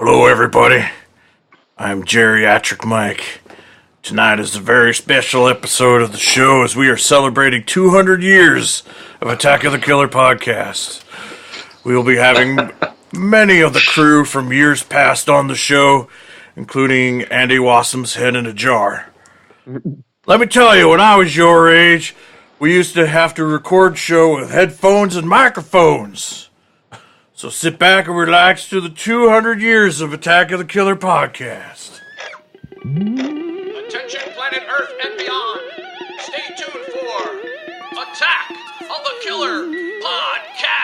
Hello, everybody. I'm Geriatric Mike. Tonight is a very special episode of the show as we are celebrating 200 years of Attack of the Killer podcast. We will be having many of the crew from years past on the show, including Andy Wassum's Head in a Jar. Let me tell you, when I was your age, we used to have to record show with headphones and microphones. So sit back and relax to the 200 years of Attack of the Killer podcast. Attention planet Earth and beyond. Stay tuned for Attack of the Killer podcast.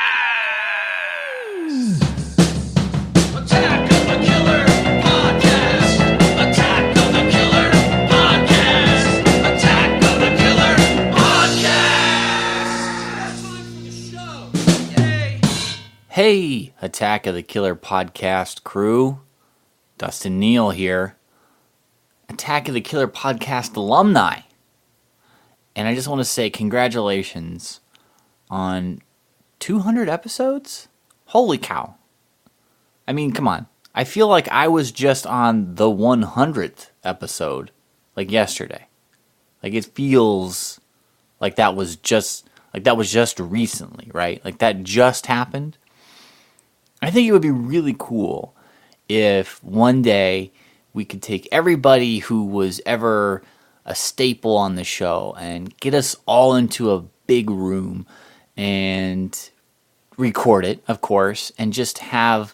Attack of the Killer podcast. Attack of the Killer podcast. Attack of the Killer podcast. Yay. Hey, Attack of the Killer podcast crew. Dustin Neal here. Attack of the Killer podcast alumni. And I just want to say congratulations on 200 episodes? Holy cow. I mean, come on. I feel like I was just on the 100th episode, like yesterday. Like it feels like that was just recently, right? Like that just happened. I think it would be really cool if one day we could take everybody who was ever a staple on the show and get us all into a big room and record it, of course, and just have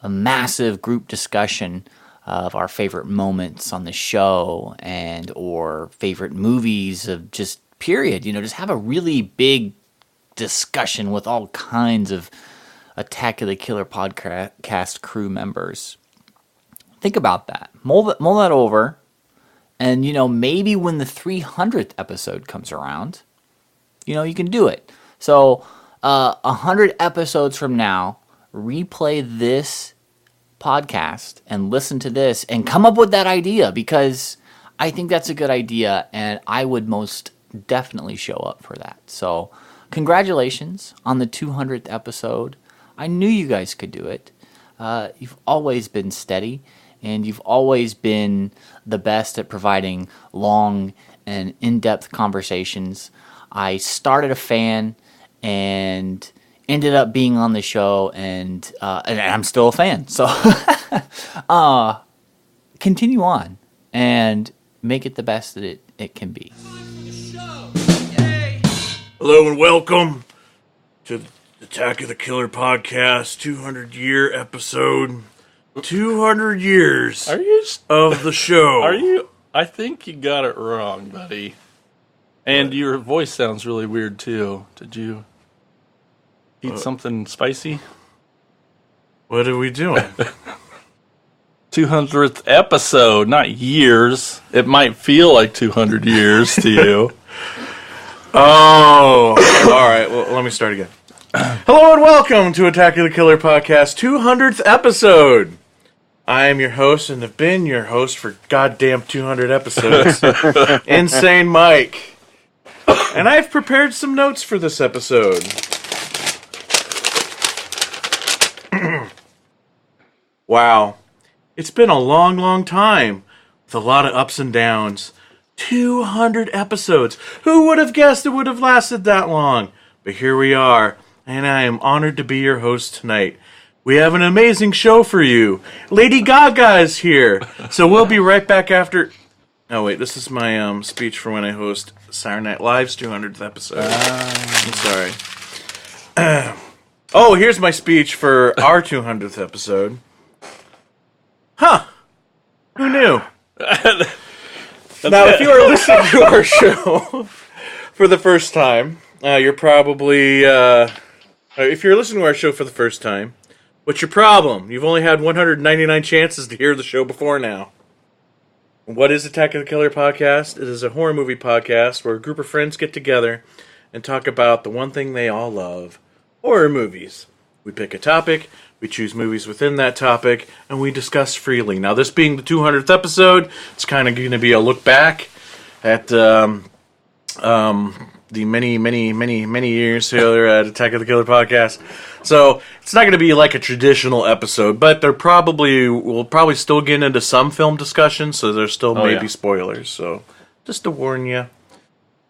a massive group discussion of our favorite moments on the show and or favorite movies of just period. You know, just have a really big discussion with all kinds of Attack of the Killer podcast crew members. Think about that. Mull that over. And, you know, maybe when the 300th episode comes around, you know, you can do it. So, 100 episodes from now, replay this podcast and listen to this and come up with that idea, because I think that's a good idea and I would most definitely show up for that. So, congratulations on the 200th episode. I knew you guys could do it. You've always been steady, and you've always been the best at providing long and in-depth conversations. I started a fan and ended up being on the show, and I'm still a fan. So continue on and make it the best that it can be. Hello and welcome to the Attack of the Killer podcast 200-year episode. 200 years of the show. I think you got it wrong, buddy. And your voice sounds really weird, too. Did you eat something spicy? What are we doing? 200th episode, not years. It might feel like 200 years to you. Oh, all right. Well, let me start again. Hello and welcome to Attack of the Killer podcast 200th episode. I am your host and have been your host for goddamn 200 episodes, Insane Mike. And I've prepared some notes for this episode. Wow. It's been a long, long time with a lot of ups and downs. 200 episodes. Who would have guessed it would have lasted that long? But here we are, and I am honored to be your host tonight. We have an amazing show for you. Lady Gaga is here. So we'll be right back after... Oh, wait. This is my speech for when I host Saturday Night Live's 200th episode. I'm sorry. Oh, here's my speech for our 200th episode. Huh. Who knew? Now, if you are listening to our show for the first time, you're probably... if you're listening to our show for the first time, what's your problem? You've only had 199 chances to hear the show before now. What is Attack of the Killer podcast? It is a horror movie podcast where a group of friends get together and talk about the one thing they all love, horror movies. We pick a topic, we choose movies within that topic, and we discuss freely. Now, this being the 200th episode, it's kind of going to be a look back at the many years here at Attack of the Killer podcast. So it's not going to be like a traditional episode, but we'll probably still get into some film discussion, so there's still maybe spoilers. So just to warn you.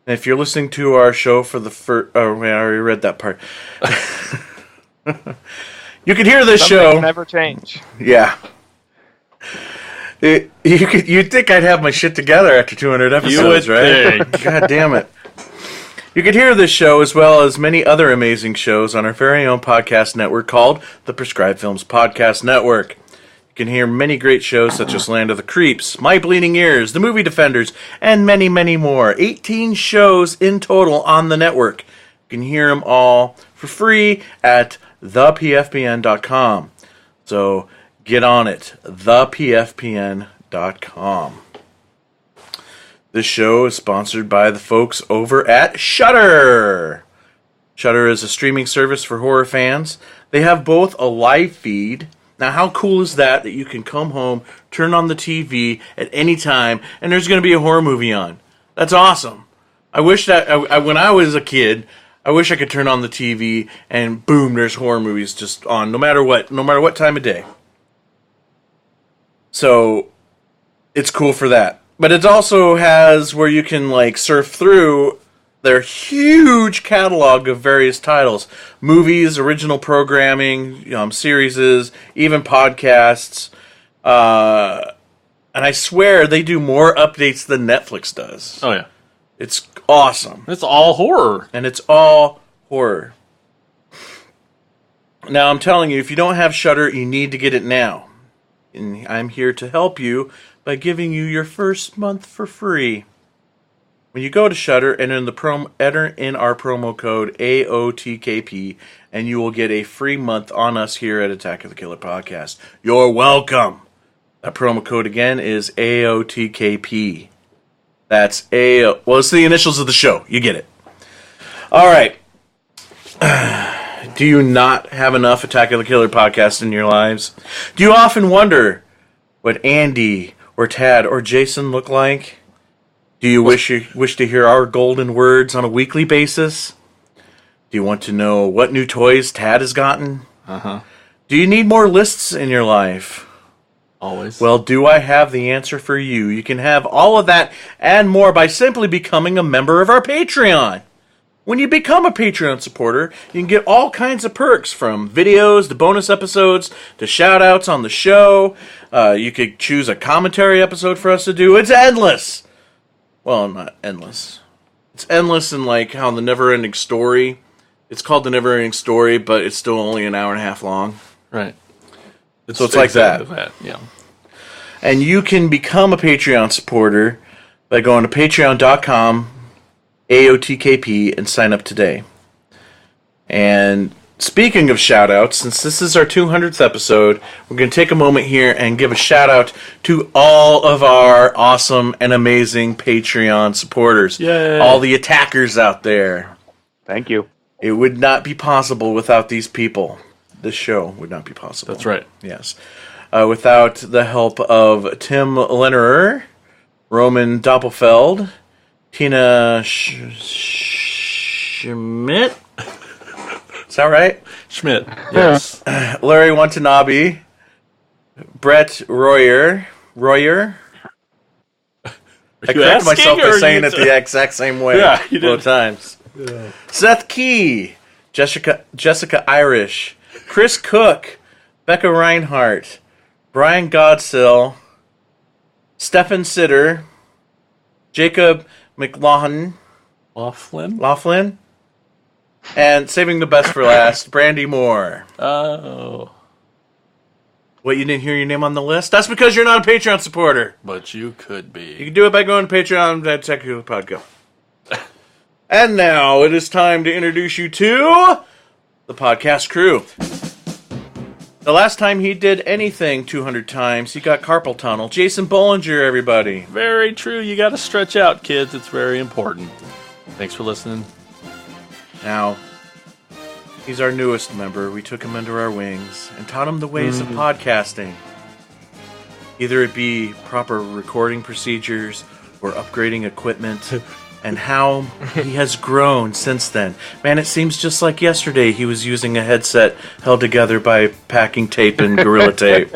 And if you're listening to our show for the first... Oh, man, I already read that part. You can hear this Some show... things never change. Yeah. You'd think I'd have my shit together after 200 episodes, right? God damn it. You can hear this show as well as many other amazing shows on our very own podcast network called the Prescribed Films Podcast Network. You can hear many great shows such as Land of the Creeps, My Bleeding Ears, The Movie Defenders, and many, many more. 18 shows in total on the network. You can hear them all for free at thepfpn.com. So get on it, thepfpn.com. This show is sponsored by the folks over at Shudder. Shudder is a streaming service for horror fans. They have both a live feed. Now, how cool is that you can come home, turn on the TV at any time, and there's going to be a horror movie on? That's awesome. I wish that when I was a kid, I wish I could turn on the TV and boom, there's horror movies just on, no matter what time of day. So it's cool for that. But it also has where you can like surf through their huge catalog of various titles. Movies, original programming, series, even podcasts. And I swear they do more updates than Netflix does. Oh, yeah. It's awesome. It's all horror. And it's all horror. Now, I'm telling you, if you don't have Shudder, you need to get it now. And I'm here to help you by giving you your first month for free. When you go to Shudder, enter in our promo code AOTKP, and you will get a free month on us here at Attack of the Killer Podcast. You're welcome. That promo code again is AOTKP. That's well, it's the initials of the show. You get it. All right. Do you not have enough Attack of the Killer podcasts in your lives? Do you often wonder what Andy or Tad or Jason look like? Do you wish to hear our golden words on a weekly basis? Do you want to know what new toys Tad has gotten? Uh-huh. Do you need more lists in your life? Always. Well, do I have the answer for you? You can have all of that and more by simply becoming a member of our Patreon. When you become a Patreon supporter, you can get all kinds of perks, from videos to bonus episodes to shout-outs on the show. You could choose a commentary episode for us to do. It's endless! Well, not endless. It's endless in like how the Never-Ending Story. It's called the Never-Ending Story, but it's still only an hour and a half long. Right. So it's like that. Yeah. And you can become a Patreon supporter by going to patreon.com AOTKP and sign up today. And speaking of shout-outs, since this is our 200th episode, we're going to take a moment here and give a shout-out to all of our awesome and amazing Patreon supporters. Yay. All the attackers out there. Thank you. It would not be possible without these people. This show would not be possible. That's right. Yes. Without the help of Tim Lennerer, Roman Doppelfeld, Tina Schmidt. Is that right? Schmidt. Yes. Larry Watanabe, Brett Royer. I corrected myself by saying it the exact same way. Yeah, you did. Both times. Yeah. Seth Key, Jessica Irish, Chris Cook, Becca Reinhart, Brian Godsill, Stefan Sitter, Jacob McLaughlin, and saving the best for last, Brandy Moore. Oh. What, you didn't hear your name on the list? That's because you're not a Patreon supporter. But you could be. You can do it by going to Patreon at Attack of the Podcast. And now it is time to introduce you to the podcast crew. The last time he did anything 200 times, he got carpal tunnel. Jason Bollinger, everybody. Very true. You got to stretch out, kids. It's very important. Thanks for listening. Now, he's our newest member. We took him under our wings and taught him the ways of podcasting. Either it be proper recording procedures or upgrading equipment. and how he has grown since then. Man, it seems just like yesterday he was using a headset held together by packing tape and Gorilla Tape.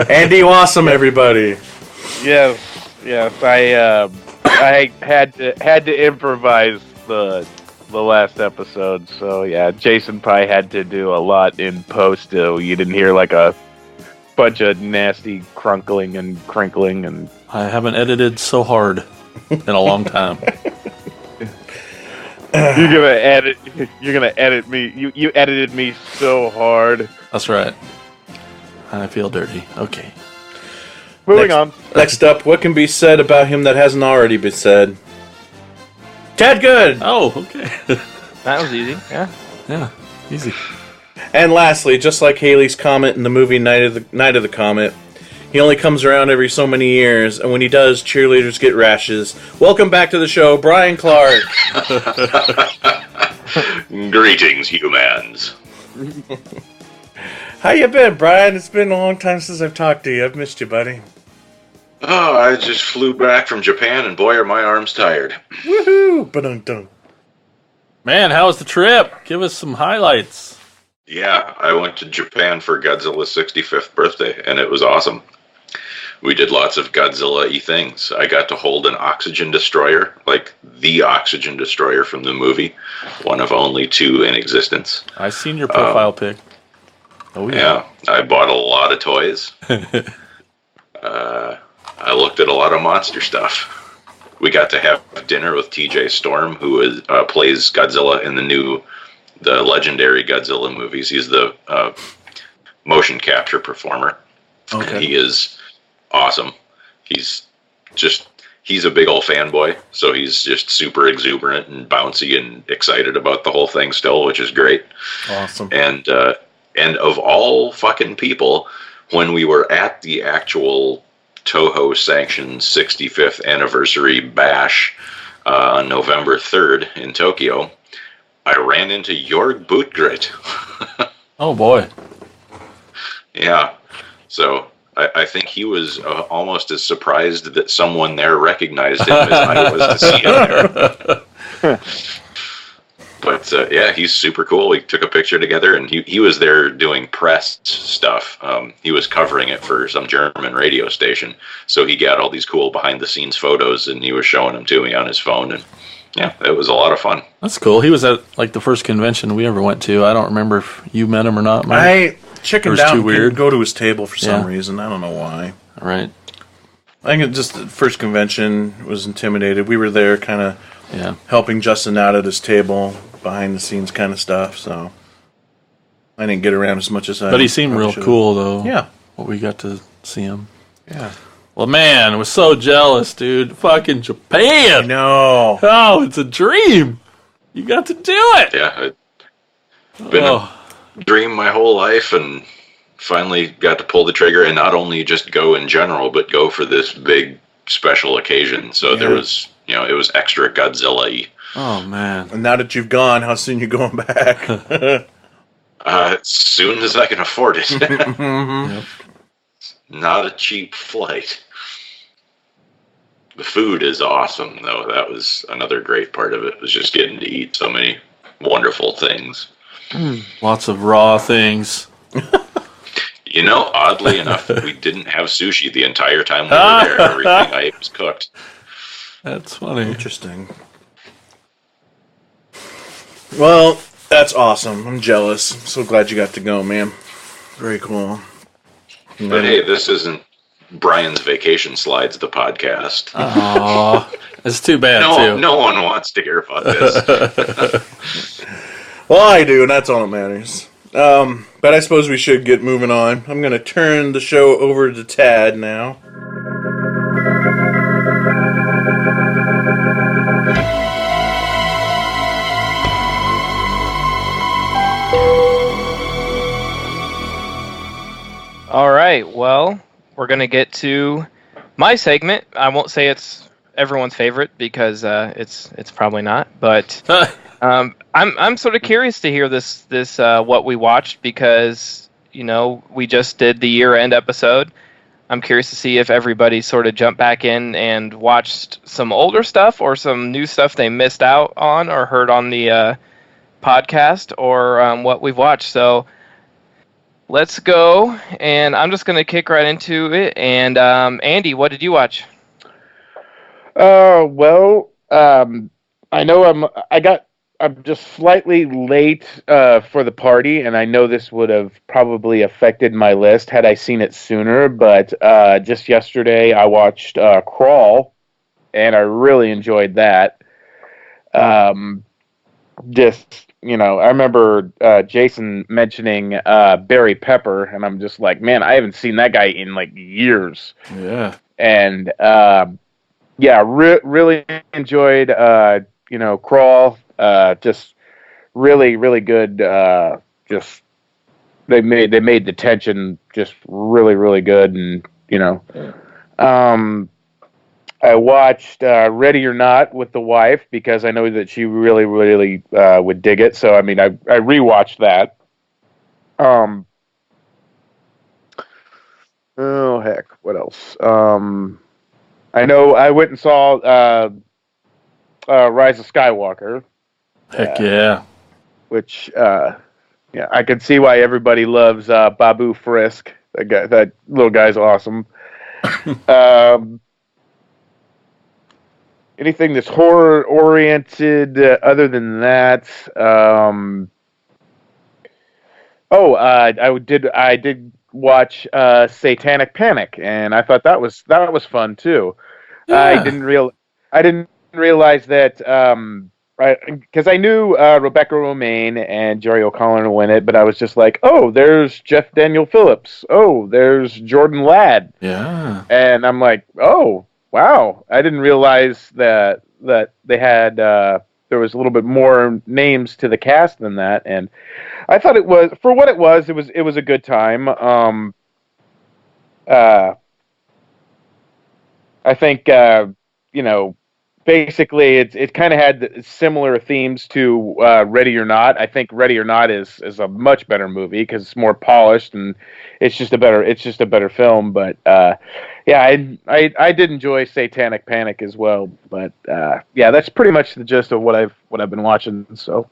Andy Awesome, everybody. Yes. I had to improvise the last episode, so yeah, Jason probably had to do a lot in post. You didn't hear like a bunch of nasty crunkling and crinkling, and I haven't edited so hard in a long time. you're gonna edit me. You edited me so hard. That's right. I feel dirty. Okay. Moving on. Next up, what can be said about him that hasn't already been said? Ted Good! Oh, okay. That was easy. Yeah. Yeah, easy. And lastly, just like Haley's Comet in the movie Night of the Comet, he only comes around every so many years, and when he does, cheerleaders get rashes. Welcome back to the show, Brian Clark. Greetings, humans. How you been, Brian? It's been a long time since I've talked to you. I've missed you, buddy. Oh, I just flew back from Japan, and boy, are my arms tired. Woohoo! Ba-dum-dum. Man, how was the trip? Give us some highlights. Yeah, I went to Japan for Godzilla's 65th birthday, and it was awesome. We did lots of Godzilla-y things. I got to hold an oxygen destroyer, like the oxygen destroyer from the movie, one of only 2 in existence. I seen your profile pic. Oh Yeah, I bought a lot of toys. I looked at a lot of monster stuff. We got to have dinner with TJ Storm, who plays Godzilla in the legendary Godzilla movies. He's the motion capture performer. Okay. And he is awesome. He's a big old fanboy, so he's just super exuberant and bouncy and excited about the whole thing still, which is great. Awesome. And of all fucking people, when we were at the actual Toho sanctioned 65th anniversary bash on November 3rd in Tokyo, I ran into Jorg Bootgrit. Oh boy. Yeah. So I think he was almost as surprised that someone there recognized him as I was to see him there. But yeah, he's super cool. We took a picture together, and he was there doing press stuff. He was covering it for some German radio station, so he got all these cool behind-the-scenes photos, and he was showing them to me on his phone. And yeah, it was a lot of fun. That's cool. He was at like the first convention we ever went to. I don't remember if you met him or not, Mike. I chickened out too and weird. couldn't go to his table for some Yeah. reason. I don't know why. All right. I think it just the first convention was intimidated. We were there kind of Yeah. helping Justin out at his table, behind the scenes kind of stuff, so I didn't get around as much as I But he seemed probably real should've. cool, though. Yeah. What we got to see him. Yeah. Well, man, I was so jealous, dude. Fucking I Japan. know. Oh, it's a dream. You got to do it. Yeah, it's been a dream my whole life, and finally got to pull the trigger, and not only just go in general, but go for this big special occasion. So there was, it was extra Godzilla-y. Oh, man. And now that you've gone, how soon you going back? As soon as I can afford it. Yep. Not a cheap flight. The food is awesome, though. That was another great part of it, was just getting to eat so many wonderful things. Lots of raw things. Oddly enough, we didn't have sushi the entire time we were there. Everything I ate was cooked. That's funny. Interesting. Well, that's awesome. I'm jealous. I'm so glad you got to go, man. Very cool. But hey, this isn't Brian's Vacation Slides, the podcast. Aw. It's too bad, too. No one wants to hear about this. Well, I do, and that's all that matters. But I suppose we should get moving on. I'm going to turn the show over to Tad now. All right. Well, we're gonna get to my segment. I won't say it's everyone's favorite because it's probably not. But I'm sort of curious to hear this what we watched because we just did the year-end episode. I'm curious to see if everybody sort of jumped back in and watched some older stuff or some new stuff they missed out on or heard on the podcast or what we've watched. So let's go, and I'm just going to kick right into it. And Andy, what did you watch? Well, I know I'm just slightly late for the party, and I know this would have probably affected my list had I seen it sooner. But just yesterday, I watched Crawl, and I really enjoyed that. I remember Jason mentioning Barry Pepper, and I'm just like, man, I haven't seen that guy in like years. Yeah. And really enjoyed Crawl. Just really, really good. Just they made the tension just really, really good, and I watched Ready or Not with the wife because I know that she really, really would dig it. So I mean, I rewatched that. Oh heck, what else? I know I went and saw Rise of Skywalker. Heck yeah. Which I can see why everybody loves Babu Frisk. That little guy's awesome. Anything that's horror oriented other than that? I did watch Satanic Panic, and I thought that was fun too. Yeah. I didn't realize that. Right, because I knew Rebecca Romaine and Jerry O'Connell were in it, but I was just like, oh, there's Jeff Daniel Phillips. Oh, there's Jordan Ladd. Yeah. And I'm like, oh, wow. I didn't realize that they had, there was a little bit more names to the cast than that. And I thought it was, for what it was a good time. I think, basically, it kind of had similar themes to Ready or Not. I think Ready or Not is a much better movie because it's more polished and it's just a better film. But I did enjoy Satanic Panic as well. But that's pretty much the gist of what I've been watching. So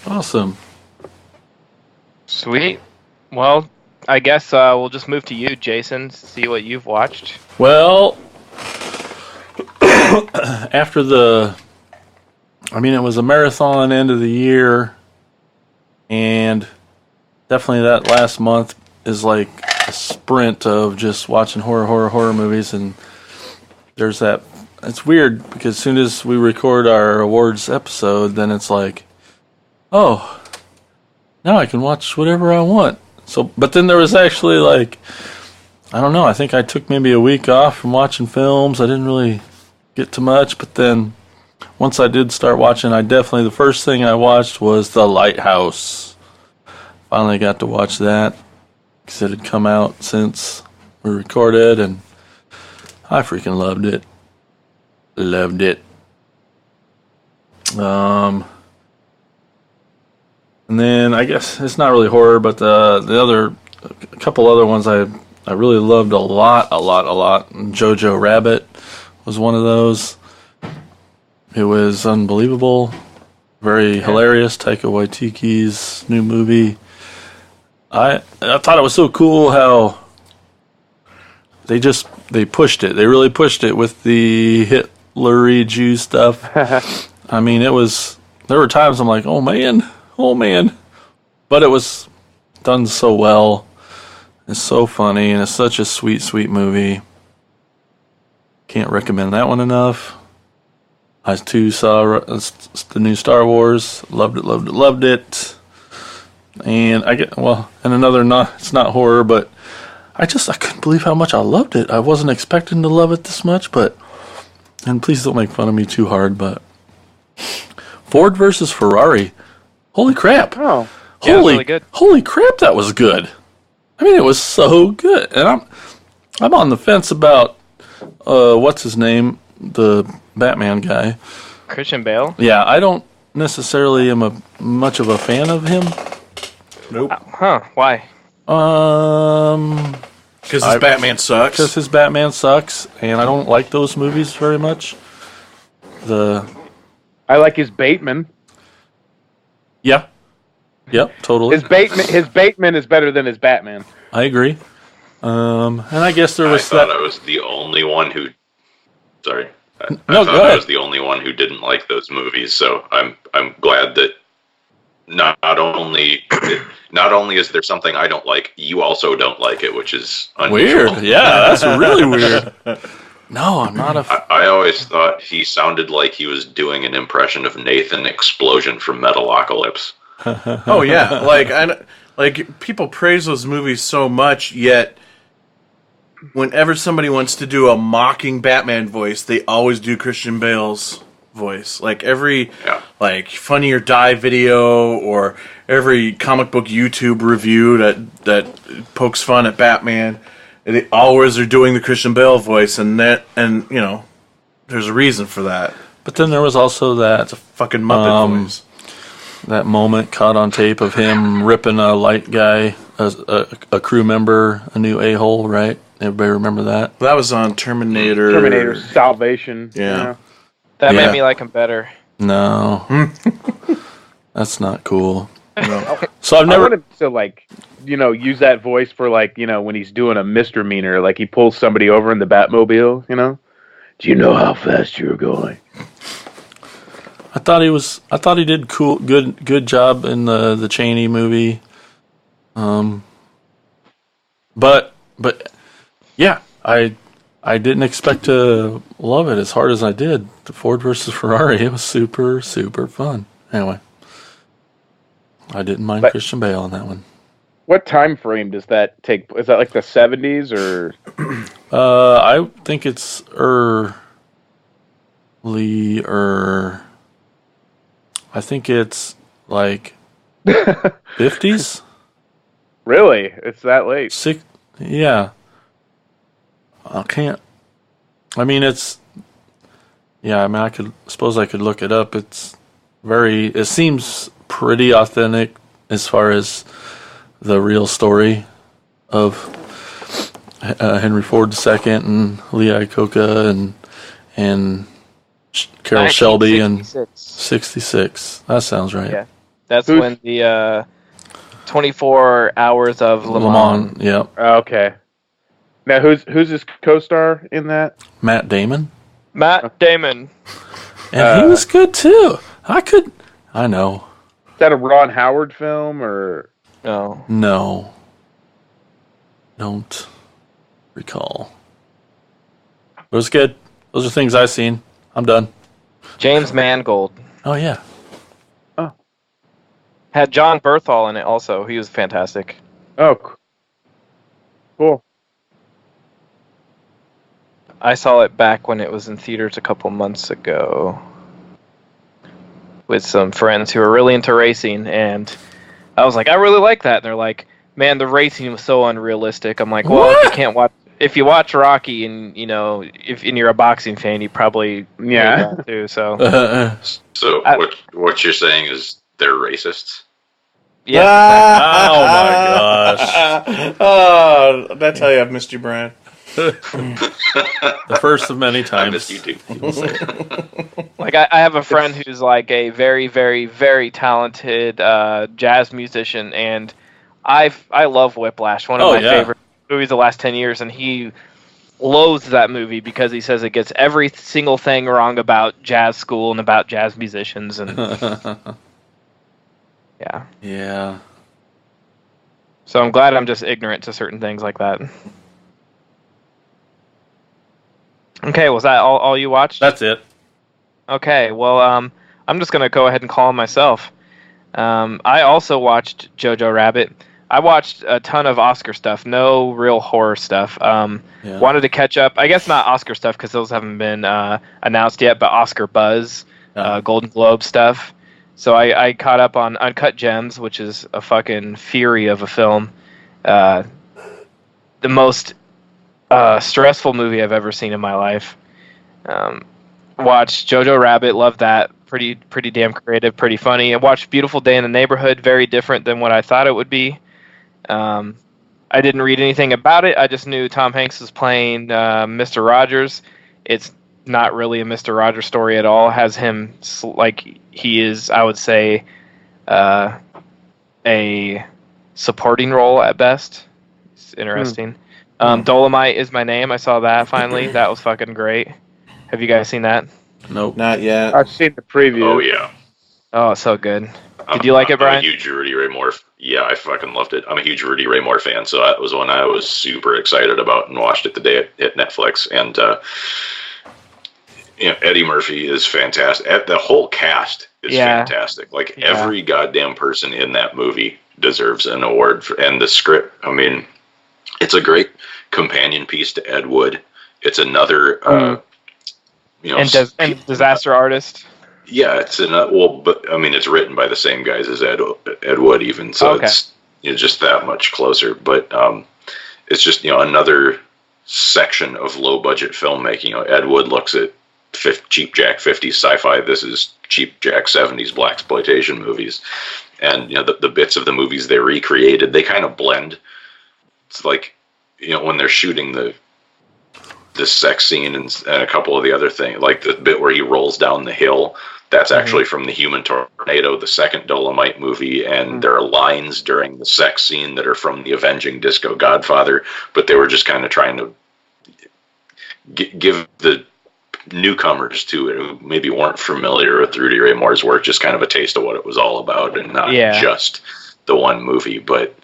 Awesome. Sweet. Well, I guess we'll just move to you, Jason, see what you've watched. Well, after it was a marathon end of the year, and definitely that last month is like a sprint of just watching horror movies, and there's that. It's weird because as soon as we record our awards episode, then it's like, oh, now I can watch whatever I want. So, but then there was actually like, I don't know, I think I took maybe a week off from watching films. I didn't really get too much, but then once I did start watching, the first thing I watched was The Lighthouse. Finally got to watch that because it had come out since we recorded, and I freaking loved it. And then I guess it's not really horror, but a couple other ones I really loved a lot. Jojo Rabbit was one of those. It was unbelievable, very hilarious. Taika Waititi's new movie. I thought it was so cool how they pushed it. They really pushed it with the Hitler-y Jew stuff. I mean, there were times I'm like, oh man, but it was done so well. It's so funny, and it's such a sweet movie. Can't recommend that one enough. I too saw the new Star Wars. Loved it. And it's not horror, but I couldn't believe how much I loved it. I wasn't expecting to love it this much, and please don't make fun of me too hard, but Ford versus Ferrari. Holy crap. oh Yeah, it was really good. Holy crap, that was good. I mean, it was so good. And I'm on the fence about what's his name? The Batman guy. Christian Bale? Yeah, I don't necessarily am much of a fan of him. Nope. Huh, why? Because his Batman sucks. Because his Batman sucks, and I don't like those movies very much. I like his Bateman. Yeah. Yep, totally. His Bateman is better than his Batman. I agree. And I guess there was I thought I was the only one who. Sorry. I No, thought go ahead. I was the only one who didn't like those movies, so I'm glad that not only is there something I don't like, you also don't like it, which is unusual. Weird. Yeah, that's really weird. No, I'm not a. I always thought he sounded like he was doing an impression of Nathan Explosion from Metalocalypse. Oh yeah, like people praise those movies so much, yet whenever somebody wants to do a mocking Batman voice, they always do Christian Bale's voice. Like every like Funny or Die video or every comic book YouTube review that pokes fun at Batman, they always are doing the Christian Bale voice, and you know, there's a reason for that. But then there was also that It's a fucking Muppet voice. that moment caught on tape of him ripping a light guy, a crew member, a new a-hole, right? Everybody remember that? That was on Terminator. Terminator Salvation. Yeah. That Yeah. made me like him better. No. That's not cool. No. So I've I never... want him to, like, you know, use that voice for, like, you know, when he's doing a misdemeanor, like he pulls somebody over in the Batmobile, you know? Do you know how fast you're going? I thought he did good job in the Chaney movie. But yeah, I didn't expect to love it as hard as I did. The Ford versus Ferrari, it was super, super fun. Anyway, I didn't mind Christian Bale on that one. What time frame does that take? Is that like the 70s or? I think it's I think it's like 50s. Really? It's that late? Yeah. I can't. I mean, it's. Yeah, I mean, I could look it up. It seems pretty authentic as far as the real story of Henry Ford II and Lee Iacocca and Carol Shelby and 66. That sounds right. Yeah. That's when the 24 hours of Le Mans. Yeah. Okay. Now, who's his co-star in that? Matt Damon. Matt Damon. And he was good too. I know. Is that a Ron Howard film or? No. No. Don't recall. It was good. Those are things I've seen. I'm done. James Mangold. Oh, yeah. Had John Berthal in it also. He was fantastic. Oh, cool. I saw it back when it was in theaters a couple months ago with some friends who were really into racing, and I was like, I really like that. And they're like, man, the racing was so unrealistic. I'm like, well, if you watch Rocky and, you know, if you're a boxing fan, you probably hate that too. So So what you're saying is they're racists? yeah. Oh, my gosh. Oh, that's how I've missed you, Brian. The first of many I times. miss you too. Like I have a friend who's like a very, very, very talented jazz musician, and I love Whiplash, one of my favorite movies the last 10 years, and he loathes that movie because he says it gets every single thing wrong about jazz school and about jazz musicians, and yeah. Yeah. So I'm glad I'm just ignorant to certain things like that. Okay, was that all you watched? That's it. Okay, well, I'm just going to go ahead and call him myself. I also watched Jojo Rabbit. I watched a ton of Oscar stuff, no real horror stuff. Wanted to catch up. I guess not Oscar stuff because those haven't been announced yet, but Oscar buzz, Golden Globe stuff. So I caught up on Uncut Gems, which is a fucking fury of a film. The most stressful movie I've ever seen in my life. Watched Jojo Rabbit, loved that. Pretty damn creative, pretty funny. I watched Beautiful Day in the Neighborhood, very different than what I thought it would be. I didn't read anything about it. I just knew Tom Hanks was playing Mr. Rogers. It's not really a Mr. Rogers story at all. Has him like he is, I would say, a supporting role at best. It's interesting. Dolomite is my name. I saw that finally. That was fucking great. Have you guys seen that? Nope. Not yet. I've seen the preview. Oh yeah. Oh, it's so good. Did you like it, Brian? I'm a huge Rudy Ray Moore. Yeah, I fucking loved it. I'm a huge Rudy Ray Moore fan, so that was one I was super excited about and watched it the day it hit Netflix. And Eddie Murphy is fantastic. The whole cast is fantastic. Like every goddamn person in that movie deserves an award and the script. I mean, it's a great companion piece to Ed Wood. It's another, and Disaster Artist. Yeah, it's but I mean, it's written by the same guys as Ed Wood, even so. It's just that much closer. But it's just another section of low budget filmmaking. Ed Wood looks at cheap jack 50s sci-fi. This is cheap jack 70s blaxploitation movies, and the bits of the movies they recreated, they kind of blend. It's like when they're shooting the sex scene and a couple of the other things, like the bit where he rolls down the hill. That's actually from The Human Tornado, the second Dolomite movie, and there are lines during the sex scene that are from The Avenging Disco Godfather, but they were just kind of trying to give the newcomers to it who maybe weren't familiar with Rudy Ray Moore's work just kind of a taste of what it was all about, and not just the one movie. But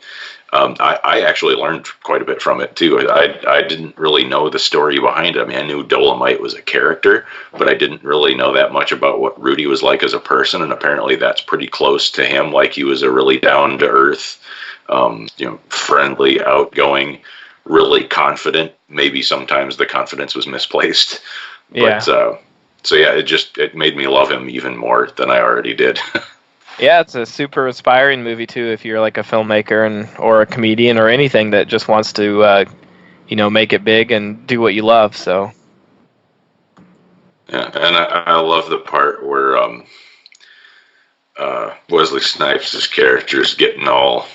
I actually learned quite a bit from it too. I didn't really know the story behind it. I mean, I knew Dolomite was a character, but I didn't really know that much about what Rudy was like as a person. And apparently, that's pretty close to him. Like, he was a really down to earth, friendly, outgoing, really confident. Maybe sometimes the confidence was misplaced. But it made me love him even more than I already did. Yeah, it's a super inspiring movie too. If you're like a filmmaker or a comedian or anything that just wants to, make it big and do what you love. So. Yeah, and I love the part where Wesley Snipes' character is getting all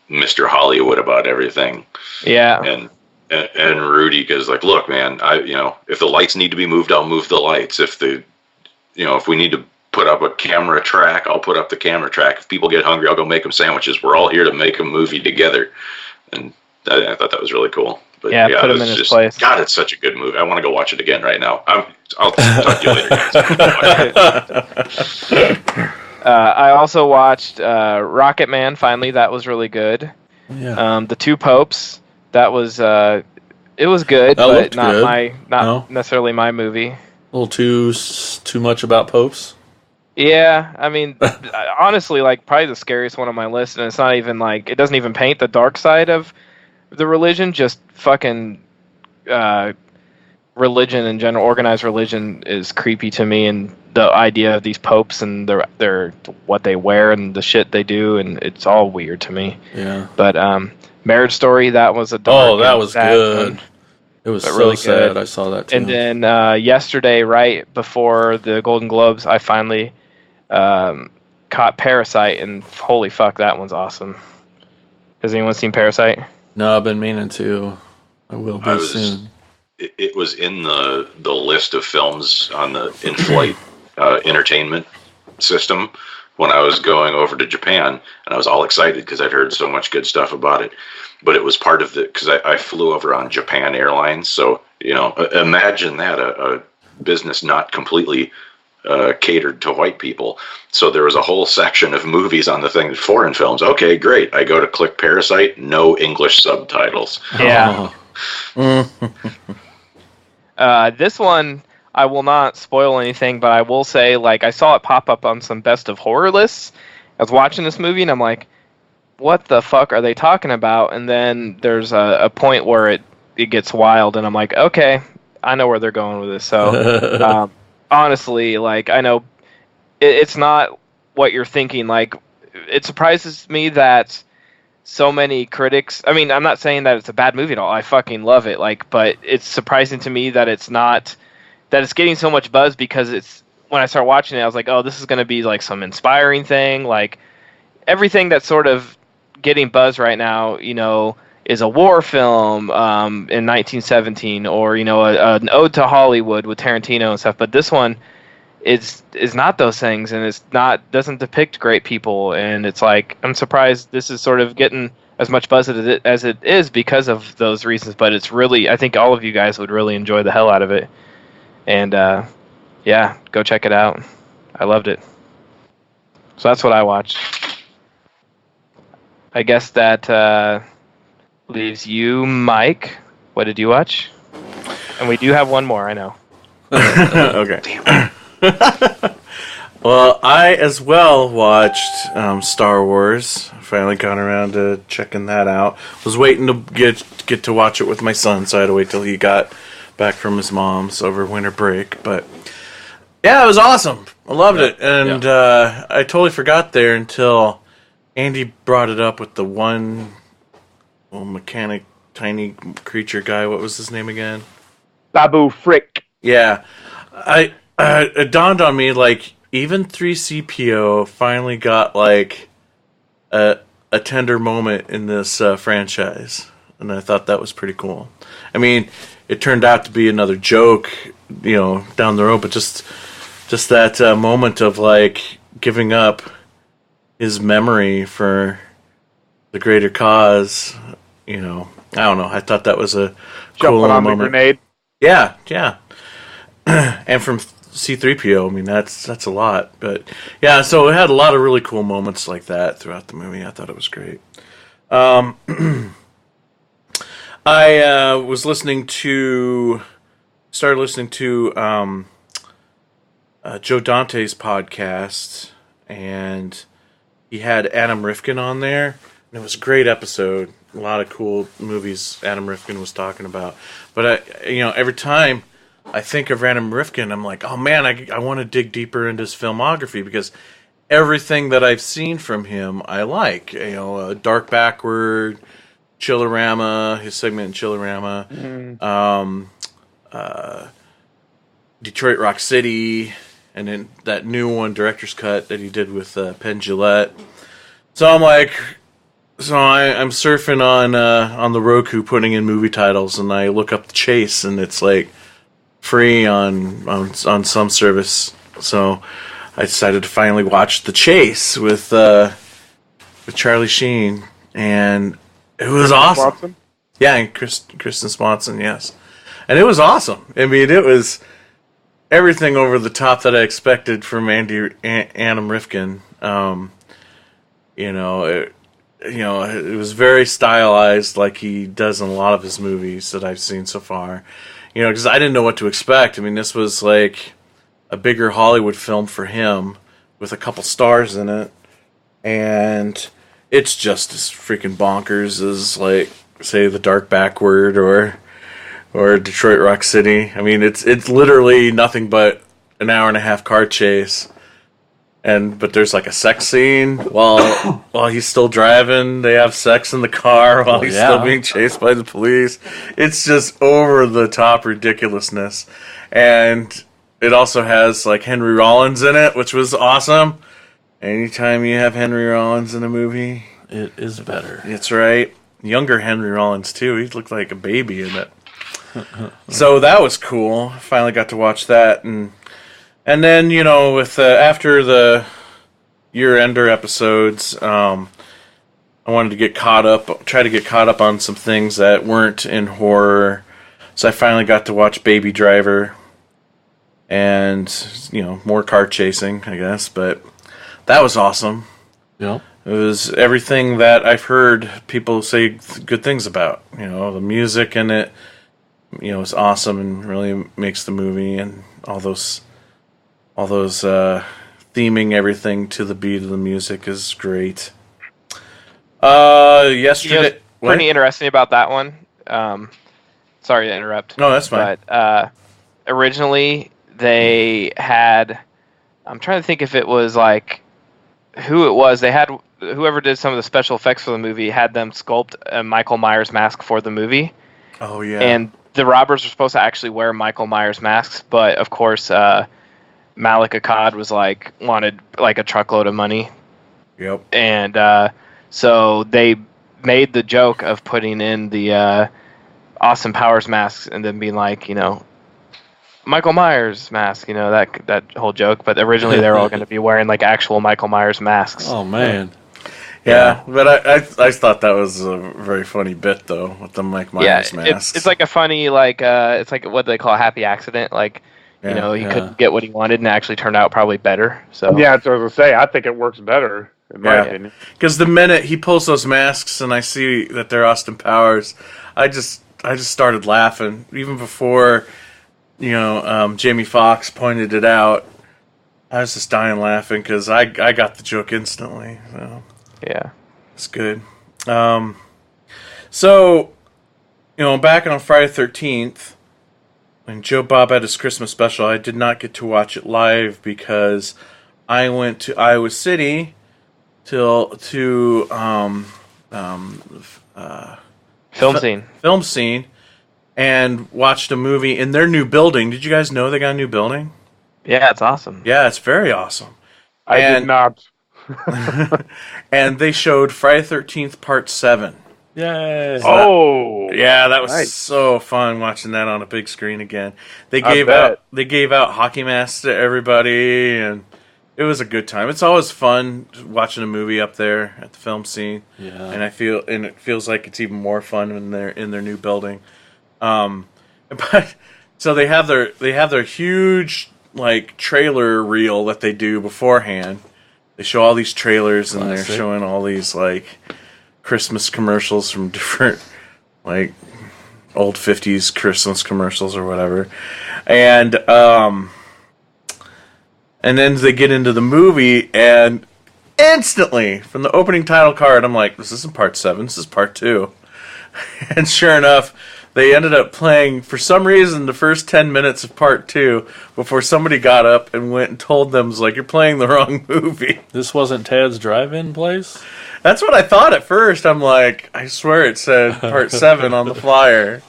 Mr. Hollywood about everything. Yeah. And Rudy goes like, "Look, man, if the lights need to be moved, I'll move the lights. If if we need to put up a camera track, I'll put up the camera track. If people get hungry, I'll go make them sandwiches. We're all here to make a movie together." And I thought that was really cool. But put him in his place. God, it's such a good movie. I want to go watch it again right now. I'll talk to you later, guys. I also watched Rocket Man. Finally, that was really good. Yeah. The Two Popes. That was it was good, but not necessarily my movie. A little too much about popes. Yeah, I mean, honestly, like, probably the scariest one on my list, and it's not even like, it doesn't even paint the dark side of the religion, just fucking religion in general. Organized religion is creepy to me, and the idea of these popes and their what they wear and the shit they do, and it's all weird to me. Yeah. But Marriage Story, that was a dark. Oh, that was good. It was so really sad. good. I saw that too. And then yesterday, right before the Golden Globes, I finally caught Parasite, and holy fuck, that one's awesome. Has anyone seen Parasite? No, I've been meaning to. I will be soon. It was in the list of films on the in-flight entertainment system when I was going over to Japan, and I was all excited because I'd heard so much good stuff about it. But it was part of because I flew over on Japan Airlines, so imagine that a business not completely catered to white people. So there was a whole section of movies on the thing, foreign films. Okay, great. I go to click Parasite, no English subtitles. Yeah. This one, I will not spoil anything, but I will say, like, I saw it pop up on some best of horror lists. I was watching this movie, and I'm like, what the fuck are they talking about? And then there's a point where it gets wild, and I'm like, okay, I know where they're going with this. So, honestly, like, I know it's not what you're thinking. Like, it surprises me that so many critics, I mean, I'm not saying that it's a bad movie at all. I fucking love it. Like, but it's surprising to me that it's getting so much buzz, because when I started watching it, I was like, oh, this is going to be like some inspiring thing. Like, everything that's sort of getting buzz right now, is a war film in 1917, or an ode to Hollywood with Tarantino and stuff. But this one is not those things, and doesn't depict great people. And it's like, I'm surprised this is sort of getting as much buzz as it is because of those reasons. But it's really, I think all of you guys would really enjoy the hell out of it. And yeah, go check it out. I loved it. So that's what I watched. I guess that leaves you, Mike. What did you watch? And we do have one more, I know. Okay. Well, I as well watched Star Wars. Finally got around to checking that out. Was waiting to get to watch it with my son, so I had to wait till he got back from his mom's over winter break. But yeah, it was awesome. I loved it, and I totally forgot there until Andy brought it up with the one mechanic, tiny creature guy. What was his name again? Babu Frick. Yeah, it dawned on me, like, even 3CPO finally got like a tender moment in this franchise, and I thought that was pretty cool. I mean, it turned out to be another joke, down the road, but just that moment of like giving up his memory for the greater cause. I don't know. I thought that was a cool Jumping on moment. the grenade. Yeah. And from C-3PO, I mean, that's a lot. But yeah, so it had a lot of really cool moments like that throughout the movie. I thought it was great. I started listening to Joe Dante's podcast, and he had Adam Rifkin on there, and it was a great episode. A lot of cool movies Adam Rifkin was talking about. But every time I think of Adam Rifkin, I'm like, oh man, I want to dig deeper into his filmography, because everything that I've seen from him I like. Dark Backward, Chillerama, his segment in Chillerama, Detroit Rock City, and then that new one, Director's Cut, that he did with Penn Jillette. So I'm surfing on the Roku, putting in movie titles, and I look up The Chase, and it's like free on some service. So I decided to finally watch The Chase with Charlie Sheen, and it was awesome. Watson? Yeah, and Kristen Swanson, yes. And it was awesome. I mean, it was everything over the top that I expected from Adam Rifkin. It was very stylized, like he does in a lot of his movies that I've seen so far. Because I didn't know what to expect. I mean, this was like a bigger Hollywood film for him with a couple stars in it, and it's just as freaking bonkers as, like, say, The Dark Backward or Detroit Rock City. I mean, it's literally nothing but an hour and a half car chase. But there's like a sex scene while he's still driving. They have sex in the car while he's still being chased by the police. It's just over the top ridiculousness. And it also has like Henry Rollins in it, which was awesome. Anytime you have Henry Rollins in a movie, It is better. it's right. Younger Henry Rollins too. He looked like a baby in it. So that was cool. Finally got to watch that, and then, with after the year-ender episodes, I wanted to try to get caught up on some things that weren't in horror. So I finally got to watch Baby Driver, and more car chasing, I guess. But that was awesome. Yeah. It was everything that I've heard people say good things about. The music in it, is awesome and really makes the movie, and all those theming everything to the beat of the music is great. Yesterday, Pretty interesting about that one. Sorry to interrupt. No, that's fine. But originally they had, I'm trying to think if it was like who it was. They had whoever did some of the special effects for the movie had them sculpt a Michael Myers mask for the movie. Oh yeah. And the robbers were supposed to actually wear Michael Myers masks, but of course Malik Akkad was wanted like a truckload of money. Yep. And so they made the joke of putting in the Austin Powers masks and then being like, Michael Myers mask, that whole joke. But originally they were all going to be wearing like actual Michael Myers masks. Oh man. Yeah, but I thought that was a very funny bit though with the Mike Myers masks. It's like a funny it's like what they call a happy accident. Like he couldn't get what he wanted and it actually turned out probably better. So Yeah, that's what I was gonna say. I think it works better in my opinion. Because the minute he pulls those masks and I see that they're Austin Powers, I just started laughing even before Jamie Foxx pointed it out. I was just dying laughing because I got the joke instantly. So. Yeah, it's good. So, back on Friday 13th, when Joe Bob had his Christmas special, I did not get to watch it live because I went to Iowa City to film scene and watched a movie in their new building. Did you guys know they got a new building? Yeah, it's awesome. Yeah, it's very awesome. I did not. And they showed Friday 13th Part 7. Yay. Yeah, that was nice. so fun watching that on a big screen again. They gave out hockey masks to everybody, and it was a good time. It's always fun watching a movie up there at the film scene. Yeah. And it feels like it's even more fun when they're in their new building. But so they have their huge like trailer reel that they do beforehand. They show all these trailers and they're showing all these like Christmas commercials from different like old 50s Christmas commercials or whatever. And then they get into the movie and instantly from the opening title card I'm like, this isn't Part 7, this is Part 2. And sure enough, they ended up playing, for some reason, the first 10 minutes of Part 2 before somebody got up and went and told them, like, you're playing the wrong movie. This wasn't Tad's drive-in place? That's what I thought at first. I'm like, I swear it said Part 7 on the flyer.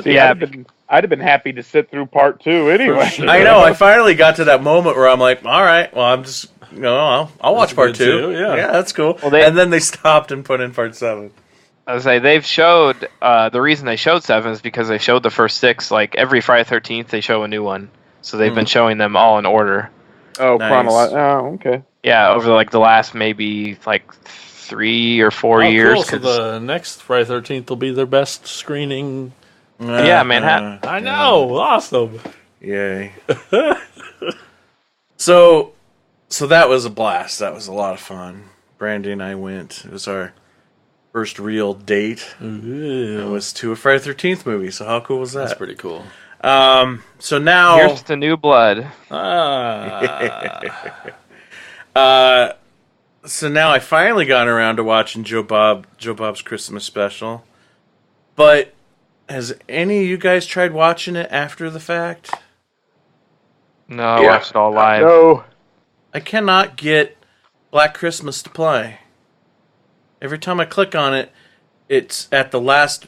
See, I'd have been happy to sit through Part 2 anyway. Sure. I know. I finally got to that moment where I'm like, all right, well, I'm just, I'll watch Part 2. Too, yeah, that's cool. Well, and then they stopped and put in Part 7. I was say they've showed the reason they showed 7 is because they showed the first 6 like every Friday 13th they show a new one, so they've been showing them all in order. Oh, Nice. chronological. Oh, okay. Yeah, over like the last maybe like 3 or 4 years. Cool. So the next Friday 13th will be their best screening. Yeah, Manhattan. I know, awesome. Yay. So that was a blast. That was a lot of fun. Brandy and I went. It was our first real date. It was to a Friday 13th movie. So how cool was that? That's pretty cool. So now Here's the new blood. so now I finally got around to watching Joe Bob's Christmas special. But has any of you guys tried watching it after the fact? No, I watched it all live. No. I cannot get Black Christmas to play. Every time I click on it, it's at the last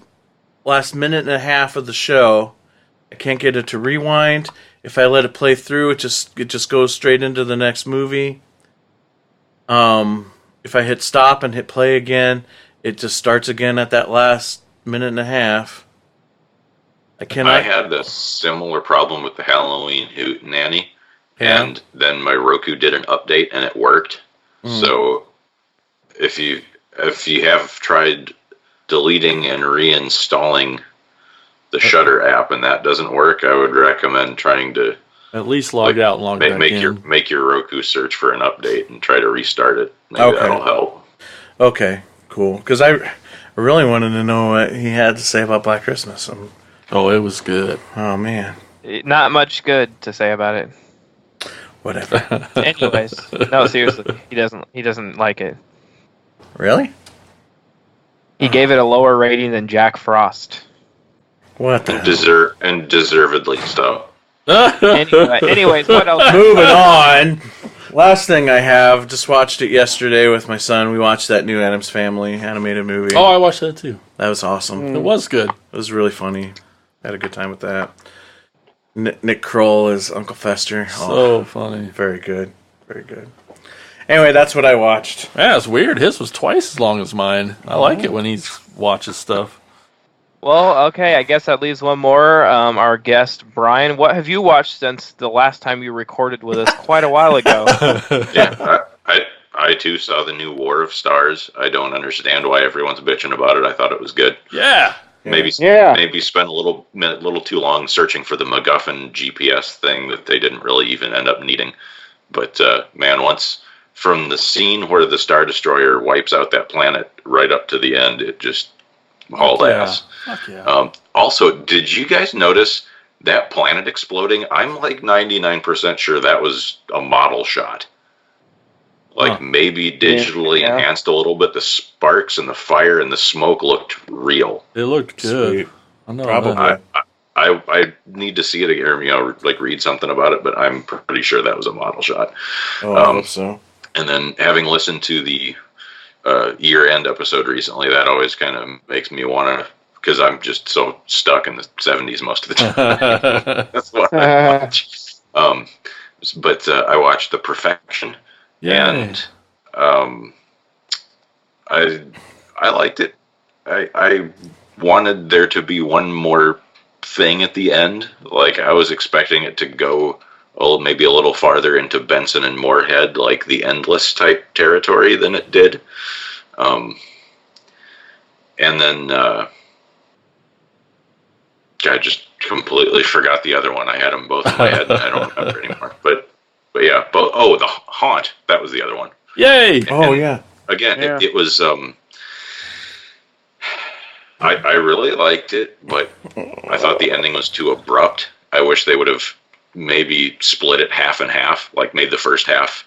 minute and a half of the show. I can't get it to rewind. If I let it play through, it just goes straight into the next movie. If I hit stop and hit play again, it just starts again at that last minute and a half. I had a similar problem with the Halloween Hoot Nanny, and then my Roku did an update and it worked. So if you have tried deleting and reinstalling the Shudder app and that doesn't work, I would recommend trying to at least log out and log back in. Make your Roku search for an update and try to restart it. Maybe that'll help. Okay, cool. Because I really wanted to know what he had to say about Black Christmas. Oh, it was good. Oh man, Not much good to say about it. whatever. Anyways, no, seriously, he doesn't like it. Really? He gave it a lower rating than Jack Frost. What the hell? Deservedly so. Anyways, what else? Moving on. Last thing I have, just watched it yesterday with my son. We watched that new Addams Family animated movie. Oh, I watched that too. That was awesome. It was good. It was really funny. Had a good time with that. Nick Kroll is Uncle Fester. So funny. Very good. Very good. Anyway, that's what I watched. Yeah, it's weird. His was twice as long as mine. I like it when he watches stuff. Well, okay, I guess that leaves one more. Our guest, Brian. What have you watched since the last time you recorded with us quite a while ago? Yeah, I too saw the new War of Stars. I don't understand why everyone's bitching about it. I thought it was good. Yeah. Maybe Yeah. maybe spent a little too long searching for the MacGuffin GPS thing that they didn't really even end up needing. But man, once from the scene where the Star Destroyer wipes out that planet right up to the end, it just hauled ass. Fuck yeah. Also, did you guys notice that planet exploding? I'm like 99% sure that was a model shot. Like maybe digitally Yeah. enhanced a little bit. The sparks and the fire and the smoke looked real. It looked good. Sweet. I know Probably. that. I need to see it again, like read something about it, but I'm pretty sure that was a model shot. Oh, I hope so. And then having listened to the year-end episode recently, that always kind of makes me want to, because I'm just so stuck in the 70s most of the time. That's what I watch. But I watched The Perfection, and I liked it. I wanted there to be one more thing at the end. Like, I was expecting it to go maybe a little farther into Benson and Moorhead, like the Endless type territory than it did. And then I just completely forgot the other one. I had them both in my head, and I don't remember anymore. But yeah, both. Oh, The Haunt. That was the other one. Yay! Oh, yeah. Again, Yeah. it was. I really liked it, but I thought the ending was too abrupt. I wish they would have maybe split it half and half, like made the first half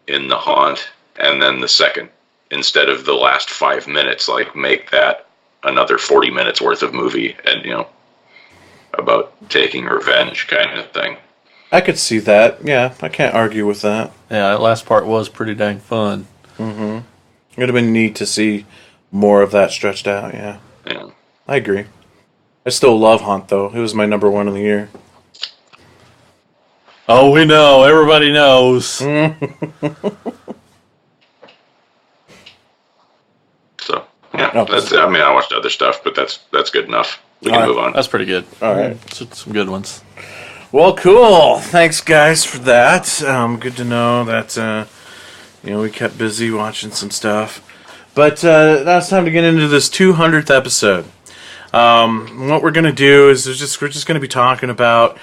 in The Haunt, and then the second, instead of the last 5 minutes, like make that another 40 minutes worth of movie, and about taking revenge kind of thing. I could see that. Yeah, I can't argue with that. Yeah, that last part was pretty dang fun. It would have been neat to see more of that stretched out, yeah. Yeah. I agree. I still love Haunt, though. It was my number one of the year. Oh, we know. Everybody knows. So yeah, Oh. that's. I mean, I watched other stuff, but that's good enough. We can All right. move on. That's pretty good. All right. Some good ones. Well, cool. Thanks, guys, for that. Good to know that, we kept busy watching some stuff. But now it's time to get into this 200th episode. What we're going to do is we're just going to be talking about,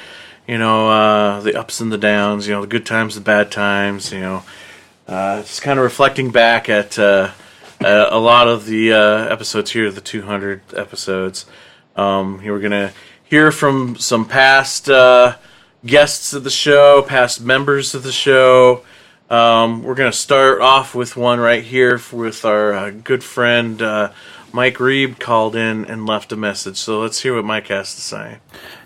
the ups and the downs, the good times, the bad times, just kind of reflecting back at a lot of the episodes here, the 200 episodes. Here we're going to hear from some past guests of the show, past members of the show. We're going to start off with one right here with our good friend Mike Reeb called in and left a message. So let's hear what Mike has to say.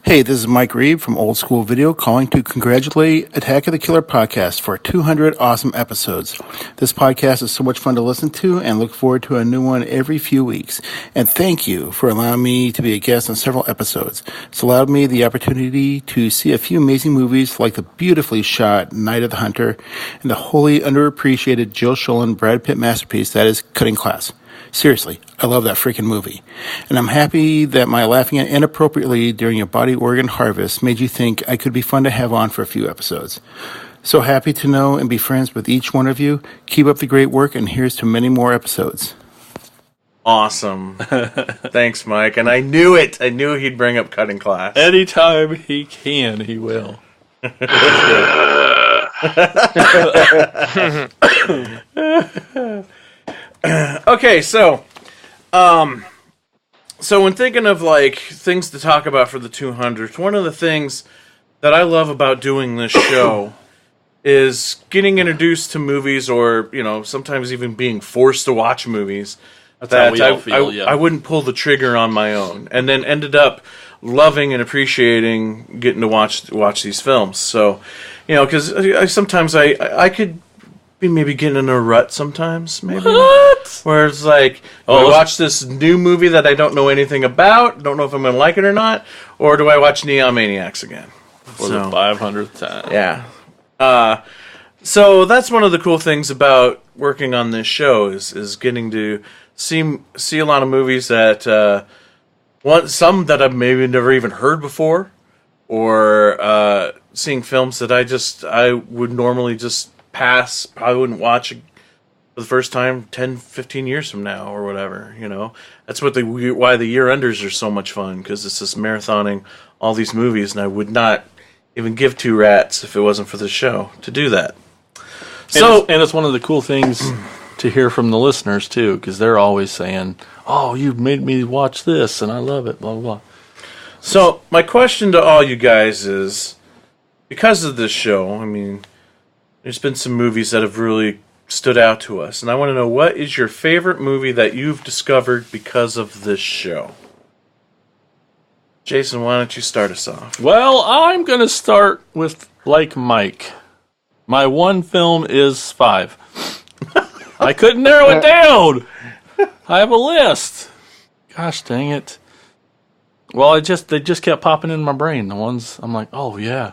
Hey, this is Mike Reeb from Old School Video calling to congratulate Attack of the Killer podcast for 200 awesome episodes. This podcast is so much fun to listen to and look forward to a new one every few weeks. And thank you for allowing me to be a guest on several episodes. It's allowed me the opportunity to see a few amazing movies like the beautifully shot Night of the Hunter and the wholly underappreciated Jill Schoelen Brad Pitt masterpiece that is Cutting Class. Seriously, I love that freaking movie. And I'm happy that my laughing inappropriately during a body organ harvest made you think I could be fun to have on for a few episodes. So happy to know and be friends with each one of you. Keep up the great work, and here's to many more episodes. Awesome. Thanks, Mike. And I knew it. I knew he'd bring up Cutting Class. Anytime he can, he will. Okay, so when thinking of like things to talk about for the 200th, one of the things that I love about doing this show is getting introduced to movies, or sometimes even being forced to watch movies how we all feel, yeah. I wouldn't pull the trigger on my own, and then ended up loving and appreciating getting to watch these films. So, because sometimes I could be maybe getting in a rut sometimes, maybe. What? Where it's like, do I watch this new movie that I don't know anything about, don't know if I'm going to like it or not, or do I watch Neon Maniacs again? For the 500th time. Yeah. So that's one of the cool things about working on this show is getting to see a lot of movies that some that I've maybe never even heard before, or seeing films that I would normally just pass. Probably wouldn't watch for the first time 10, 15 years from now or whatever. That's why the year enders are so much fun, because it's just marathoning all these movies, and I would not even give two rats if it wasn't for the show to do that. So, and it's one of the cool things to hear from the listeners too, because they're always saying, "Oh, you've made me watch this, and I love it." Blah blah blah. So my question to all you guys is, because of this show, I mean, there's been some movies that have really stood out to us, and I want to know, what is your favorite movie that you've discovered because of this show? Jason, why don't you start us off? Well, I'm gonna start with like Mike. My one film is 5. I couldn't narrow it down. I have a list. Gosh dang it. Well, they just kept popping in my brain. The ones I'm like, oh yeah.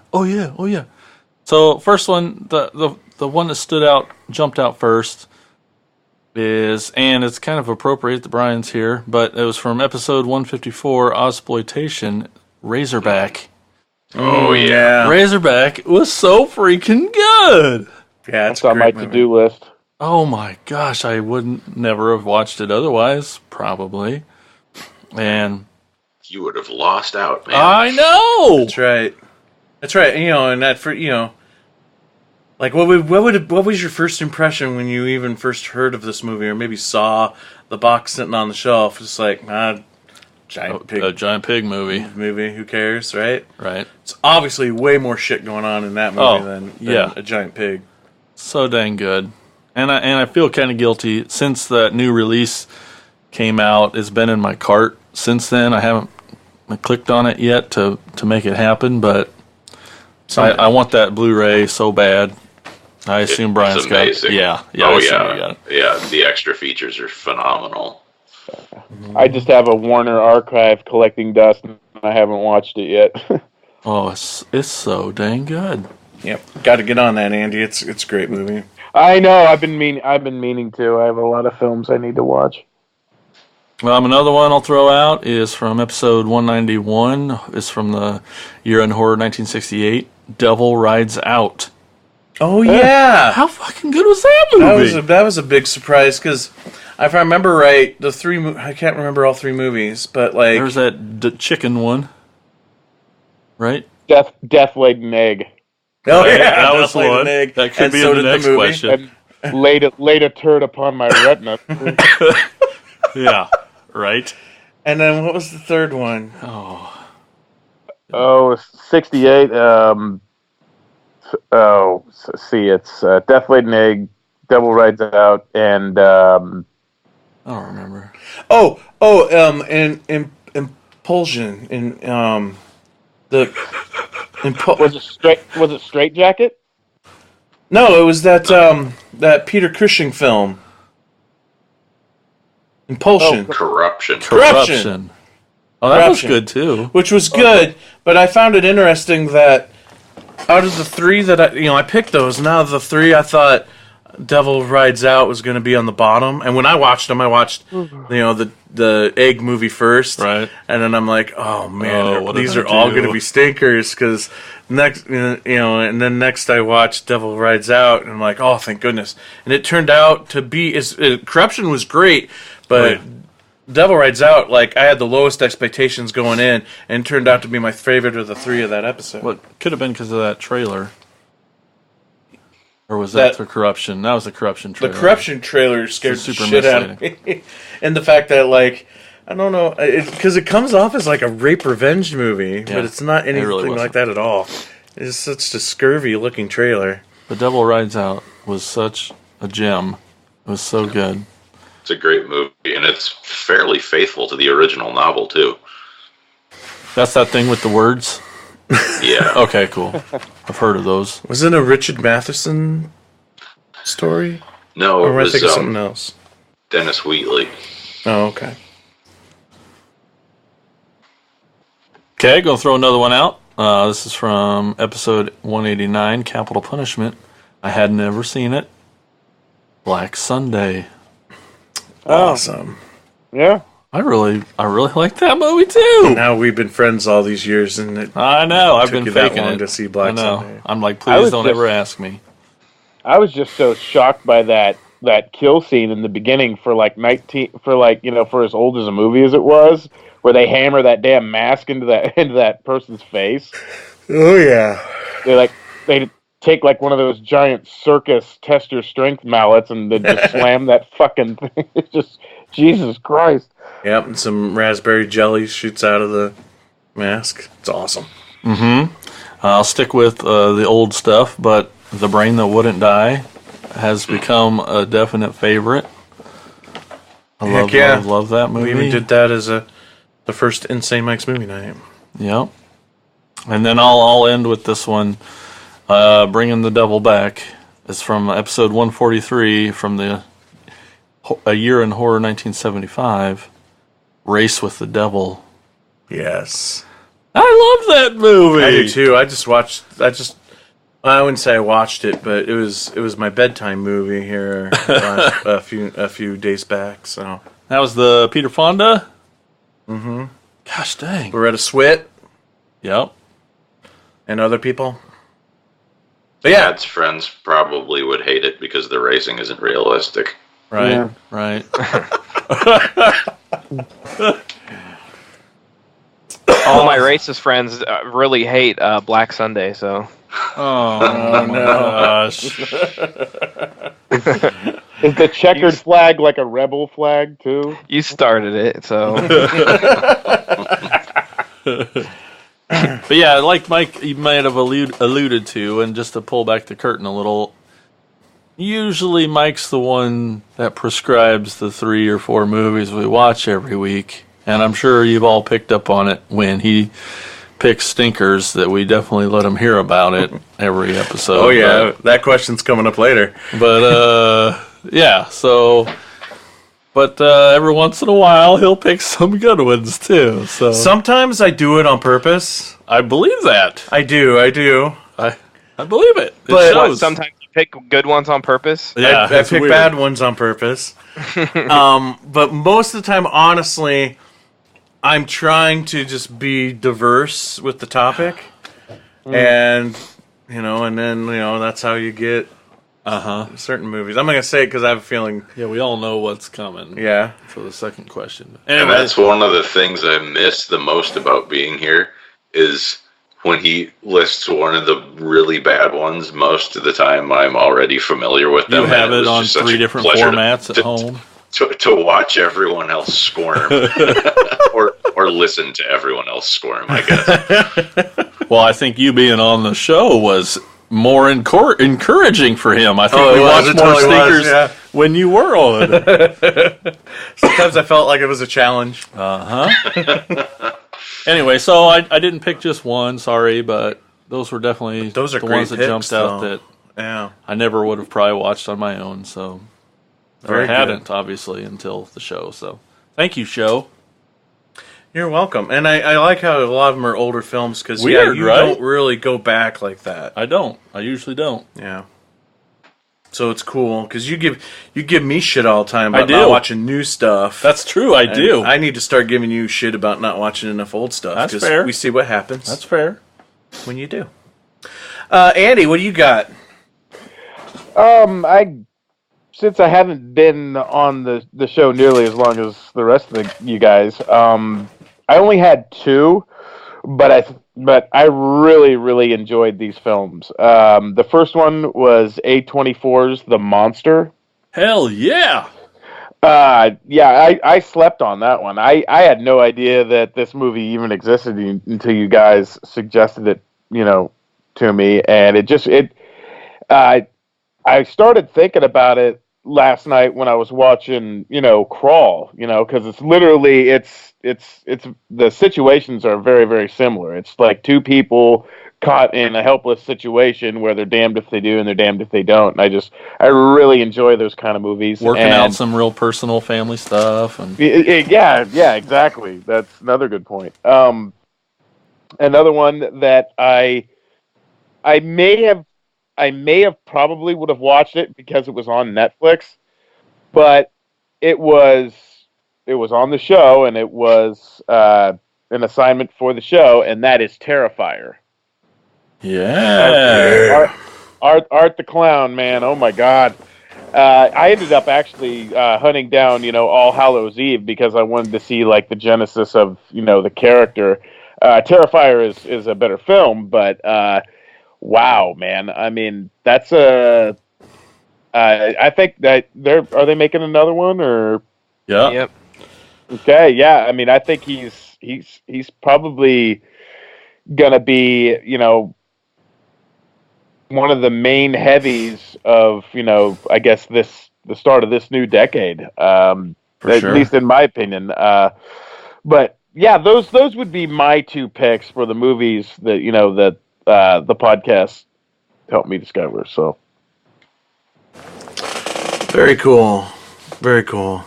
So first one, the one that jumped out first is, and it's kind of appropriate that Brian's here, but it was from episode 154, Ozploitation, Razorback. Oh, yeah. Razorback was so freaking good. Yeah, it's That's on my to-do list. Oh my gosh, I wouldn't never have watched it otherwise, probably. And You would have lost out, man. I know. That's right. And that like what was your first impression when you even first heard of this movie, or maybe saw the box sitting on the shelf? Just like, giant pig movie. Who cares, right? Right. It's obviously way more shit going on in that movie than a giant pig. So dang good. And I feel kind of guilty since that new release came out. It's been in my cart since then. I haven't clicked on it yet to make it happen, but I want that Blu-ray so bad. I assume Brian's got it. Yeah. Oh, yeah. Yeah, the extra features are phenomenal. I just have a Warner archive collecting dust, and I haven't watched it yet. Oh, it's so dang good. Yep, got to get on that, Andy. It's a great movie. I know. I've been meaning to. I have a lot of films I need to watch. Another one I'll throw out is from episode 191. It's from the Year in Horror 1968. Devil Rides Out. Oh yeah, how fucking good was that movie? That was a big surprise, because if I remember right, I can't remember all 3 movies, but like there's that chicken one, right? Death laid an egg. Oh yeah, that was one. That could be in the next question. And laid a turd upon my retina. Yeah, right. And then what was the third one? Oh, 68. It's Death Laid an Egg, Devil Rides Out, and I don't remember. And Impulsion in was it Straight Jacket? No, it was that Peter Cushing film. Impulsion. Corruption. Oh, that was good too. Which was good, but I found it interesting that out of the 3 that I picked those, and out of the 3 I thought Devil Rides Out was going to be on the bottom. And when I watched them, I watched the Egg movie first, right? And then I'm like, oh man, these are all going to be stinkers, because next, and then next I watched Devil Rides Out, and I'm like, oh, thank goodness. And it turned out to be Corruption was great, but Devil Rides Out, like, I had the lowest expectations going in, and turned out to be my favorite of the 3 of that episode. Well, it could have been because of that trailer. Or was that the Corruption? That was the Corruption trailer. The Corruption trailer scared the shit out of me. And the fact that, like, I don't know, because it comes off as like a rape revenge movie, but it's not anything like that at all. It's such a scurvy-looking trailer. The Devil Rides Out was such a gem. It was so good. It's a great movie, and it's fairly faithful to the original novel, too. That's that thing with the words? Yeah. Okay, cool. I've heard of those. Was it a Richard Matheson story? No, or it was I think of something else. Dennis Wheatley. Oh, okay. Okay, gonna throw another one out. This is from episode 189, Capital Punishment. I had never seen it. Black Sunday. Awesome. Yeah. I really like that movie too. Now we've been friends all these years, and it I know. I've took been you that faking long it to see Black I know. Sunday. I'm like, I please was don't just- ever ask me. I was just so shocked by that kill scene in the beginning for as old as a movie as it was, where they hammer that damn mask into that person's face. Oh yeah. They take like one of those giant circus tester strength mallets and they just slam that fucking thing. It's just Jesus Christ. Yep, and some raspberry jelly shoots out of the mask. It's awesome. I'll stick with the old stuff, but The Brain That Wouldn't Die has become a definite favorite. I Heck yeah. love that movie. We even did that as the first Insane Mike's movie night. Yep. And then I'll end with this one, Bringing the Devil Back. It's from episode 143 from the A Year in Horror 1975, Race with the Devil. Yes. I love that movie. I do too. I wouldn't say I watched it, but it was my bedtime movie here a few days back. So That was the Peter Fonda? Mm-hmm. Gosh dang. Loretta Swit Yep. and other people. But yeah, Dad's friends probably would hate it because the racing isn't realistic. Right, Yeah. right. All my racist friends really hate Black Sunday, so Oh, my gosh. Is the checkered flag like a rebel flag too? you started it. So But yeah, like Mike, you might have alluded to, and just to pull back the curtain a little, usually Mike's the one that prescribes the 3 or 4 movies we watch every week. And I'm sure you've all picked up on it when he picks stinkers that we definitely let him hear about it every episode. oh yeah, that question's coming up later. But yeah, so... But every once in a while, he'll pick some good ones, too. So Sometimes I do it on purpose. I believe that. I do. I believe it. It But- shows. sometimes you pick good ones on purpose. Yeah, I it's pick weird. bad ones on purpose. But most of the time, honestly, I'm trying to just be diverse with the topic. And, and then, that's how you get certain movies. I'm not going to say it because I have a feeling, Yeah, we all know what's coming. yeah. For the second question. And that's one of the things I miss the most about being here is when he lists one of the really bad ones. Most of the time, I'm already familiar with them. You have and it was on just such 3 a different pleasure formats at home. to watch everyone else squirm or listen to everyone else squirm, I guess. Well, I think you being on the show was more encouraging for him. I think Oh, we it was. watched It more totally was, stinkers yeah. when you were on. Sometimes I felt like it was a challenge. Anyway, so I didn't pick just one, sorry, but those were definitely Those are the great ones that picks, jumped out though. that Yeah. I never would have probably watched on my own. So Very I good. hadn't, obviously, until the show. So thank you, show. You're welcome. And I like how a lot of them are older films because Weird, you right? don't really go back like that. I don't. I usually don't. Yeah. So it's cool because you give me shit all the time I about do. not watching new stuff. That's true. I And do. I need to start giving you shit about not watching enough old stuff. That's 'cause fair. We see what happens That's fair. when you do. Andy, what do you got? Since I haven't been on the show nearly as long as the rest of you guys, I only had 2, but I really enjoyed these films. The first one was A24's The Monster. Hell yeah. Yeah, I slept on that one. I had no idea that this movie even existed until you guys suggested it, to me, and I started thinking about it last night when I was watching, Crawl, because it's literally it's the situations are very, very similar. It's like 2 people caught in a helpless situation where they're damned if they do and they're damned if they don't. And I really enjoy those kind of movies. Working And out some real personal family stuff. And yeah, exactly. That's another good point. Another one that I I may have probably would have watched it because it was on Netflix, but it was on the show, and it was an assignment for the show, and that is Terrifier. Yeah. Art the Clown, man. Oh my God. I ended up actually hunting down, All Hallows Eve because I wanted to see like the genesis of, the character. Terrifier is a better film, but wow, man. I mean, that's a. I think that are they making another one or? Yeah. Yep. Okay, yeah. I mean, I think he's probably gonna be, one of the main heavies of, I guess the start of this new decade. For At sure. least in my opinion. But yeah, those would be my two picks for the movies that the podcast helped me discover. So Very cool. Very cool.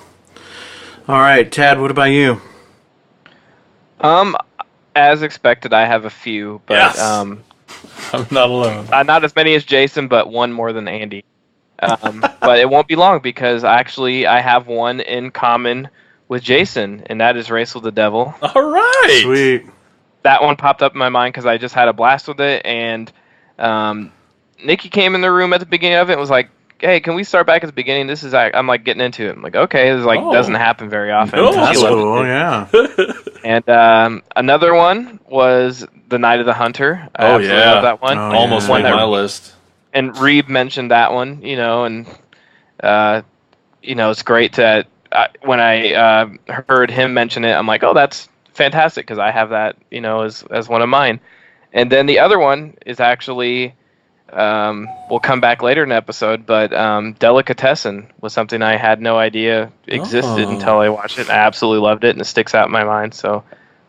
All right, Tad, what about you? As expected, I have a few, but Yes. I'm not alone. not as many as Jason, but one more than Andy. But it won't be long because actually I have one in common with Jason, and that is Race with the Devil. All right. Sweet. That one popped up in my mind because I just had a blast with it, and Nikki came in the room at the beginning of it and was like, "Hey, can we start back at the beginning? This is I'm like getting into it." I'm like, "Okay, this doesn't happen very often." No, She That's loved it cool, too. yeah. And another one was The Night of the Hunter. I Oh, absolutely yeah. love that one. Oh, Almost yeah. made my list. And Reeb mentioned that one, and it's great that when I heard him mention it, I'm like, oh, that's fantastic because I have that, as one of mine. And then the other one is actually, we'll come back later in the episode, but Delicatessen was something I had no idea existed until I watched it. I absolutely loved it, and it sticks out in my mind. So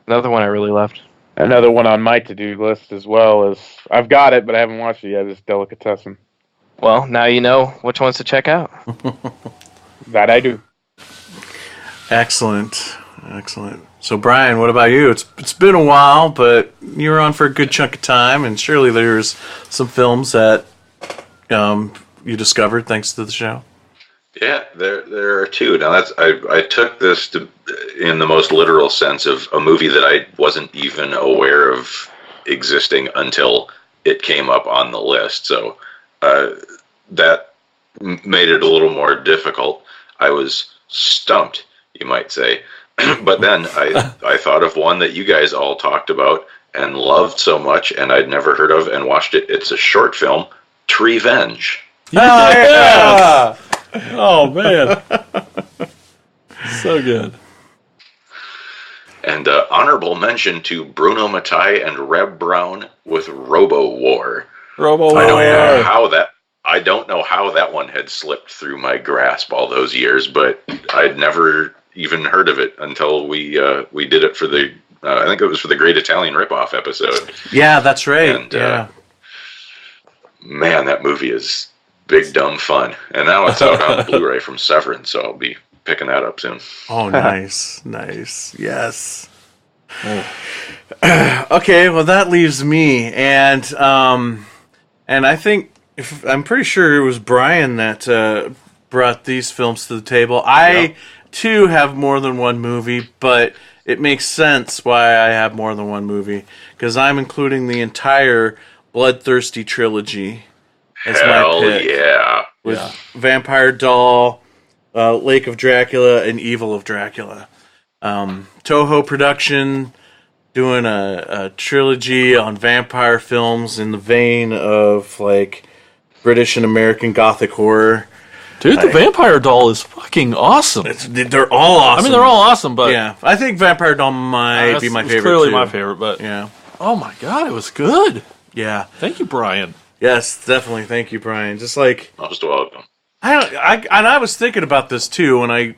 another one I really loved. another one on my to-do list as well is I've got it, but I haven't watched it yet. Is Delicatessen. Well, now you know which ones to check out. That I do. Excellent. Excellent. So, Brian, what about you? It's been a while, but you were on for a good chunk of time, and surely there's some films that you discovered thanks to the show. Yeah, there are two. Now I took this in the most literal sense of a movie that I wasn't even aware of existing until it came up on the list. So that made it a little more difficult. I was stumped, you might say. But then I thought of one that you guys all talked about and loved so much, and I'd never heard of and watched it. It's a short film, Trevenge. Yeah. Oh, man. So good. And honorable mention to Bruno Mattei and Reb Brown with Robo War. Robo I don't War. know how that one had slipped through my grasp all those years, but I'd never even heard of it until we did it for the I think it was for the Great Italian Ripoff episode. Yeah, that's right. And yeah. Man, that movie is big dumb fun. And now it's out on Blu-ray from Severin, so I'll be picking that up soon. Oh, nice. Nice. Yes. Okay, well, that leaves me. And I think, I'm pretty sure it was Brian that brought these films to the table. I, too, have more than one movie, but it makes sense why I have more than one movie. Because I'm including the entire Bloodthirsty trilogy as Hell my pick. yeah. With Vampire Doll, Lake of Dracula, and Evil of Dracula. Toho Production doing a trilogy on vampire films in the vein of like British and American Gothic horror. Dude, the Vampire Doll is fucking awesome. They're all awesome. I mean, they're all awesome, but yeah, I think Vampire Doll might be my it's favorite. clearly too. my favorite, but Yeah, oh my god, it was good. yeah, Thank you, Brian. yes, definitely. Thank you, Brian. Just like Most welcome. I was thinking about this too when I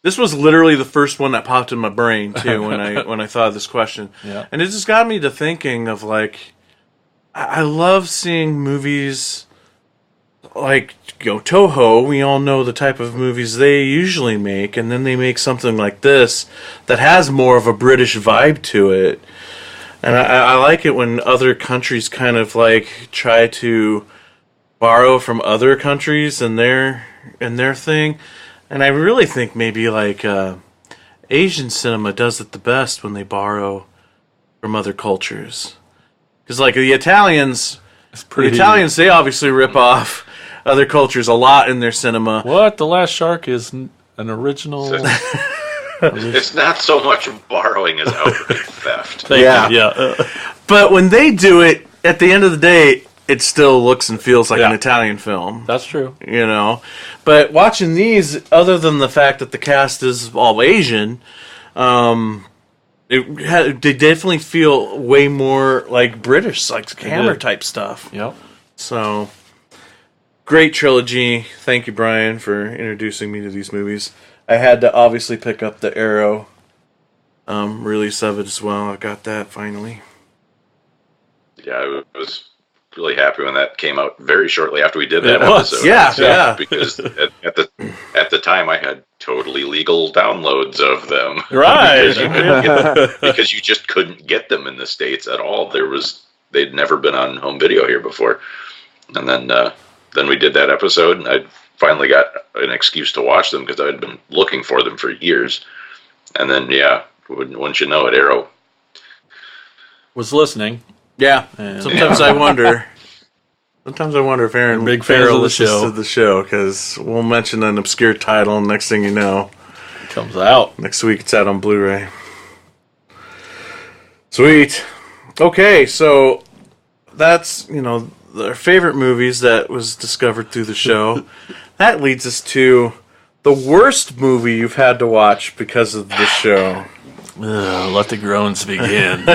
this was literally the first one that popped in my brain too when I thought of this question. Yeah. And it just got me to thinking of like I love seeing movies like Toho. We all know the type of movies they usually make, and then they make something like this that has more of a British vibe to it. And I like it when other countries kind of like try to borrow from other countries and their thing. And I really think maybe like Asian cinema does it the best when they borrow from other cultures. Because like the Italians, they obviously rip off other cultures a lot in their cinema. What? The Last Shark is an original. It's not so much borrowing as outright theft. Yeah. But when they do it, at the end of the day, it still looks and feels like an Italian film. That's true. You know? But watching these, other than the fact that the cast is all Asian, they definitely feel way more like British, like Hammer type stuff. Yep. So, great trilogy. Thank you, Brian, for introducing me to these movies. I had to obviously pick up the Arrow release of it as well. I got that finally. Yeah, I was really happy when that came out very shortly after we did that episode. Yeah. Because at the time I had totally legal downloads of them. Right. because you just couldn't get them in the States at all. They'd never been on home video here before. And then we did that episode, and I finally got an excuse to watch them because I had been looking for them for years. And then, wouldn't you know it, Arrow was listening. Yeah. Sometimes I wonder. Sometimes I wonder if Aaron big fans of the show. To the show, because we'll mention an obscure title, and next thing you know, it comes out next week. It's out on Blu-ray. Sweet. Okay, so that's our favorite movies that was discovered through the show. That leads us to the worst movie you've had to watch because of this show. Let the groans begin.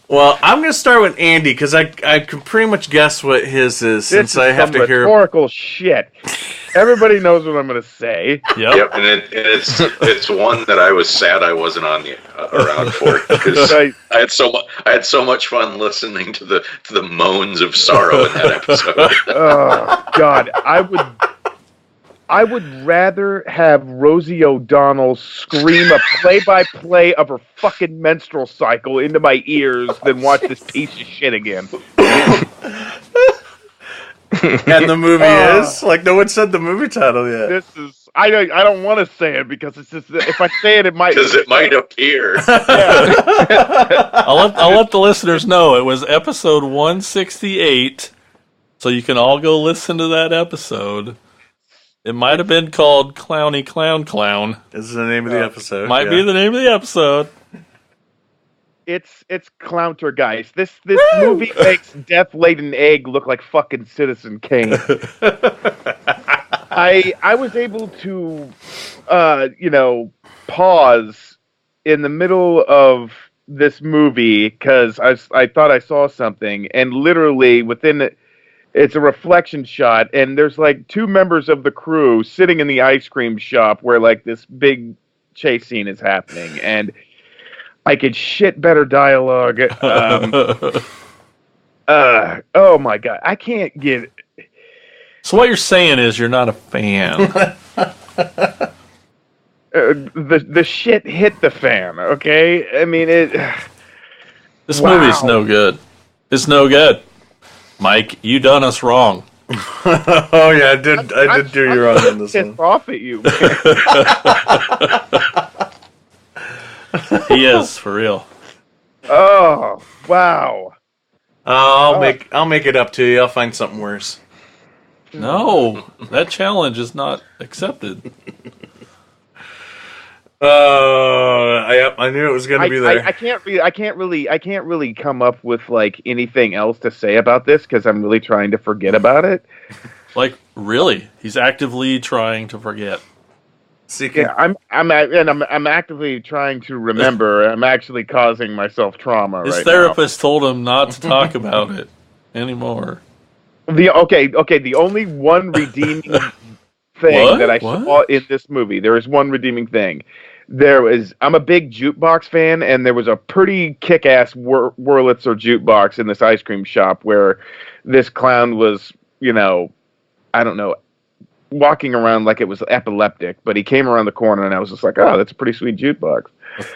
Well, I'm going to start with Andy because I can pretty much guess what his is since I have to hear rhetorical shit. Everybody knows what I'm going to say. Yep, and it's one that I was sad I wasn't on around for because I had so much fun listening to the moans of sorrow in that episode. Oh God, I would rather have Rosie O'Donnell scream a play-by-play of her fucking menstrual cycle into my ears than watch this piece of shit again. And the movie is? Like, no one said the movie title yet. This is... I don't want to say it because it's just... If I say it, it might... Because it might appear. Yeah. I'll let the listeners know it was episode 168, so you can all go listen to that episode. It might have been called Clowny Clown Clown. This is the name of the episode. Might be the name of the episode. It's Clowntergeist. This movie makes Death Laid an Egg look like fucking Citizen Kane. I was able to, pause in the middle of this movie because I thought I saw something, and literally within it's a reflection shot, and there's like two members of the crew sitting in the ice cream shop where like this big chase scene is happening, and I could shit better dialogue. Oh my God, I can't get. So what you're saying is you're not a fan. The shit hit the fan. Okay, I mean it. This movie's no good. It's no good. Mike, you done us wrong. Oh yeah, I did do you wrong on this one. Pissed off at you, man. He is for real. Oh wow. I'll make it up to you. I'll find something worse. No, that challenge is not accepted. I knew it was going to be there. I can't really come up with like anything else to say about this because I'm really trying to forget about it. Like really, he's actively trying to forget. Yeah, I'm actively trying to remember. I'm actually causing myself trauma. His right therapist told him not to talk about it anymore. The only one redeeming thing that I saw in this movie. There is one redeeming thing. I'm a big jukebox fan, and there was a pretty kick-ass Wurlitzer jukebox in this ice cream shop where this clown was, I don't know, walking around like it was epileptic, but he came around the corner, and I was just like, "Oh, that's a pretty sweet jukebox."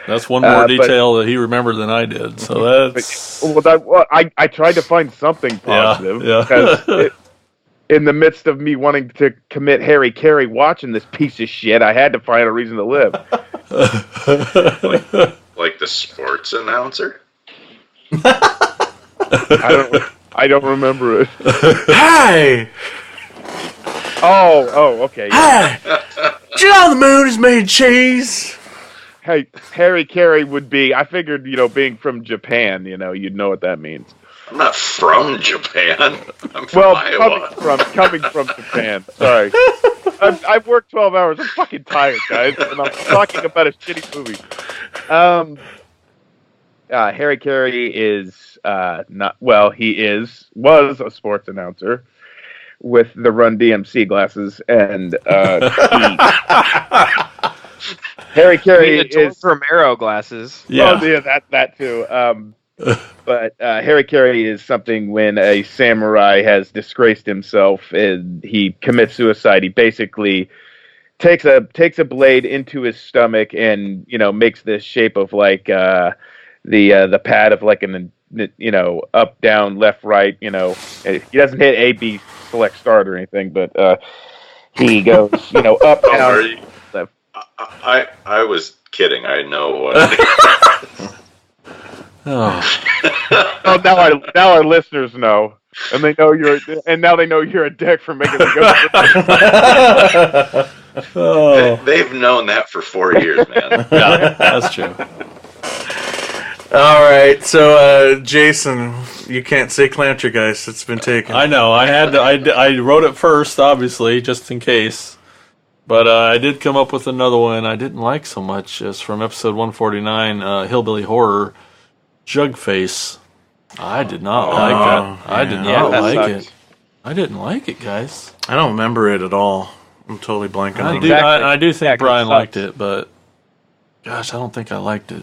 That's one more detail that he remembered than I did. So that's I tried to find something positive yeah. because in the midst of me wanting to commit Harry Carey watching this piece of shit, I had to find a reason to live. Like the sports announcer? I don't remember it. Hi! Oh, okay. Yeah. Hi! Did you know the moon is made of cheese? Hey, Harry Carey would be. I figured, being from Japan, you'd know what that means. I'm not from Japan. I'm from Iowa. coming from Japan. Sorry, I've worked 12 hours. I'm fucking tired, guys, and I'm talking about a shitty movie. Harry Carey is not. Well, was a sports announcer with the Run DMC glasses, and Harry Carey is Romero glasses. Yeah. Oh, yeah, that too. But Harry Carey is something when a samurai has disgraced himself and he commits suicide. He basically takes a blade into his stomach and makes the shape of like the pad of like an up, down, left, right. He doesn't hit A, B, select, start or anything, but he goes up, down, left. I was kidding. I know what. Oh, now our listeners know, and they know you're a dick for making me go. They've known that for 4 years, man. Yeah, that's true. All right, so Jason, you can't say Clantergeist. It's been taken. I know. I wrote it first, obviously, just in case. But I did come up with another one I didn't like so much. It's from episode 149, Hillbilly Horror, Jugface. I did not like that. I did not like it. I didn't like it, guys. I don't remember it at all. I'm totally blanking on it. I do think Brian liked it, but gosh, I don't think I liked it.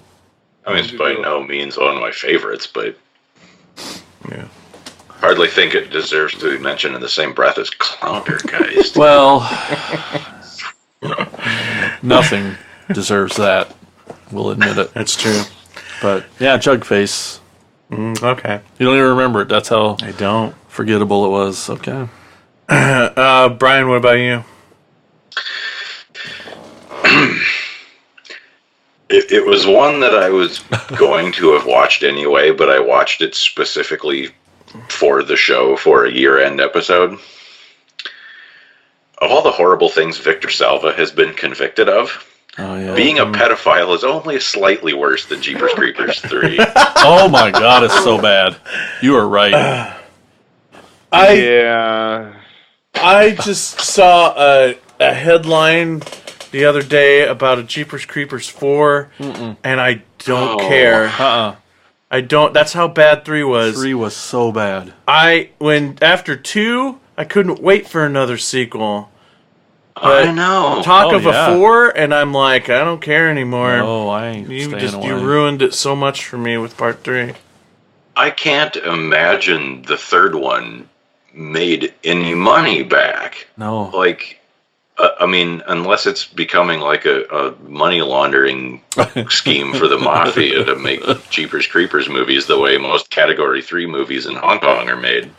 I mean, it's by no means one of my favorites, but Yeah. hardly think it deserves to be mentioned in the same breath as Clowndergeist. Well, nothing deserves that. We'll admit it. That's true. But yeah, Jugface. Okay. You don't even remember it. That's how I don't. forgettable it was. Okay. Brian, what about you? It was one that I was going to have watched anyway, but I watched it specifically for the show for a year-end episode. Of all the horrible things Victor Salva has been convicted of, being a pedophile is only slightly worse than Jeepers Creepers 3. Oh my God, it's so bad. You are right. Yeah. I just saw a headline the other day about a Jeepers Creepers 4, and I don't care. I don't. That's how bad 3 was. 3 was so bad. After 2, I couldn't wait for another sequel. I know. Talk of a 4, and I'm like, I don't care anymore. Oh, I ain't staying away. You ruined it so much for me with part 3. I can't imagine the third one made any money back. No. Like, I mean, unless it's becoming like a money laundering scheme for the mafia to make Jeepers Creepers movies the way most Category 3 movies in Hong Kong are made.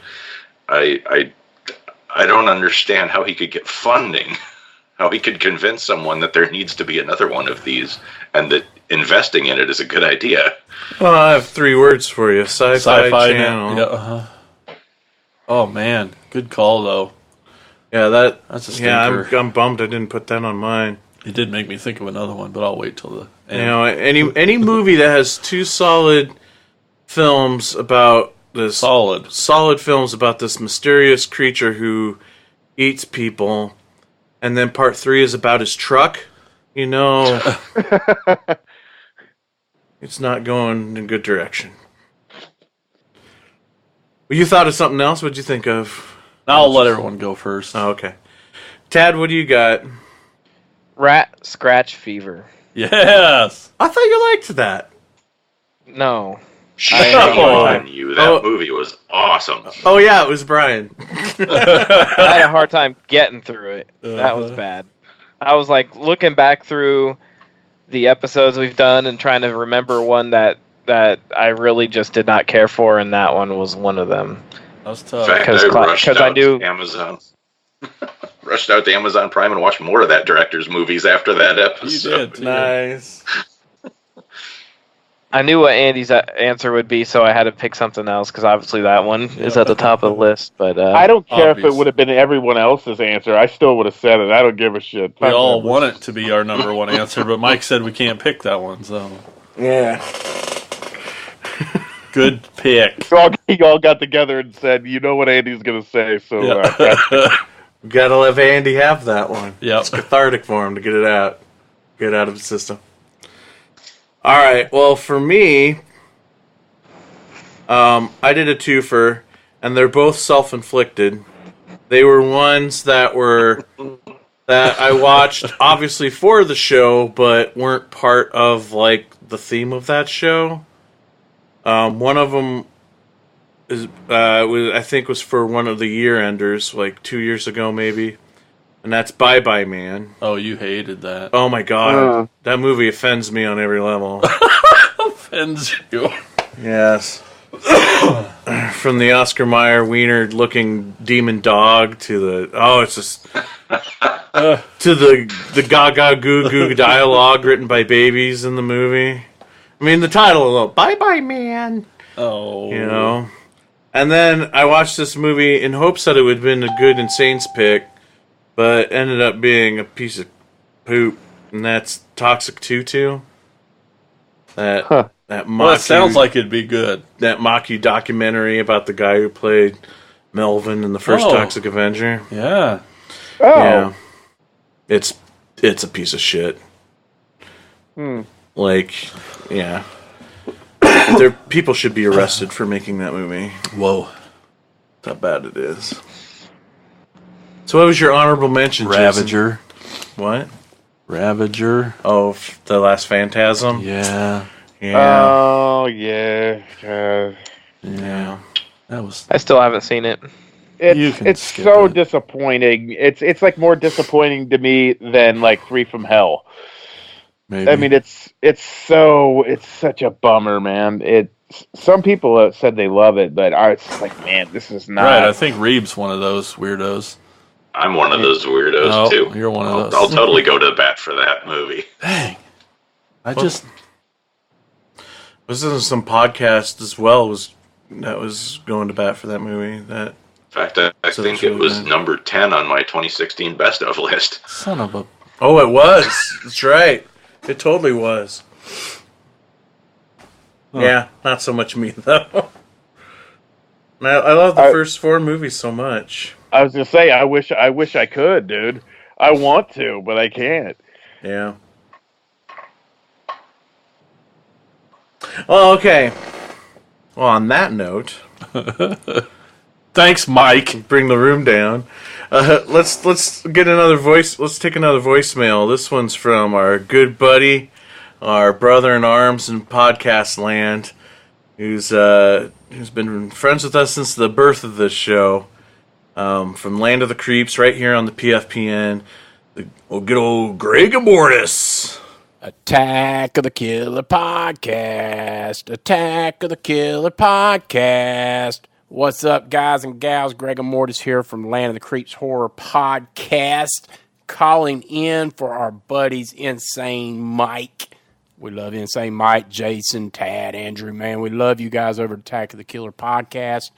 I don't understand how he could get funding, how he could convince someone that there needs to be another one of these, and that investing in it is a good idea. Well, I have 3 words for you. Sci-Fi Channel. Yeah, Oh, man. Good call, though. Yeah, that's a stinker. I'm bummed I didn't put that on mine. It did make me think of another one, but I'll wait till the end. Any movie that has 2 solid films about this solid films about this mysterious creature who eats people, and then part 3 is about his truck, it's not going in a good direction. Well, you thought of something else? What'd you think of? I'll let everyone go first. Oh, okay. Tad, what do you got? Rat Scratch Fever. Yes. I thought you liked that. No. Shame on you. That movie was awesome. Oh yeah, it was Brian. I had a hard time getting through it. That was bad. I was like looking back through the episodes we've done and trying to remember one that I really just did not care for, and that one was one of them. That was In tough. fact, I rushed out to Amazon. Rushed out to Amazon Prime and watched more of that director's movies after that episode. You did. Too. Nice. I knew what Andy's answer would be, so I had to pick something else because obviously that one is at the top of the list. But I don't care if it would have been everyone else's answer. I still would have said it. I don't give a shit. We all want it to be our number one answer, but Mike said we can't pick that one. So Yeah. good pick. You all got together and said, you know what Andy's going to say. So Gotta let Andy have that one. Yep. It's cathartic for him to get it out. Get it out of the system. All right. Well, for me, I did a twofer, and they're both self-inflicted. They were ones that I watched obviously for the show, but weren't part of like the theme of that show. One of them is I think was for one of the year enders, like 2 years ago maybe, and that's Bye Bye Man. Oh, you hated that. Oh my god, that movie offends me on every level. Offends you. Yes. From the Oscar Mayer wiener looking demon dog to the it's just to the gaga goo goo dialogue written by babies in the movie. I mean the title alone, Bye Bye Man. Oh, You know. And then I watched this movie in hopes that it would have been a good Insane's pick, but ended up being a piece of poop, and that's Toxic Tutu. That well, it sounds like it'd be good. That mock-you documentary about the guy who played Melvin in the first Toxic Avenger. Yeah. Yeah. It's a piece of shit. Like, yeah. People should be arrested for making that movie. Whoa. That's how bad it is. So what was your honorable mention, Ravager. Jason? What? Ravager. Oh, The Last Phantasm? Yeah. Yeah. Oh, yeah. Yeah. That was. I still haven't seen it. It's so disappointing. It's like more disappointing to me than like Three from Hell. Maybe. I mean, it's such a bummer, man. Some people have said they love it, but it's like, man, this is not Right, I think Reeb's one of those weirdos. I'm one of those weirdos, too. You're one of those. I'll totally go to the bat for that movie. Dang. Was there some podcast as well that was going to bat for that movie? In fact, I think it was number 10 on my 2016 best of list. Son of a... Oh, it was. That's right. It totally was. Yeah, not so much me, though. I love the first four movies so much. I was gonna say, I wish I could, dude. I want to, but I can't. Yeah. Well, okay. Well, on that note, Thanks, Mike. bring the room down. Let's get another voice. Let's take another voicemail. This one's from our good buddy, our brother in arms in podcast land, who's been friends with us since the birth of this show. From Land of the Creeps, right here on the PFPN. The good old Greg Mortis. Attack of the Killer Podcast. Attack of the Killer Podcast. What's up, guys and gals? Greg Mortis here from Land of the Creeps Horror Podcast, calling in for our buddies Insane Mike. We love Insane Mike, Jason, Tad, Andrew, man. We love you guys over at Attack of the Killer Podcast.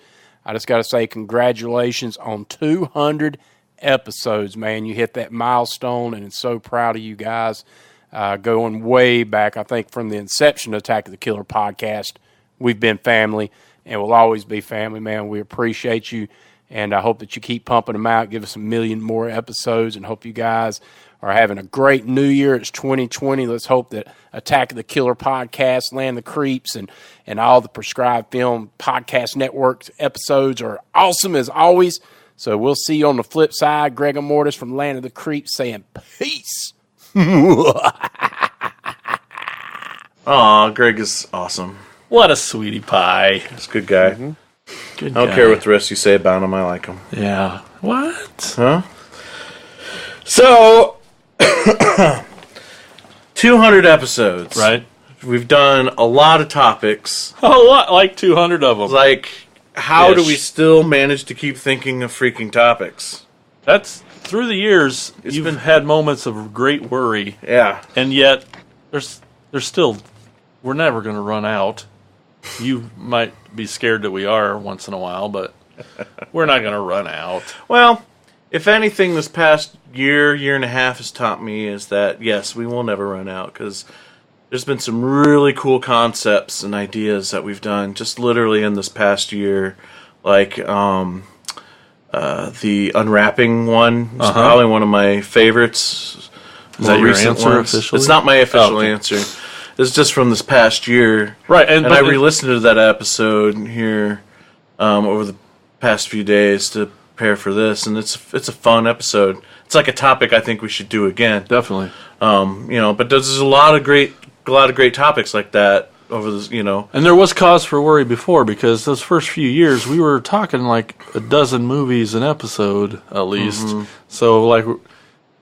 I just got to say congratulations on 200 episodes, man. You hit that milestone, and I'm so proud of you guys. Going way back, I think from the inception of Attack of the Killer Podcast, we've been family. And we'll always be family, man. We appreciate you, and I hope that you keep pumping them out. Give us a million more episodes, and hope you guys are having a great new year. It's 2020. Let's hope that Attack of the Killer Podcast, Land of the Creeps, and all the Prescribed Film Podcast Network episodes are awesome as always. So we'll see you on the flip side. Greg Mortis from Land of the Creeps saying peace. Aw, Greg is awesome. What a sweetie pie. He's a good guy. Good I don't guy. care what the rest you say about him. I like him. Yeah. What? Huh? So, 200 episodes. Right. We've done a lot of topics. A lot, like 200 of them. Like, how do Ish. we still manage to keep thinking of freaking topics? That's through the years. It's You've been- had moments of great worry, Yeah. and yet there's still. We're never going to run out. You might be scared that we are once in a while, but we're not going to run out. Well, if anything, this past year and a half has taught me is that, yes, we will never run out, because there's been some really cool concepts and ideas that we've done just literally in this past year. Like, the unwrapping one is probably one of my favorites. Is that your answer officially? It's not my official okay. answer. It's just from this past year. Right, And I re-listened to that episode here over the past few days to prepare for this, and it's a fun episode. It's like a topic I think we should do again. Definitely. But there's a lot of great topics like that over this. And there was cause for worry before, because those first few years we were talking like a dozen movies an episode at least. So like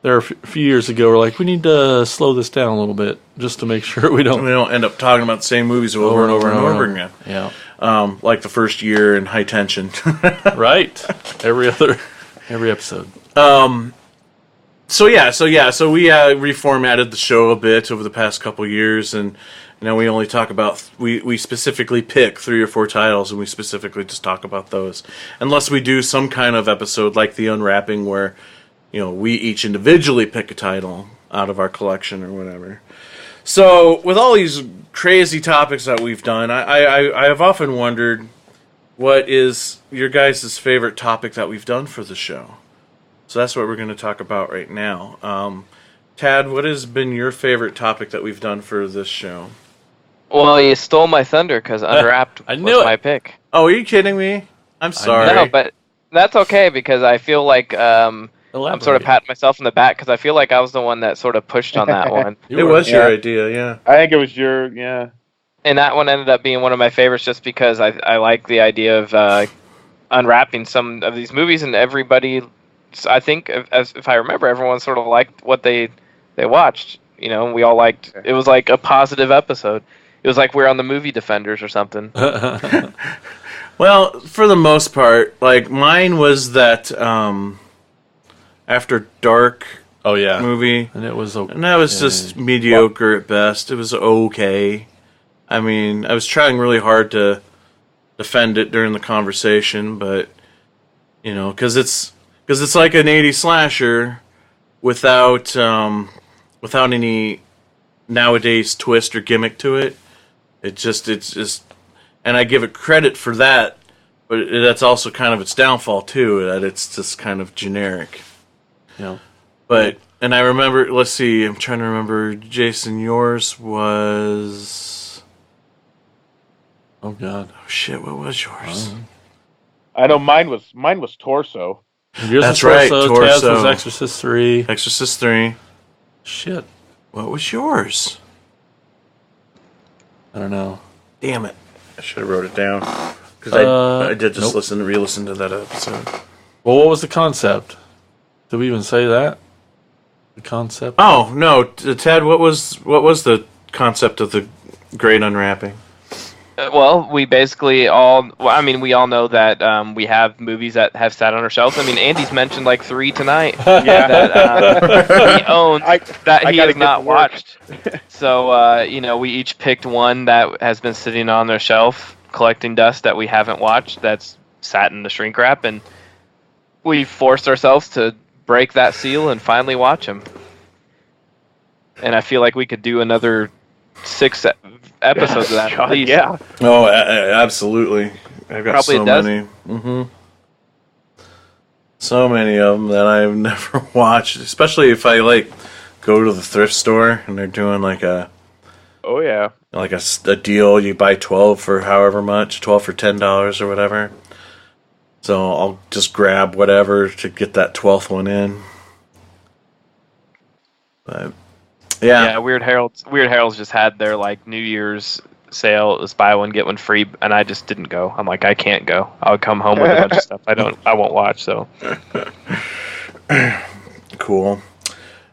there are a few years ago we're like, we need to slow this down a little bit just to make sure we We don't. don't end up talking about the same movies over and over again. Yeah. Like the first year in High Tension. Right. Every episode. So we reformatted the show a bit over the past couple years, and now we only talk about we specifically pick 3 or 4 titles, and we specifically just talk about those, unless we do some kind of episode like the unwrapping where we each individually pick a title out of our collection or whatever. So with all these crazy topics that we've done, I have often wondered what is your guys' favorite topic that we've done for the show. So that's what we're going to talk about right now. Tad, what has been your favorite topic that we've done for this show? Well, you stole my thunder because Unwrapped I was knew it. my pick. Oh, are you kidding me? I'm sorry. No, but that's okay because I feel like I'm sort of patting myself in the back because I feel like I was the one that sort of pushed on that one. It was your idea, yeah. I think it was yeah. And that one ended up being one of my favorites just because I like the idea of unwrapping some of these movies, and everybody, I think, if I remember, everyone sort of liked what they watched. We all liked. It was like a positive episode. It was like we're on the Movie Defenders or something. Well, for the most part, like mine was that After Dark Oh yeah. movie, And it was okay. and that was just mediocre at best. It was okay. I mean, I was trying really hard to defend it during the conversation, but because it's like an 80s slasher without any nowadays twist or gimmick to it. It's just, and I give it credit for that, but that's also kind of its downfall too. That it's just kind of generic. Yeah. But and I remember. Let's see. I'm trying to remember. Jason, yours was. Oh god. Oh shit! What was yours? I know mine was Torso. Yours That's was right, Torso. Taz Torso. was Exorcist 3. Exorcist 3. Shit. What was yours? I don't know. Damn it! I should have wrote it down because I did just nope. re-listen to that episode. Well, what was the concept? Did we even say that? The concept? Oh no, Ted. What was the concept of the Great Unwrapping? Well, we basically all. Well, I mean, we all know that we have movies that have sat on our shelves. I mean, Andy's mentioned like 3 tonight that he owns that he gotta has get not to work. watched. So we each picked one that has been sitting on their shelf collecting dust that we haven't watched. That's sat in the shrink wrap, and we forced ourselves to break that seal and finally watch them. And I feel like we could do another 6 episodes of that at least. Yeah. Oh, absolutely. I've got Probably so a dozen. many. So many of them that I've never watched. Especially if I go to the thrift store and they're doing like a deal. You buy 12 for however much, 12 for $10 or whatever. So I'll just grab whatever to get that 12th one in. But Yeah, Weird Harold's just had their like New Year's sale. It was buy one get one free, and I just didn't go. I'm like, I can't go. I'll come home with a bunch of stuff I won't watch. So Cool.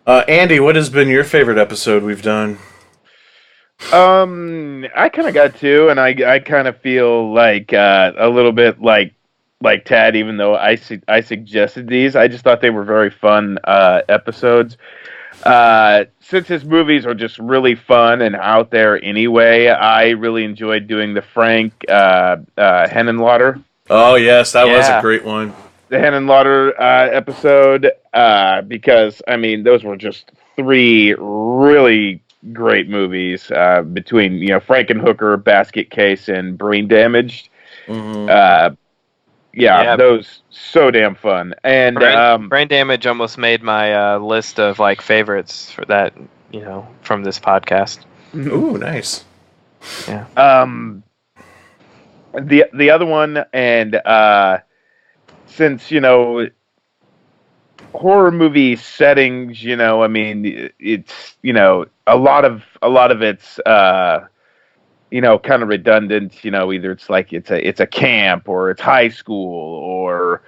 Andy, what has been your favorite episode we've done? I kind of got two, and I kind of feel like a little bit like Tad, even though I suggested these. I just thought they were very fun episodes. Since his movies are just really fun and out there anyway, I really enjoyed doing the Frank Henenlotter. Oh, yes, that was a great one. The Henenlotter episode, because, I mean, those were just three really great movies between, Frankenhooker, Basket Case, and Brain Damaged. Mm-hmm. Those so damn fun. And Brain Damage almost made my list of like favorites for that, from this podcast. Ooh, nice. Yeah. The other one, and since horror movie settings, I mean, it's a lot of it's kind of redundant. Either it's like it's a camp, or it's high school, or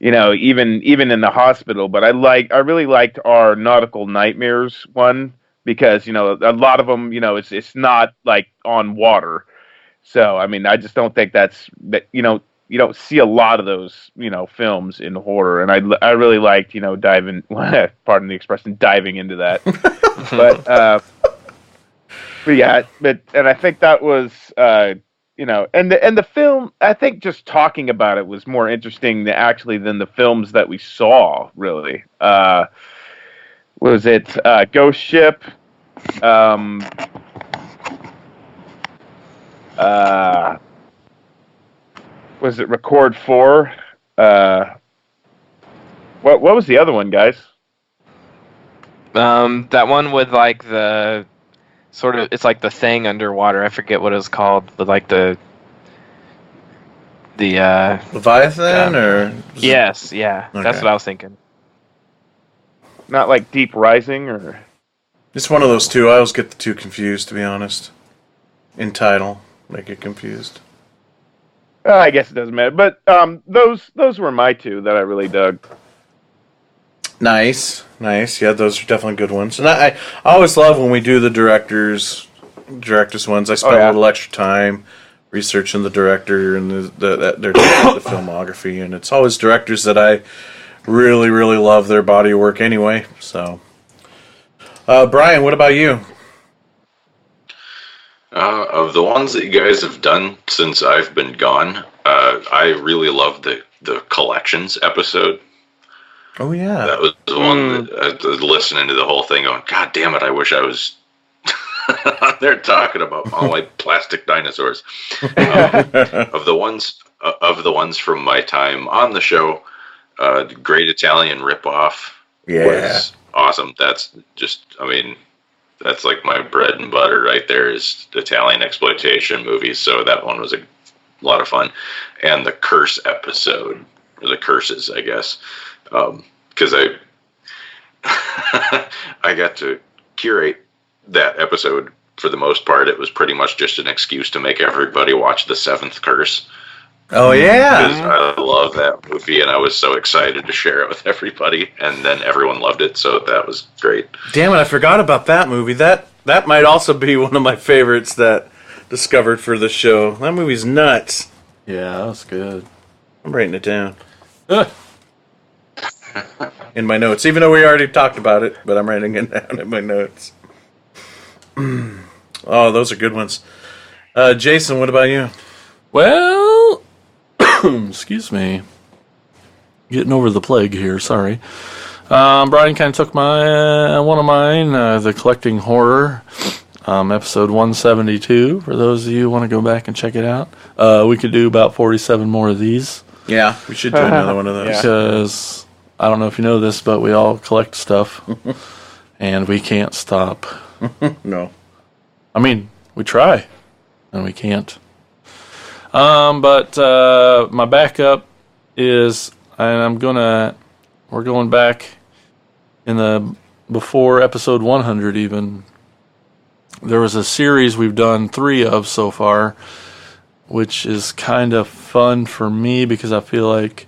even in the hospital. But I really liked our Nautical Nightmares one, because a lot of them, it's not like on water. So I mean, I just don't think that you don't see a lot of those films in horror, and I really liked diving, pardon the expression, diving into that. And I think that was and the film, I think just talking about it was more interesting than the films that we saw, really. Was it Ghost Ship? Was it Record 4? What was the other one, guys? That one with like the sort of, it's like the thing underwater. I forget what it was called, but like the Leviathan, or yes, yeah, Okay. That's what I was thinking. Not like Deep Rising, or It's one of those two. I always get the two confused, to be honest. In title, I get confused. I guess it doesn't matter. But those were my two that I really dug. Nice. Yeah, those are definitely good ones. And I always love when we do the directors ones. I spend a little extra time researching the director and the filmography, and it's always directors that I really, really love their body of work anyway. So, Brian, what about you? Of the ones that you guys have done since I've been gone, I really love the collections episode. Oh, yeah. That was the one that I was listening to the whole thing going, God damn it, I wish I was on there talking about all my plastic dinosaurs. Of the ones from my time on the show, Great Italian Ripoff was awesome. That's just, I mean, that's like my bread and butter right there, is Italian exploitation movies. So that one was a lot of fun. And the Curse episode, or the Curses, I guess, because I got to curate that episode for the most part. It was pretty much just an excuse to make everybody watch The Seventh Curse. Oh, yeah. Because I love that movie, and I was so excited to share it with everybody, and then everyone loved it, so that was great. Damn it, I forgot about that movie. That might also be one of my favorites that discovered for the show. That movie's nuts. Yeah, that was good. I'm writing it down. In my notes, even though we already talked about it, but I'm writing it down in my notes. Oh, those are good ones. Jason, what about you? Well, excuse me. Getting over the plague here, sorry. Brian kind of took one of mine, the Collecting Horror, episode 172. For those of you who want to go back and check it out. We could do about 47 more of these. Yeah, we should do another one of those. Because, I don't know if you know this, but we all collect stuff. And we can't stop. No. I mean, we try. And we can't. But my backup is, and we're going back in the before episode 100 even, there was a series we've done 3 of so far, which is kind of fun for me because I feel like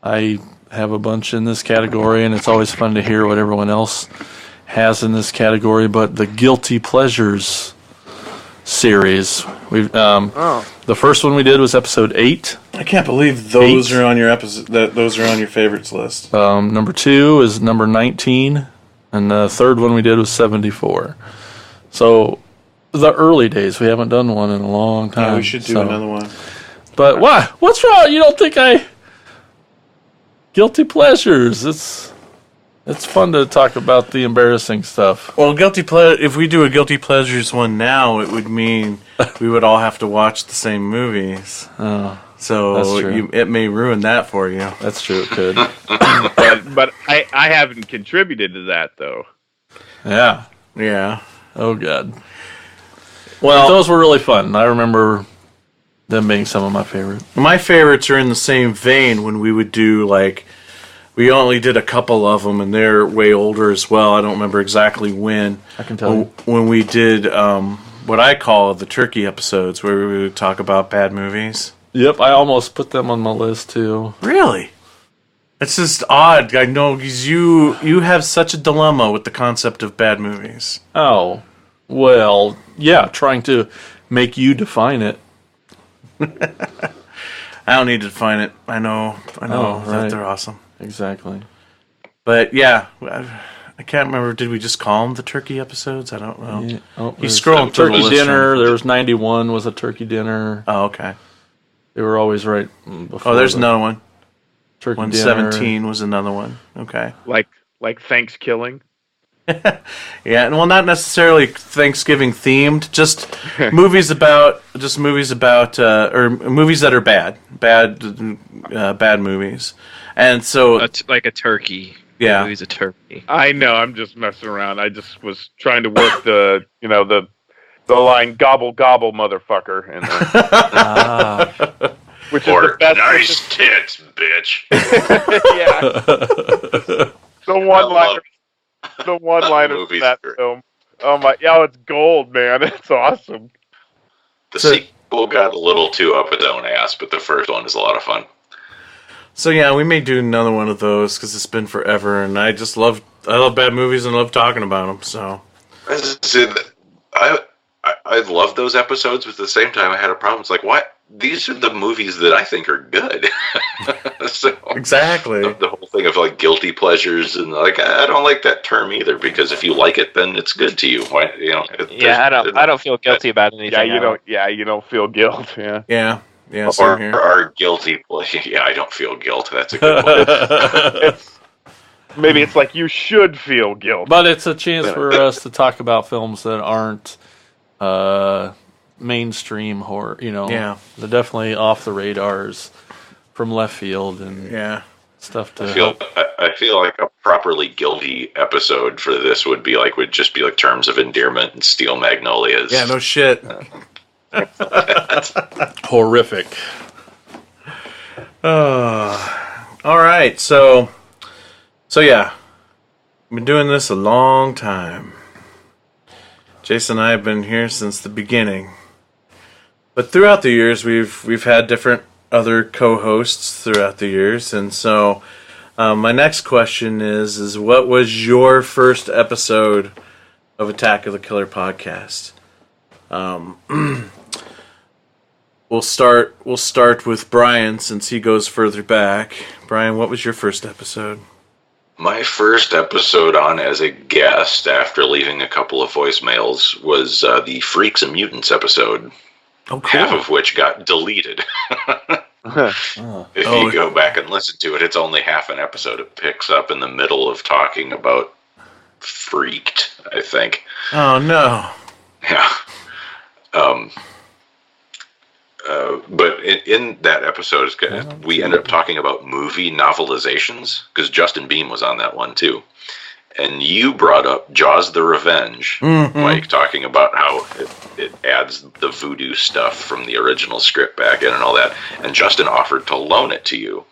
I have a bunch in this category, and it's always fun to hear what everyone else has in this category. But the Guilty Pleasures series, we've the first one we did was episode 8. I can't believe those are on your episode. Those are on your favorites list. Number 2 is number 19, and the third one we did was 74. So the early days, we haven't done one in a long time. Yeah, we should do another one. But why? What's wrong? You don't think Guilty Pleasures? It's fun to talk about the embarrassing stuff. Well, if we do a Guilty Pleasures one now, it would mean we would all have to watch the same movies. Oh, so that's true. It may ruin that for you. That's true, it could. but I haven't contributed to that, though. Yeah. Yeah. Oh, God. Well, but those were really fun. I remember them being some of my favorites. My favorites are in the same vein when we would do, like, we only did a couple of them, and they're way older as well. I don't remember exactly when. I can tell you. When we did what I call the turkey episodes, where we would talk about bad movies. Yep, I almost put them on my list, too. Really? It's just odd. I know, because you have such a dilemma with the concept of bad movies. Oh, well, yeah, trying to make you define it. I don't need to define it. I know that they're awesome. Exactly. But yeah, I can't remember. Did we just call them the turkey episodes? I don't know. Yeah. Oh, He's scrolling through the turkey list dinner. here. There was 91 was a turkey dinner. Oh, okay. They were always right before. Oh, there's another one. Turkey 117 dinner. was another one. Okay. Like Thanksgiving. Yeah, and well, not necessarily Thanksgiving themed. Just movies about or movies that are bad movies. And so, Like a turkey. Yeah. Movie's a turkey. I know. I'm just messing around. I just was trying to work the line "gobble gobble, motherfucker," and which is the best. Nice tits, bitch. Yeah. The one-liner movie's from that great. film. Oh my! Yeah, it's gold, man. It's awesome. The sequel got a little too up its own ass, but the first one is a lot of fun. so yeah, we may do another one of those because it's been forever, and I love bad movies and love talking about them. So, I love those episodes, but at the same time, I had a problem. It's like, what? These are the movies that I think are good. So exactly. the whole thing of like guilty pleasures and like I don't like that term either, because if you like it, then it's good to you. Why, I don't feel guilty about anything. You don't feel guilt. Yeah. Yeah. Yeah. Same Or here. our guilty pleasure. Yeah, I don't feel guilt. That's a good one. Maybe it's like you should feel guilt. But it's a chance for us to talk about films that aren't mainstream horror. Yeah. They're definitely off the radars, from left field and stuff to help. I feel like a properly guilty episode for this would just be like Terms of Endearment and Steel Magnolias. Yeah. No shit. Horrific. All right. So yeah, I've been doing this a long time. Jason and I have been here since the beginning. But throughout the years, we've had different other co-hosts throughout the years, and so my next question is what was your first episode of Attack of the Killer podcast? We'll start with Brian since he goes further back. Brian, what was your first episode? My first episode on as a guest after leaving a couple of voicemails was the Freaks and Mutants episode. Oh, cool. Half of which got deleted. If you go back and listen to it, it's only half an episode. It picks up in the middle of talking about Freaked, I think. Oh, no. Yeah. But in that episode, we ended up talking about movie novelizations, because Justin Beam was on that one, too. And you brought up Jaws the Revenge, Mike, talking about how it adds the voodoo stuff from the original script back in and all that. And Justin offered to loan it to you.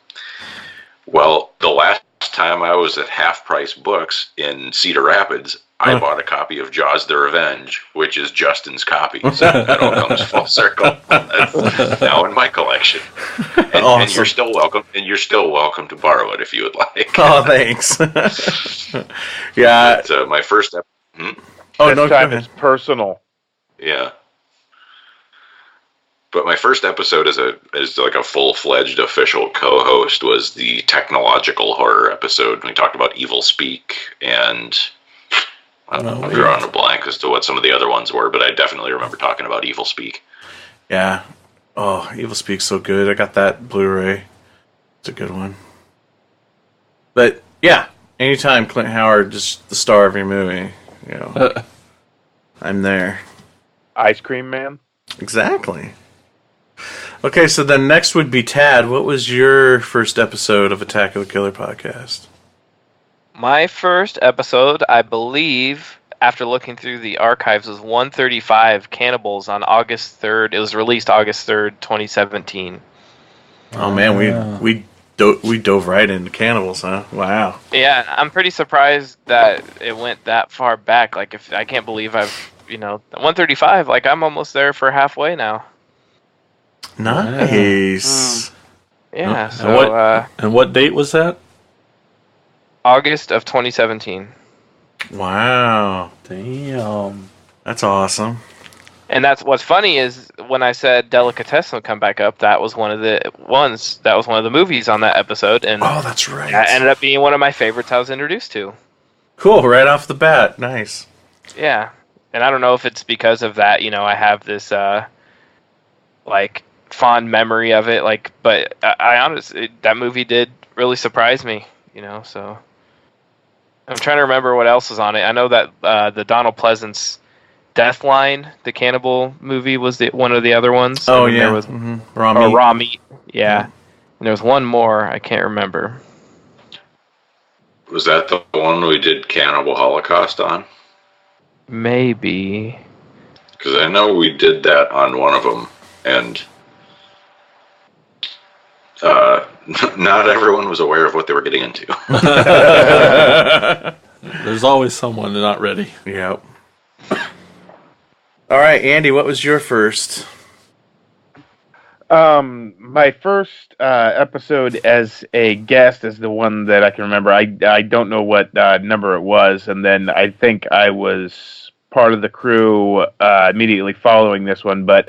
Well, the last time I was at Half Price Books in Cedar Rapids, I bought a copy of Jaws: The Revenge, which is Justin's copy. So that all comes full circle. That's now in my collection. And you're still welcome. And you're still welcome to borrow it if you would like. Oh, thanks. Yeah. But, my first. Oh, This no, go time ahead. it's personal. Yeah. But my first episode as like a full-fledged official co-host was the technological horror episode. We talked about Evil Speak, and I'm drawing a blank as to what some of the other ones were, but I definitely remember talking about Evil Speak. Yeah. Oh, Evil Speak's so good. I got that Blu-ray. It's a good one. But, yeah, anytime Clint Howard is the star of your movie, you know, I'm there. Ice Cream Man. Exactly. Okay, so then next would be Tad. What was your first episode of Attack of the Killer podcast? My first episode, I believe, after looking through the archives, was 135 Cannibals on August 3rd. It was released August 3rd, 2017. Oh man, we dove right into Cannibals, huh? Wow. Yeah, I'm pretty surprised that it went that far back. Like, if I can't believe 135. Like, I'm almost there for halfway now. Nice. Yeah. So, And what date was that? August of 2017. Wow. Damn. That's awesome. And that's what's funny is when I said Delicatessen would come back up, that was one of the ones. That was one of the movies on that episode, and Oh, that's right. that ended up being one of my favorites I was introduced to. Cool, right off the bat. Nice. Yeah, and I don't know if it's because of that. I have this like fond memory of it. Like, but I honestly, that movie did really surprise me. So I'm trying to remember what else was on it. I know that the Donald Pleasance Deathline, the cannibal movie, was one of the other ones. Oh, and then yeah. there was Raw meat. Raw Meat. Yeah, and there was one more. I can't remember. Was that the one we did Cannibal Holocaust on? Maybe. Because I know we did that on one of them, and not everyone was aware of what they were getting into. There's always someone not ready. Yep. All right, Andy, what was your first? My first episode as a guest is the one that I can remember. I don't know what number it was, and then I think I was part of the crew immediately following this one. But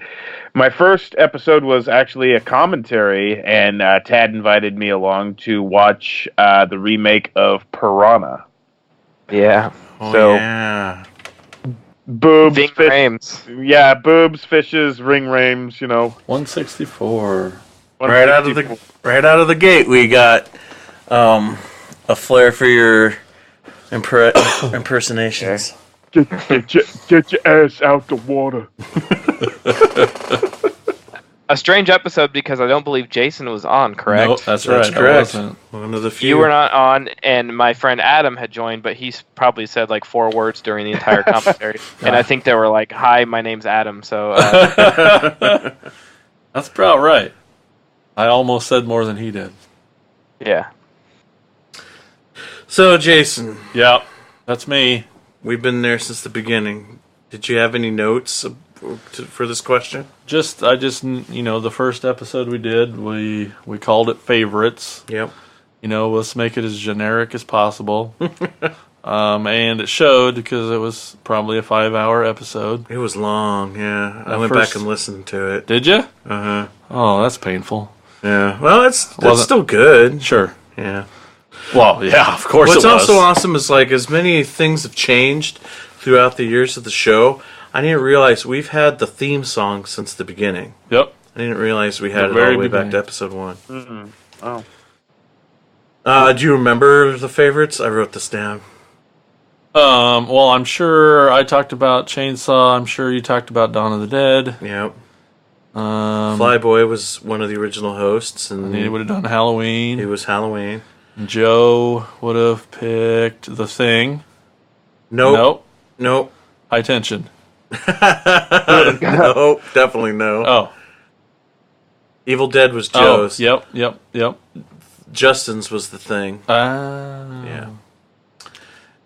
my first episode was actually a commentary, and Tad invited me along to watch the remake of Piranha. Yeah. So yeah. boobs, Ving fish, Rhames. yeah, boobs, fishes, ring rames. 164. Right out of the gate, we got a flair for your impersonations. Get your ass out the water. A strange episode because I don't believe Jason was on, correct? Nope, that's That's right. correct. I wasn't. One of the few. You were not on, and my friend Adam had joined, but he probably said like 4 words during the entire commentary. And I think they were like, "Hi, my name's Adam." So That's about right. I almost said more than he did. yeah. So, Jason, Yep, that's me. we've been there since the beginning. Did you have any notes for this question? The first episode we did, we called it favorites. Yep. Let's make it as generic as possible. And it showed because it was probably a 5-hour episode. It was long, yeah. I went first- back and listened to it. Did you? Uh-huh. Oh, that's painful. Yeah. Well, it's Well, still good. Sure. Yeah. Well, yeah, of course What's it was. also awesome is, like, as many things have changed throughout the years of the show, I didn't realize we've had the theme song since the beginning. Yep. I didn't realize we had The it all very the way back beginning. to episode 1. Oh. Do you remember the favorites? I wrote this down. Well, I'm sure I talked about Chainsaw. I'm sure you talked about Dawn of the Dead. Yep. Um, Flyboy was one of the original hosts, and he would have done Halloween. it was Halloween. Joe would have picked The Thing. Nope. Nope. High Tension. Nope. Definitely no. Oh. Evil Dead was Joe's. Yep. Justin's was The Thing. Ah. Yeah.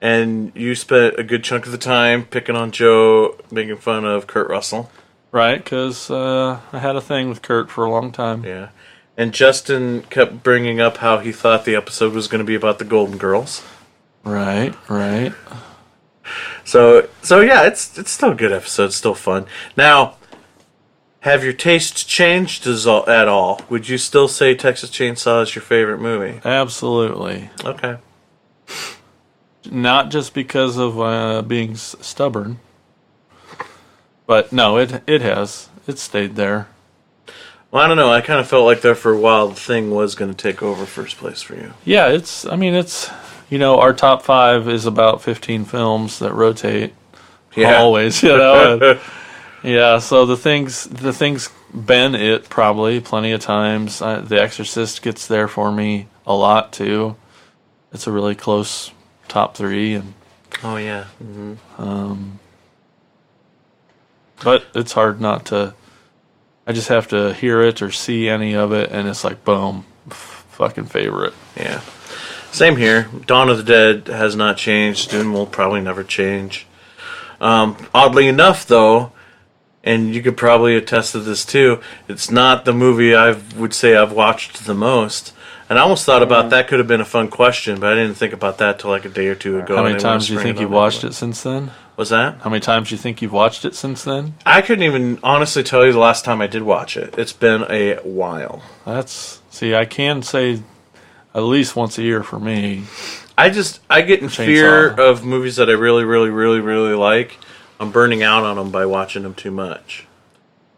and you spent a good chunk of the time picking on Joe, making fun of Kurt Russell. Right, because I had a thing with Kurt for a long time. Yeah. And Justin kept bringing up how he thought the episode was going to be about the Golden Girls. Right. So yeah, it's still a good episode, it's still fun. Now, have your tastes changed at all? Would you still say Texas Chainsaw is your favorite movie? Absolutely. Okay. Not just because of being stubborn, but no, it has. It stayed there. Well, I don't know. I kind of felt like there for a while the Thing was going to take over first place for you. Yeah, it's our top 5 is about 15 films that rotate. Yeah. Always, and, yeah, so the thing's been it probably plenty of times. The Exorcist gets there for me a lot too. It's a really close top 3, and Oh yeah. Mm-hmm. But it's hard not to. I just have to hear it or see any of it, and it's like boom, fucking favorite. Yeah. Same here. Dawn of the Dead has not changed and will probably never change. Oddly enough, though, and you could probably attest to this too, it's not the movie I would say I've watched the most. And I almost thought about that could have been a fun question, but I didn't think about that till like a day or two ago. How many times do you think you've watched it since then? What's that? How many times do you think you've watched it since then? I couldn't even honestly tell you the last time I did watch it. It's been a while. I can say at least once a year for me. I get in fear of movies that I really, really, really, really like. I'm burning out on them by watching them too much.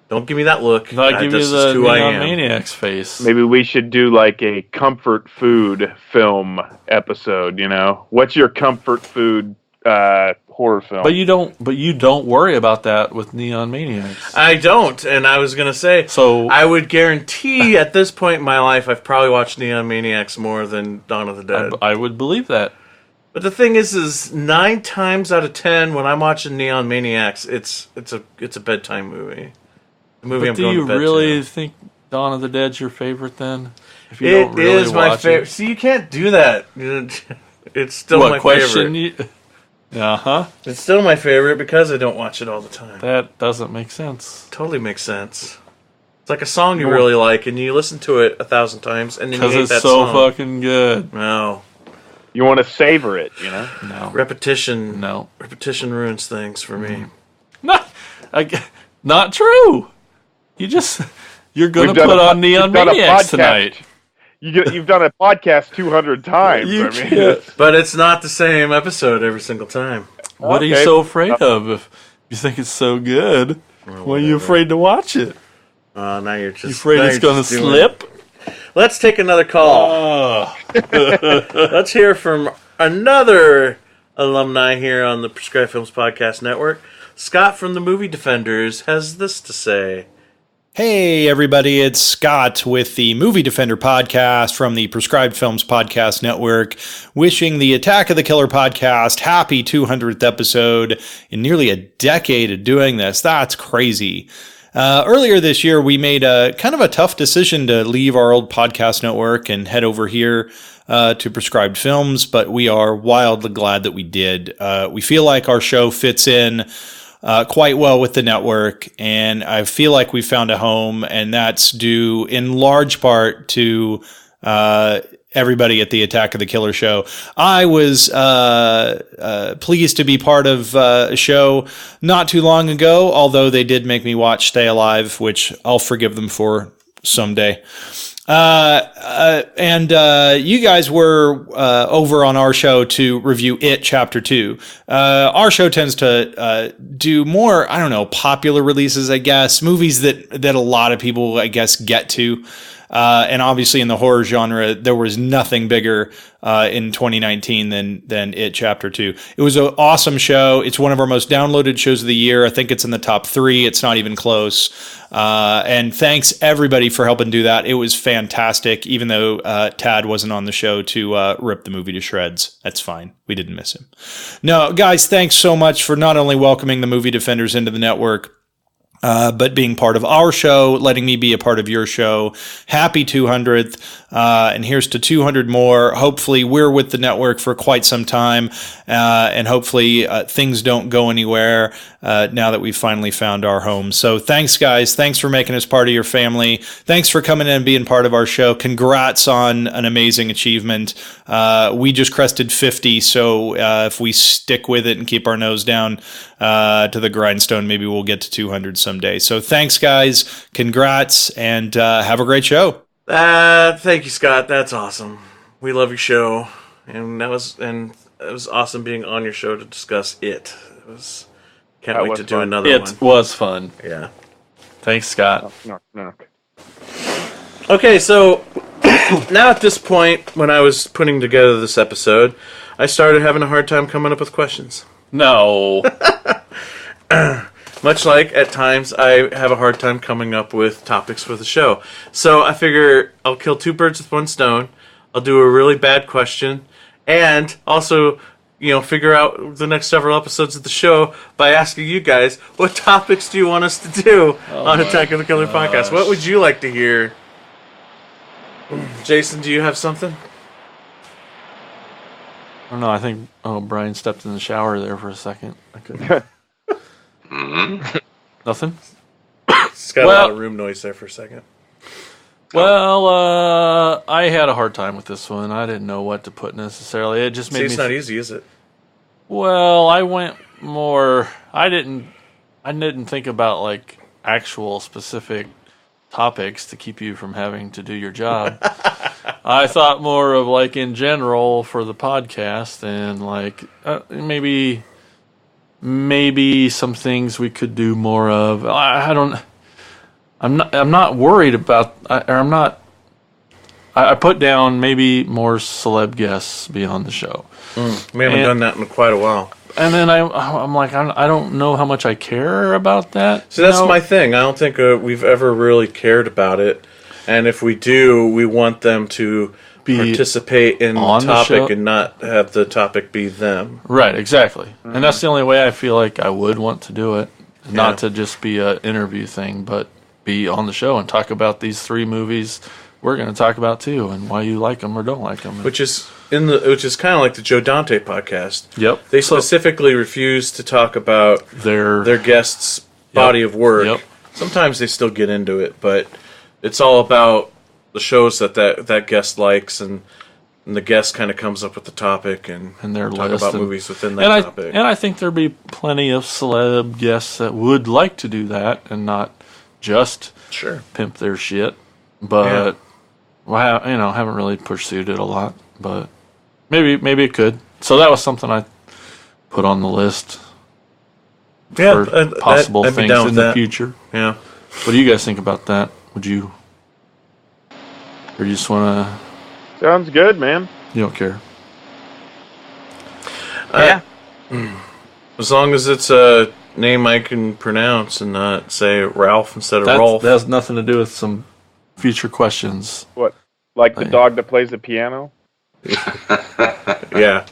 Don't give me that look. I give you the Neon Maniacs face. Maybe we should do like a comfort food film episode. What's your comfort food horror film? But you don't worry about that with Neon Maniacs. I don't, and I was gonna say. So I would guarantee at this point in my life, I've probably watched Neon Maniacs more than Dawn of the Dead. I would believe that. But the thing is 9 times out of 10 when I'm watching Neon Maniacs, it's a bedtime movie. The movie but I'm do going you to bed really to. think Dawn of the Dead's your favorite then? If It don't really is my favorite. See, you can't do that. It's still my favorite. It's still my favorite because I don't watch it all the time. That doesn't make sense. Totally makes sense. It's like a song you really like, and you listen to it 1,000 times, and then you hate that song. Because it's so fucking good. No. You want to savor it, No. Repetition. No. Repetition ruins things for me. Not true. You're going to put on Neon Maniacs tonight. You've done a podcast 200 times. But it's not the same episode every single time. What are you so afraid of? If you think it's so good, why are you afraid to watch it? Now you're just... You afraid it's going to slip? Let's take another call. Let's hear from another alumni here on the Prescribed Films Podcast Network. Scott from the Movie Defenders has this to say. Hey, everybody, it's Scott with the Movie Defender podcast from the Prescribed Films Podcast Network, wishing the Attack of the Killer podcast happy 200th episode in nearly a decade of doing this. That's crazy. Earlier this year, we made a kind of a tough decision to leave our old podcast network and head over here to Prescribed Films, but we are wildly glad that we did. We feel like our show fits in quite well with the network, and I feel like we found a home, and that's due in large part to everybody at the Attack of the Killer show. I was pleased to be part of a show not too long ago, although they did make me watch Stay Alive, which I'll forgive them for someday. And you guys were over on our show to review It Chapter 2. Our show tends to do more, popular releases, I guess, movies that a lot of people, I guess, get to. And obviously in the horror genre, there was nothing bigger in 2019 than It Chapter 2. It was an awesome show. It's one of our most downloaded shows of the year. I think it's in the top 3. It's not even close. And thanks everybody for helping do that. It was fantastic, even though Tad wasn't on the show to rip the movie to shreds. That's fine. We didn't miss him. No, guys, thanks so much for not only welcoming the Movie Defenders into the network, but being part of our show, letting me be a part of your show. Happy 200th. And here's to 200 more. Hopefully, we're with the network for quite some time, and hopefully things don't go anywhere now that we've finally found our home. So thanks, guys. Thanks for making us part of your family. Thanks for coming in and being part of our show. Congrats on an amazing achievement. We just crested 50, so if we stick with it and keep our nose down to the grindstone, maybe we'll get to 200 someday. So thanks, guys. Congrats, and have a great show. Thank you, Scott. That's awesome. We love your show, and it was awesome being on your show to discuss it. Can't wait to do another one. It was fun. Yeah. Thanks, Scott. Knock, knock. Okay, so now at this point, when I was putting together this episode, I started having a hard time coming up with questions. No. Much like, at times, I have a hard time coming up with topics for the show. So I figure I'll kill two birds with one stone. I'll do a really bad question, and also, figure out the next several episodes of the show by asking you guys, what topics do you want us to do on Attack of the Killer Podcast? What would you like to hear? Jason, do you have something? I don't know. I think Brian stepped in the shower there for a second. I couldn't. Nothing? It's got a lot of room noise there for a second. Well, I had a hard time with this one. I didn't know what to put necessarily. It just made me... it's not easy, is it? Well, I went more... I didn't think about, like, actual specific topics to keep you from having to do your job. I thought more of, like, in general for the podcast, and, like, maybe some things we could do more of. I'm not worried about, I put down maybe more celeb guests be on the show. We haven't done that in quite a while. And then I'm like, I don't know how much I care about that. So that's my thing. I don't think we've ever really cared about it. And if we do, we want them to participate in the topic and not have the topic be them. Right, exactly. Mm-hmm. And that's the only way I feel like I would want to do it. Not to just be an interview thing, but be on the show and talk about these 3 movies we're going to talk about too, and why you like them or don't like them. Which is kind of like the Joe Dante podcast. Yep. They specifically refuse to talk about their guests' body of work. Yep. Sometimes they still get into it, but it's all about the shows that guest likes, and the guest kind of comes up with the topic and their talk list about movies within that topic. And I think there'd be plenty of celeb guests that would like to do that and not just pimp their shit. But haven't really pursued it a lot. But maybe it could. So that was something I put on the list for possible things in the future. Yeah. What do you guys think about that? Would you, or you just want to? Sounds good, man. You don't care. As long as it's a name I can pronounce and not say Ralph instead of Rolf. That has nothing to do with some future questions. What? Like the dog that plays the piano? Yeah.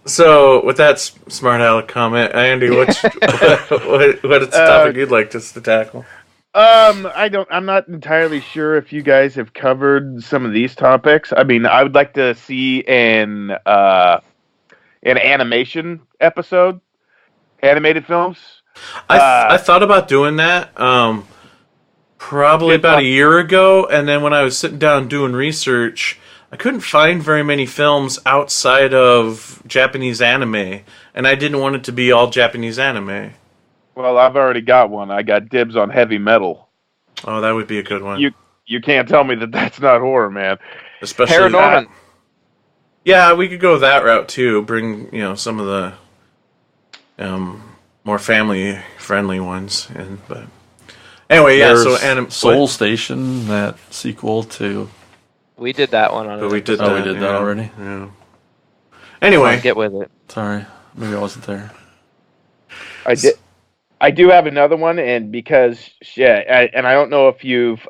So, with that smart aleck comment, Andy, what is the topic you'd like us to tackle? I'm not entirely sure if you guys have covered some of these topics. I mean, I would like to see an animation episode, animated films. I thought about doing that probably about a year ago, and then when I was sitting down doing research, I couldn't find very many films outside of Japanese anime, and I didn't want it to be all Japanese anime. Well, I've already got one. I got dibs on heavy metal. Oh, that would be a good one. You can't tell me that that's not horror, man. Especially Paranorman. Yeah, we could go that route too. Bring some of the more family friendly ones in. But anyway, There's Soul Station, that sequel to. We did that one on. But we did that. We did that already. Yeah. Anyway, get with it. Sorry, maybe I wasn't there. I did. I do have another one, and because and I don't know if you've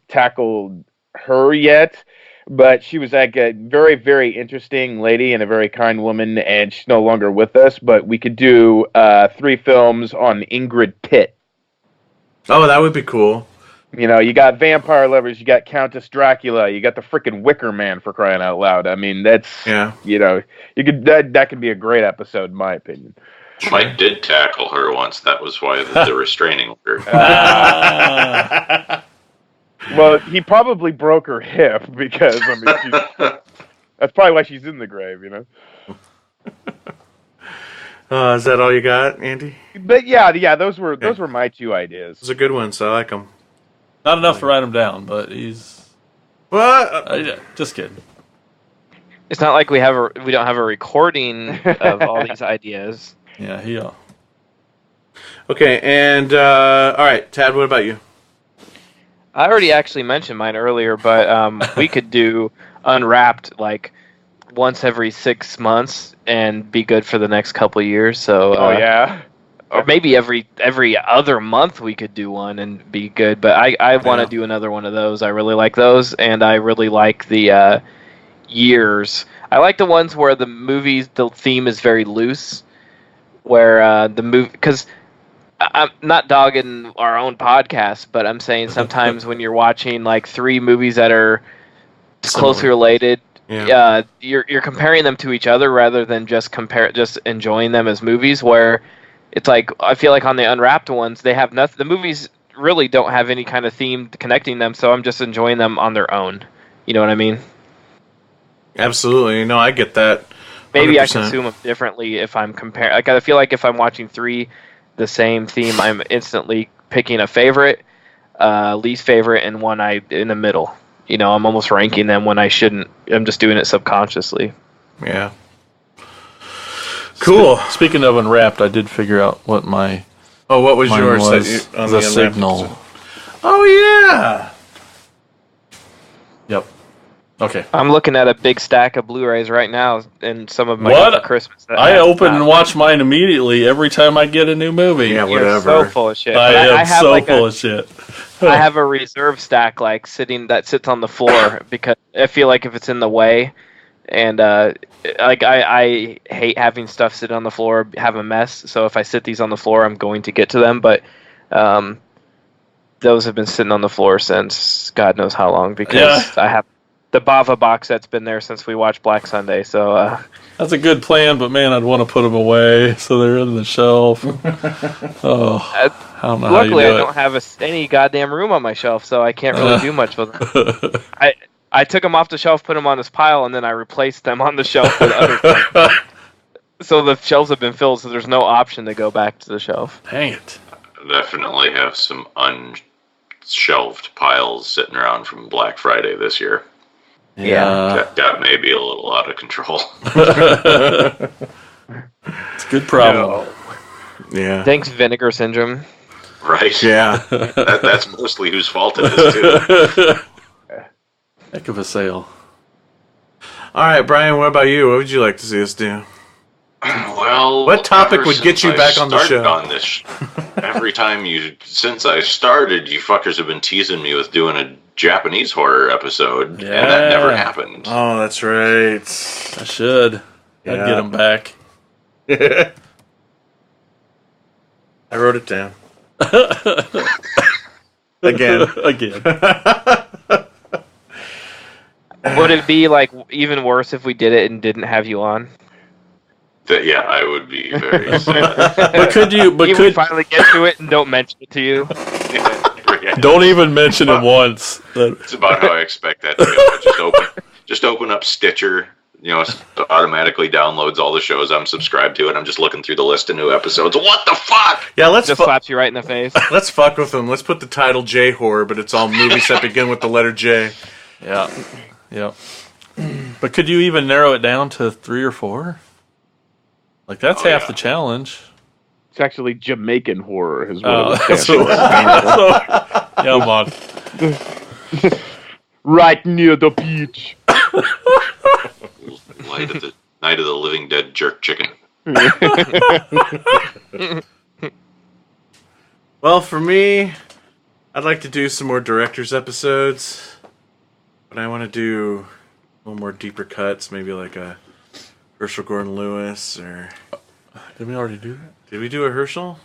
tackled her yet, but she was like a very, very interesting lady and a very kind woman, and she's no longer with us. But we could do 3 films on Ingrid Pitt. Oh, that would be cool. You know, you got vampire lovers, you got Countess Dracula, you got the freaking Wicker Man, for crying out loud. I mean, that's you know, you could that could be a great episode in my opinion. Mike did tackle her once. That was why the restraining order. Well, he probably broke her hip because I mean, that's probably why she's in the grave, you know. Is that all you got, Andy? But yeah, those were my two ideas. Those are good ones. I like them. Not enough to write them down, but he's. What? Just kidding. It's not like we don't have a recording of all these ideas. Yeah, he. Okay, and all right, Tad. What about you? I already actually mentioned mine earlier, but we could do Unwrapped like once every 6 months and be good for the next couple of years. So, or maybe every other month we could do one and be good. But I want to do another one of those. I really like those, and I really like the years. I like the ones where the theme is very loose, where the movie because. I'm not dogging our own podcast, but I'm saying sometimes when you're watching like 3 movies that are closely related, you're comparing them to each other rather than just enjoying them as movies. Where it's like I feel like on the Unwrapped ones, they have nothing. The movies really don't have any kind of theme connecting them, so I'm just enjoying them on their own. You know what I mean? Absolutely. No, I get that. 100%. Maybe I consume them differently if I'm comparing. Like I feel like if I'm watching 3. The same theme, I'm instantly picking a favorite, least favorite, and one in the middle. You know, I'm almost ranking them when I shouldn't. I'm just doing it subconsciously. Yeah. Cool. Speaking of Unwrapped, I did figure out what my. Oh, what was yours? Was on the Signal. Episode? Oh yeah. Yep. Okay. I'm looking at a big stack of Blu-rays right now, and some of my for Christmas. I open and watch mine immediately every time I get a new movie. Yeah, whatever. You're so full of shit. I am so full of shit. I have a reserve stack that sits on the floor because I feel like if it's in the way, and I hate having stuff sit on the floor, have a mess. So if I sit these on the floor, I'm going to get to them. But those have been sitting on the floor since God knows how long because I have. The Bava box set's been there since we watched Black Sunday, so... That's a good plan, but man, I'd want to put them away so they're in the shelf. I don't know luckily, how you do I don't have any goddamn room on my shelf, so I can't really do much with them. I took them off the shelf, put them on this pile, and then I replaced them on the shelf with other things. So the shelves have been filled, so there's no option to go back to the shelf. Dang it. I definitely have some unshelved piles sitting around from Black Friday this year. Yeah. That may be a little out of control. It's a good problem. Yeah. Thanks, Vinegar Syndrome. Right? Yeah. That's mostly whose fault it is, too. Heck of a sale. All right, Brian, what about you? What would you like to see us do? Well, what topic would get you back on the show? Every time since I started, you fuckers have been teasing me with doing a Japanese horror episode, and that never happened. Oh, that's right. I should. Yeah. I'd get them back. I wrote it down. Again. Would it be like even worse if we did it and didn't have you on? Yeah, I would be very sad. But could you? But could finally get to it and don't mention it to you? Don't even mention it once. It's about how I expect that to go. Just open up Stitcher. You know, it automatically downloads all the shows I'm subscribed to, and I'm just looking through the list of new episodes. What the fuck? Yeah, let's just slaps you right in the face. Let's fuck with them. Let's put the title J horror, but it's all movies that begin with the letter J. Yeah. Yep. But could you even narrow it down to 3 or 4? Like that's half the challenge. It's actually Jamaican horror, is what it was. Yeah, man. Right near the beach. Night of the Living Dead jerk chicken. Well, for me, I'd like to do some more director's episodes, but I want to do a little more deeper cuts, maybe like a Herschel Gordon Lewis, or did we already do that? Did we do a Herschel?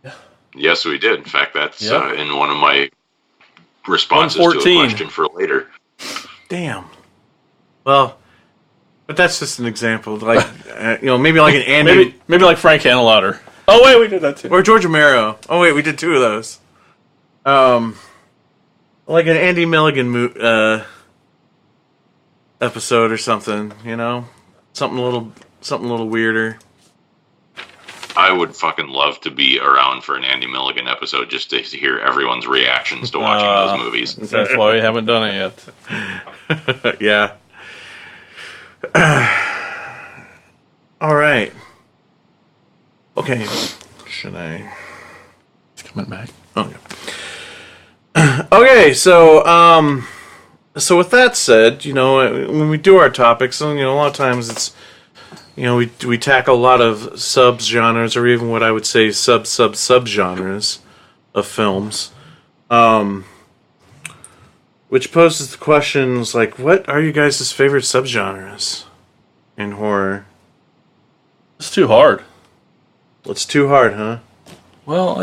Yeah. Yes, we did. In fact, that's in one of my responses to a 114. question for later. Damn. Well, but that's just an example. Like, maybe like an Andy Maybe like Frank Hanelauder. Oh wait, we did that too. or George Romero. Oh wait, we did 2 of those. Like an Andy Milligan episode or something. Something a little weirder. I would fucking love to be around for an Andy Milligan episode just to hear everyone's reactions to watching those movies. That's why we haven't done it yet. Yeah. All right. Okay. Should I? It's coming back. Okay. Okay. So with that said, when we do our topics, a lot of times it's, we tackle a lot of sub-genres, or even what I would say sub-genres of films. Which poses the questions like, what are you guys' favorite subgenres in horror? It's too hard. It's too hard, huh? Well,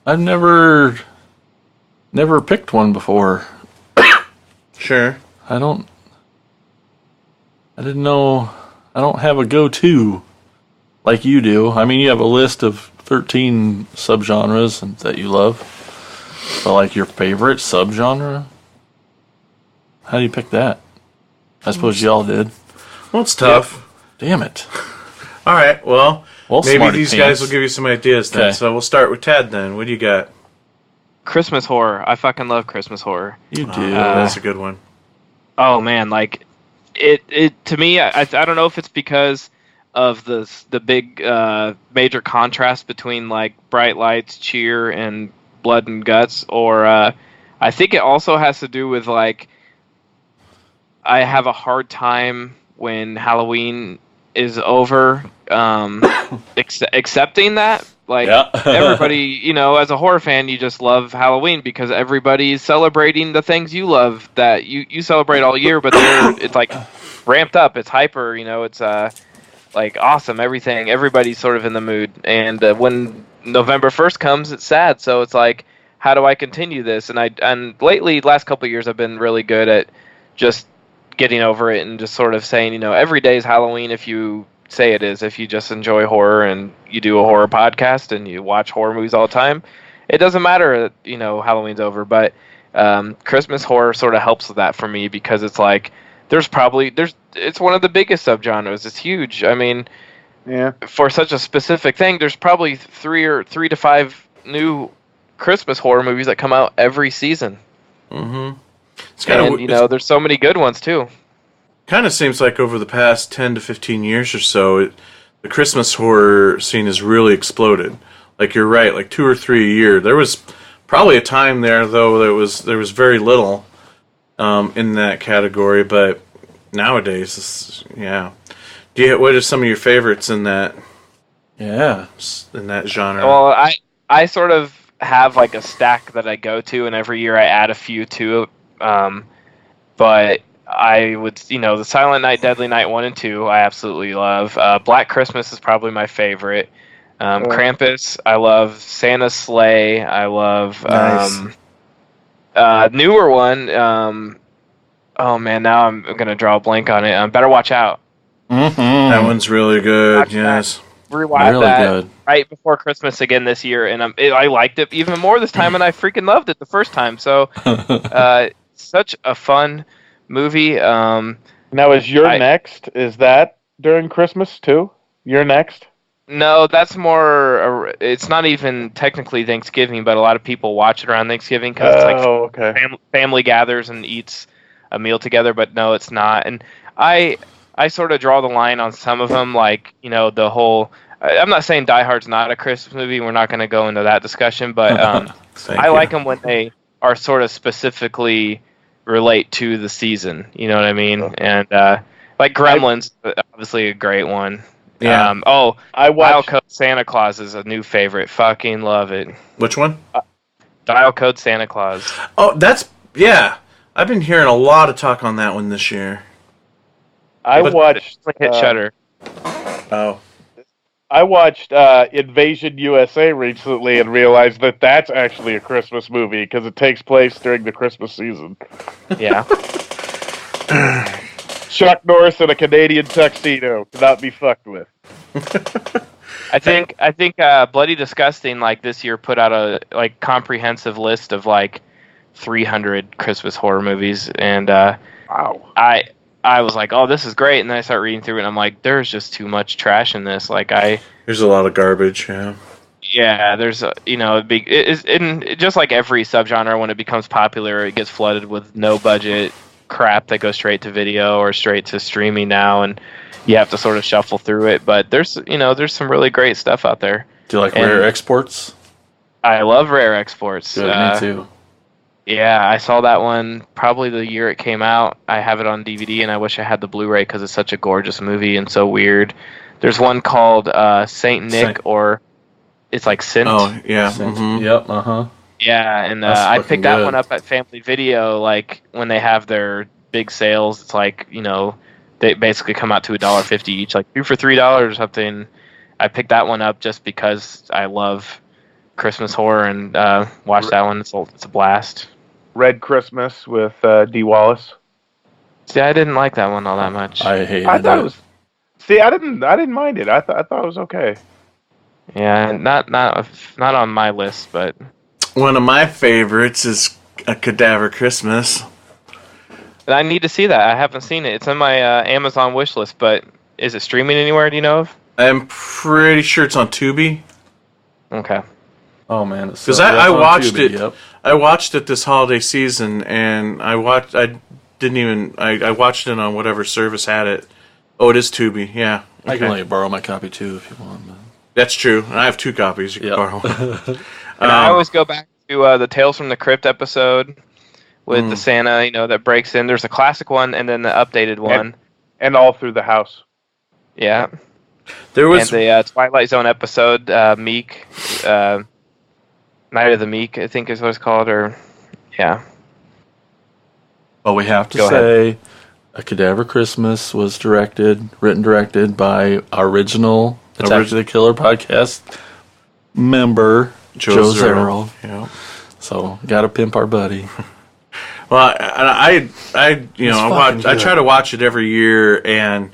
I've never picked one before. Sure. I didn't know. I don't have a go-to like you do. I mean, you have a list of 13 subgenres that you love. But like your favorite subgenre? How do you pick that? I suppose y'all did. Well, it's tough. Damn it. All right, well maybe smarty these pants. guys will give you some ideas then. Okay. So we'll start with Ted then. What do you got? Christmas horror. I fucking love Christmas horror. You do. That's a good one. Oh man, like it to me. I don't know if it's because of the big major contrast between like bright lights, cheer, and blood and guts, or I think it also has to do with like I have a hard time when Halloween is over accepting that. Like everybody, as a horror fan, you just love Halloween because everybody's celebrating the things you love that you celebrate all year, but it's like ramped up, it's hyper, it's like awesome, everything, everybody's sort of in the mood. And when November 1st comes, it's sad. So it's like, how do I continue this? And lately, last couple of years, I've been really good at just getting over it and just sort of saying, every day is Halloween if you say it is. If you just enjoy horror and you do a horror podcast and you watch horror movies all the time, it doesn't matter that, Halloween's over. But Christmas horror sort of helps with that for me because it's like, it's one of the biggest subgenres. It's huge. I mean, Yeah. for such a specific thing, there's probably 3 to 5 new Christmas horror movies that come out every season. Mm-hmm. There's so many good ones too. Kind of seems like over the past 10 to 15 years or so, the Christmas horror scene has really exploded. Like, you're right, like 2 or 3 a year. There was probably a time there, though, there was very little in that category, but nowadays, what are some of your favorites in that? Yeah. In that genre? Well, I sort of have like a stack that I go to, and every year I add a few to it. But I would, the Silent Night, Deadly Night 1 and 2, I absolutely love. Black Christmas is probably my favorite. Krampus, I love. Santa's Sleigh, I love. Nice. Newer one, oh man, now I'm going to draw a blank on it. Better Watch Out. Mm-hmm. That one's really good, yes. Rewatched Really that good. right before Christmas again this year, and I liked it even more this time, and I freaking loved it the first time. So, such a fun movie. Now, is You're Next? Is that during Christmas too? You're Next? No, that's more. It's not even technically Thanksgiving, but a lot of people watch it around Thanksgiving because it's like okay. family gathers and eats a meal together. But no, it's not. And I sort of draw the line on some of them, like the whole. I'm not saying Die Hard's not a Christmas movie. We're not going to go into that discussion, but I like them when they are sort of specifically relate to the season. You know what I mean? And like Gremlins, obviously a great one. Yeah. I Dial watched. Code Santa Claus is a new favorite. Fucking love it. Which one? Dial Code Santa Claus. Oh, I've been hearing a lot of talk on that one this year. I watched. Hit Shudder. Oh. I watched Invasion USA recently and realized that that's actually a Christmas movie because it takes place during the Christmas season. Yeah. Chuck Norris in a Canadian tuxedo cannot be fucked with. I think Bloody Disgusting like this year put out a like comprehensive list of like 300 Christmas horror movies, and Wow. I was like, oh, this is great, and then I start reading through it, and I'm like, there's just too much trash in this. Like There's a lot of garbage. Yeah. yeah, there's just like every subgenre when it becomes popular, it gets flooded with no budget crap that goes straight to video or straight to streaming now, and you have to sort of shuffle through it. But there's some really great stuff out there. Do you like And rare exports? I love rare exports. Good, me too. Yeah, I saw that one probably the year it came out. I have it on DVD, and I wish I had the Blu-ray because it's such a gorgeous movie and so weird. There's one called Saint Nick, or it's like Sint. Oh yeah. Yep. Yeah, and That's I fucking picked that good. one up at Family Video. Like when they have their big sales, it's like they basically come out to $1.50 each, like 2 for $3 or something. I picked that one up just because I love Christmas horror and watched that one. It's a blast. Red Christmas with Dee Wallace. See, I didn't like that one all that much. I hated I thought it. it was. See, I didn't mind it. I thought it was okay. Yeah, not on my list, but One of my favorites is A Cadaver Christmas. I need to see that. I haven't seen it. It's on my Amazon wish list, but is it streaming anywhere? Do you know of? I'm pretty sure it's on Tubi. Okay. Oh man, Because I watched it. I watched it this holiday season, and I watched it on whatever service had it. Oh, it is Tubi. Yeah, I can let you borrow my copy too if you want. Man. that's true. And I have 2 copies. You can borrow. And I always go back to the Tales from the Crypt episode with the Santa, that breaks in. There's a classic one and then the updated one. And all through the house. Yeah. There was and the Twilight Zone episode, Meek, Night of the Meek, I think is what it's called, or yeah. Well, we have to Go say, A Cadaver Christmas was written directed by original Attack of the Killer podcast member Joe Zarrell. Yeah. So, gotta pimp our buddy. Well, I try to watch it every year, and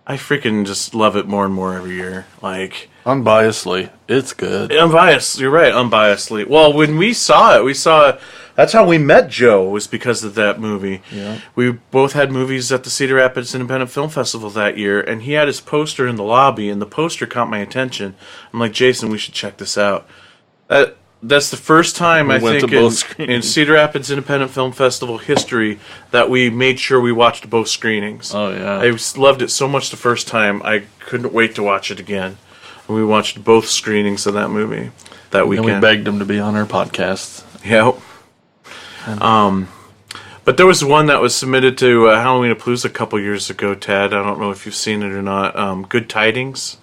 I freaking just love it more and more every year. Like, Unbiasedly, it's good. unbiased. You're right, unbiasedly. Well, when we saw it, that's how we met Joe, was because of that movie. Yeah. We both had movies at the Cedar Rapids Independent Film Festival that year, and he had his poster in the lobby, and the poster caught my attention. I'm like, Jason, we should check this out. That's the first time We I went think to both in screenings. Cedar Rapids Independent Film Festival history that we made sure we watched both screenings. Oh, yeah. I loved it so much the first time, I couldn't wait to watch it again. And we watched both screenings of that movie that And weekend. we begged him to be on our podcast. Yep. But there was one that was submitted to Halloween Palooza a couple years ago, Tad. I don't know if you've seen it or not. Good Tidings.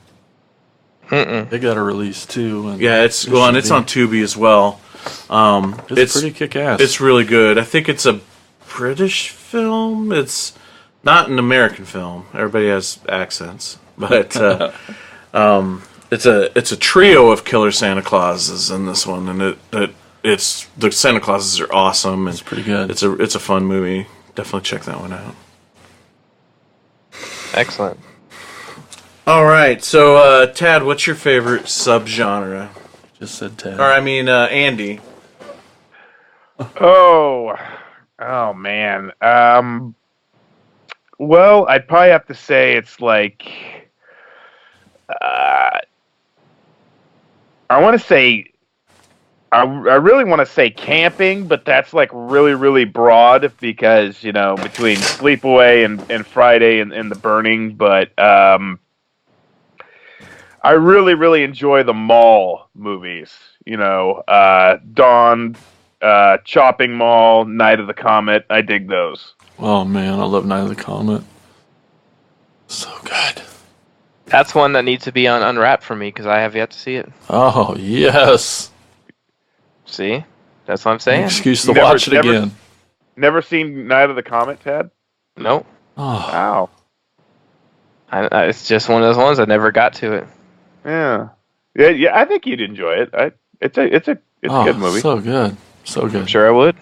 They got a release too. And Yeah, it's on Tubi as well. It's pretty kick-ass. It's really good. I think it's a British film. It's not an American film. Everybody has accents, but it's a trio of killer Santa Clauses in this one, and it's the Santa Clauses are awesome. And It's pretty good. It's a fun movie. Definitely check that one out. Excellent. All right, so Tad, what's your favorite subgenre? Just said Ted. Or I mean, Andy. Oh man. Well, I'd probably have to say it's like I want to say I really want to say camping, but that's like really, really broad because, between Sleepaway and Friday and The Burning, but I really, really enjoy the mall movies. Dawn, Chopping Mall, Night of the Comet. I dig those. Oh man, I love Night of the Comet. So good. That's one that needs to be on Unwrapped for me because I have yet to see it. Oh yes. See? That's what I'm saying. Excuse to Never- watch it never- again. Never seen Night of the Comet, Ted? Nope. Oh, Wow. It's just one of those ones I never got to it. Yeah. Yeah. I think you'd enjoy it. It's a good movie. So good. So I'm good. sure I would.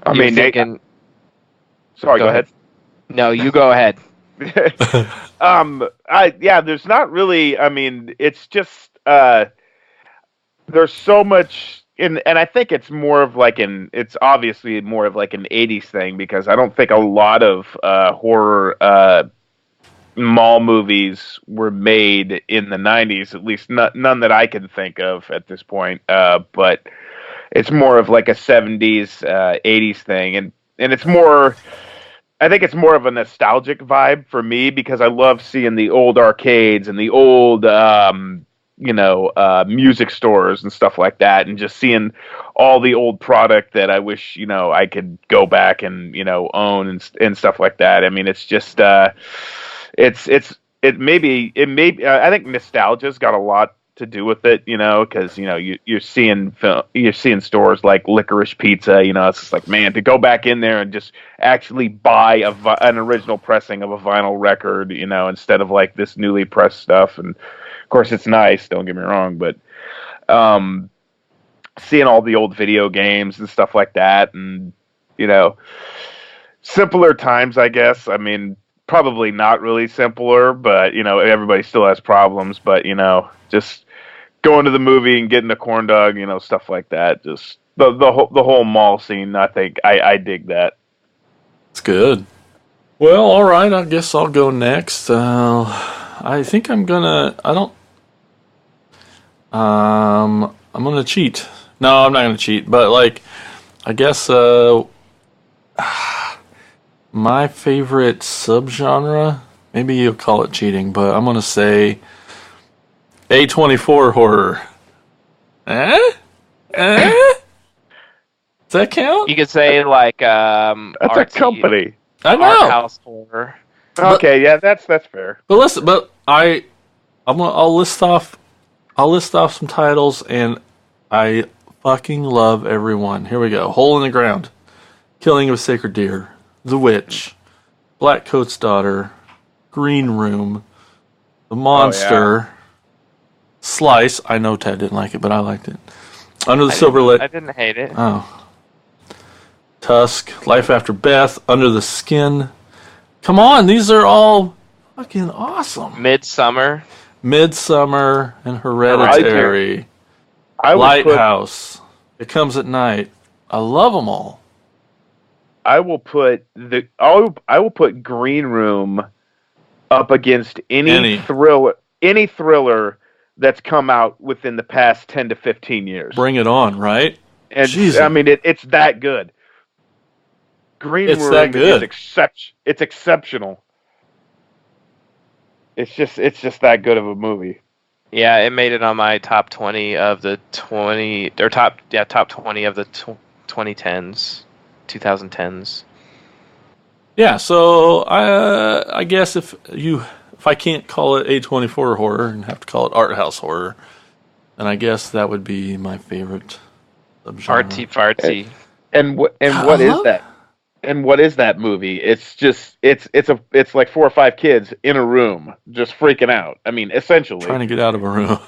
I You're mean, thinking. sorry. Go Go ahead. ahead. No, you go ahead. There's not really. I mean, it's just there's so much and I think it's more of like it's obviously more of like an 80s thing because I don't think a lot of horror mall movies were made in the 90s, at least none that I can think of at this point. But it's more of like a 70s 80s thing and it's more I think it's more of a nostalgic vibe for me because I love seeing the old arcades and the old, music stores and stuff like that, and just seeing all the old product that I wish I could go back and own and stuff like that. I mean, it's just I think nostalgia's got a lot to do with it, because you're seeing stores like Licorice Pizza, it's just like, man, to go back in there and just actually buy an original pressing of a vinyl record, instead of like this newly pressed stuff. And of course, it's nice. Don't get me wrong, but seeing all the old video games and stuff like that, and simpler times, I guess. I mean, probably not really simpler, but everybody still has problems. But just going to the movie and getting a corn dog, stuff like that. Just the whole mall scene. I think I dig that. It's good. Well, all right. I guess I'll go next. I think I'm gonna. I don't. I'm gonna cheat. No, I'm not gonna cheat. But like, I guess my favorite subgenre. Maybe you'll call it cheating, but I'm gonna say A24 horror. Does that count? You could say like That's artsy, a company. I know. art house horror. Okay, yeah, that's fair. But listen, I'll list off some titles, and I fucking love every one. Here we go. Hole in the Ground, Killing of a Sacred Deer, The Witch, Black Coat's Daughter, Green Room, The Monster, Slice. I know Ted didn't like it, but I liked it. Under the Silver Lake. I didn't hate it. Oh. Tusk, Life After Beth, Under the Skin. Come on, these are all fucking awesome. Midsummer and Hereditary. Lighthouse. It Comes at Night. I love them all. I will put Green Room up against any thriller that's come out within the past 10 to 15 years. Bring it on, right? And Jesus. I mean, it's that good. Green Room that good. It's exceptional. It's just that good of a movie. Yeah, it made it on my top 20 of the top 20 of the 2010s, 2010s. Yeah, so I guess if I can't call it A24 horror and have to call it art house horror, then I guess that would be my favorite subgenre. Artsy fartsy. And what is that? And what is that movie? It's just it's like 4 or 5 kids in a room just freaking out. I mean, essentially Trying to get out of a room.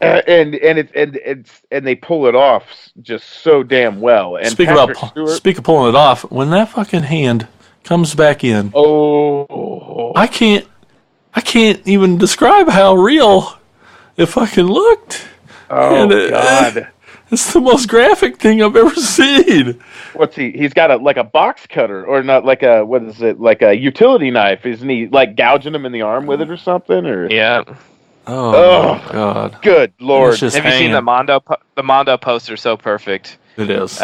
and they pull it off just so damn well. And Speak of pulling it off, when that fucking hand comes back in, I can't even describe how real it fucking looked. Oh God. It's the most graphic thing I've ever seen. What's he's got a box cutter, or not, like a utility knife, isn't he, like gouging him in the arm with it or something? Or Yeah. Oh my God. Good Lord. Have you seen the Mondo poster? So perfect. It is.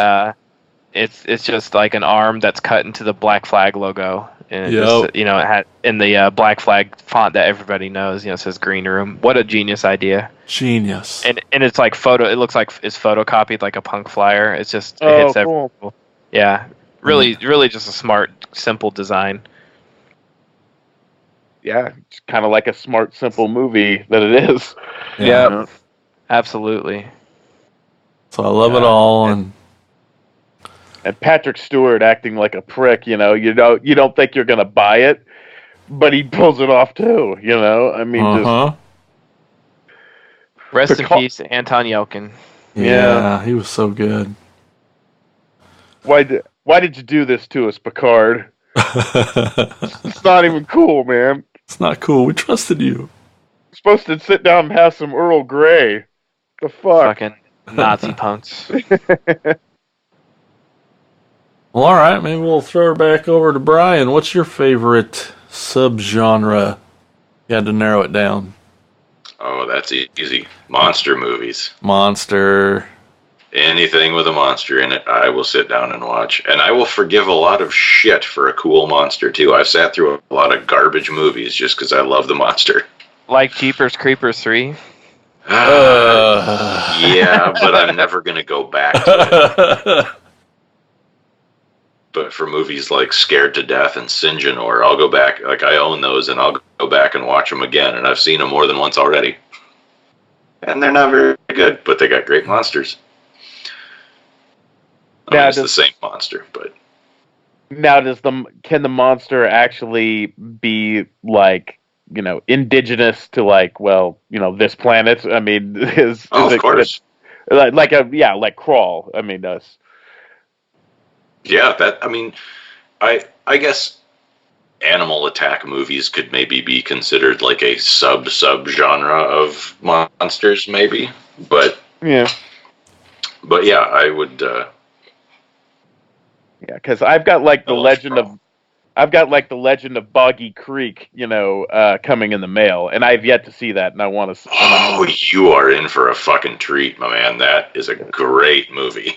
It's just like an arm that's cut into the Black Flag logo, and it Yep. just, it had in the Black Flag font that everybody knows. It says Green Room. What a genius idea! Genius. And it's like It looks like it's photocopied like a punk flyer. It's just it hits cool. every. Yeah, really just a smart, simple design. Yeah, it's kind of like a smart, simple movie that it is. Yeah, absolutely. So I love it all, and Patrick Stewart acting like a prick. You don't think you're gonna buy it, but he pulls it off too. You know, I mean, just Rest in Picard- peace, Anton Yelkin. Yeah, he was so good. why did you do this to us, Picard? It's not even cool, man. It's not cool. We trusted you. You're supposed to sit down and have some Earl Grey. The fuck? Fucking Nazi punks. Well, all right. Maybe we'll throw her back over to Brian. What's your favorite subgenre? You had to narrow it down. Oh, that's easy. Monster movies. Monster. Anything with a monster in it, I will sit down and watch. And I will forgive a lot of shit for a cool monster, too. I've sat through a lot of garbage movies just because I love the monster. Like Jeepers Creepers 3. Yeah, but I'm never going to go back to it. But for movies like Scared to Death and Sinjanor, I'll go back. Like, I own those, and I'll go back and watch them again. And I've seen them more than once already. And they're not very good, but they got great monsters. I mean, it's the same monster, but Now, can the monster actually be like, you know, indigenous to like, well, you know, this planet? I mean, is of it, course, like Crawl. I mean, that's yeah. That I mean, I guess animal attack movies could maybe be considered like a sub genre of monsters, maybe. But yeah, I would. yeah, because I've got like the legend of Boggy Creek, you know, coming in the mail, and I've yet to see that, and I want to. Oh, you are in for a fucking treat, my man. That is a great movie.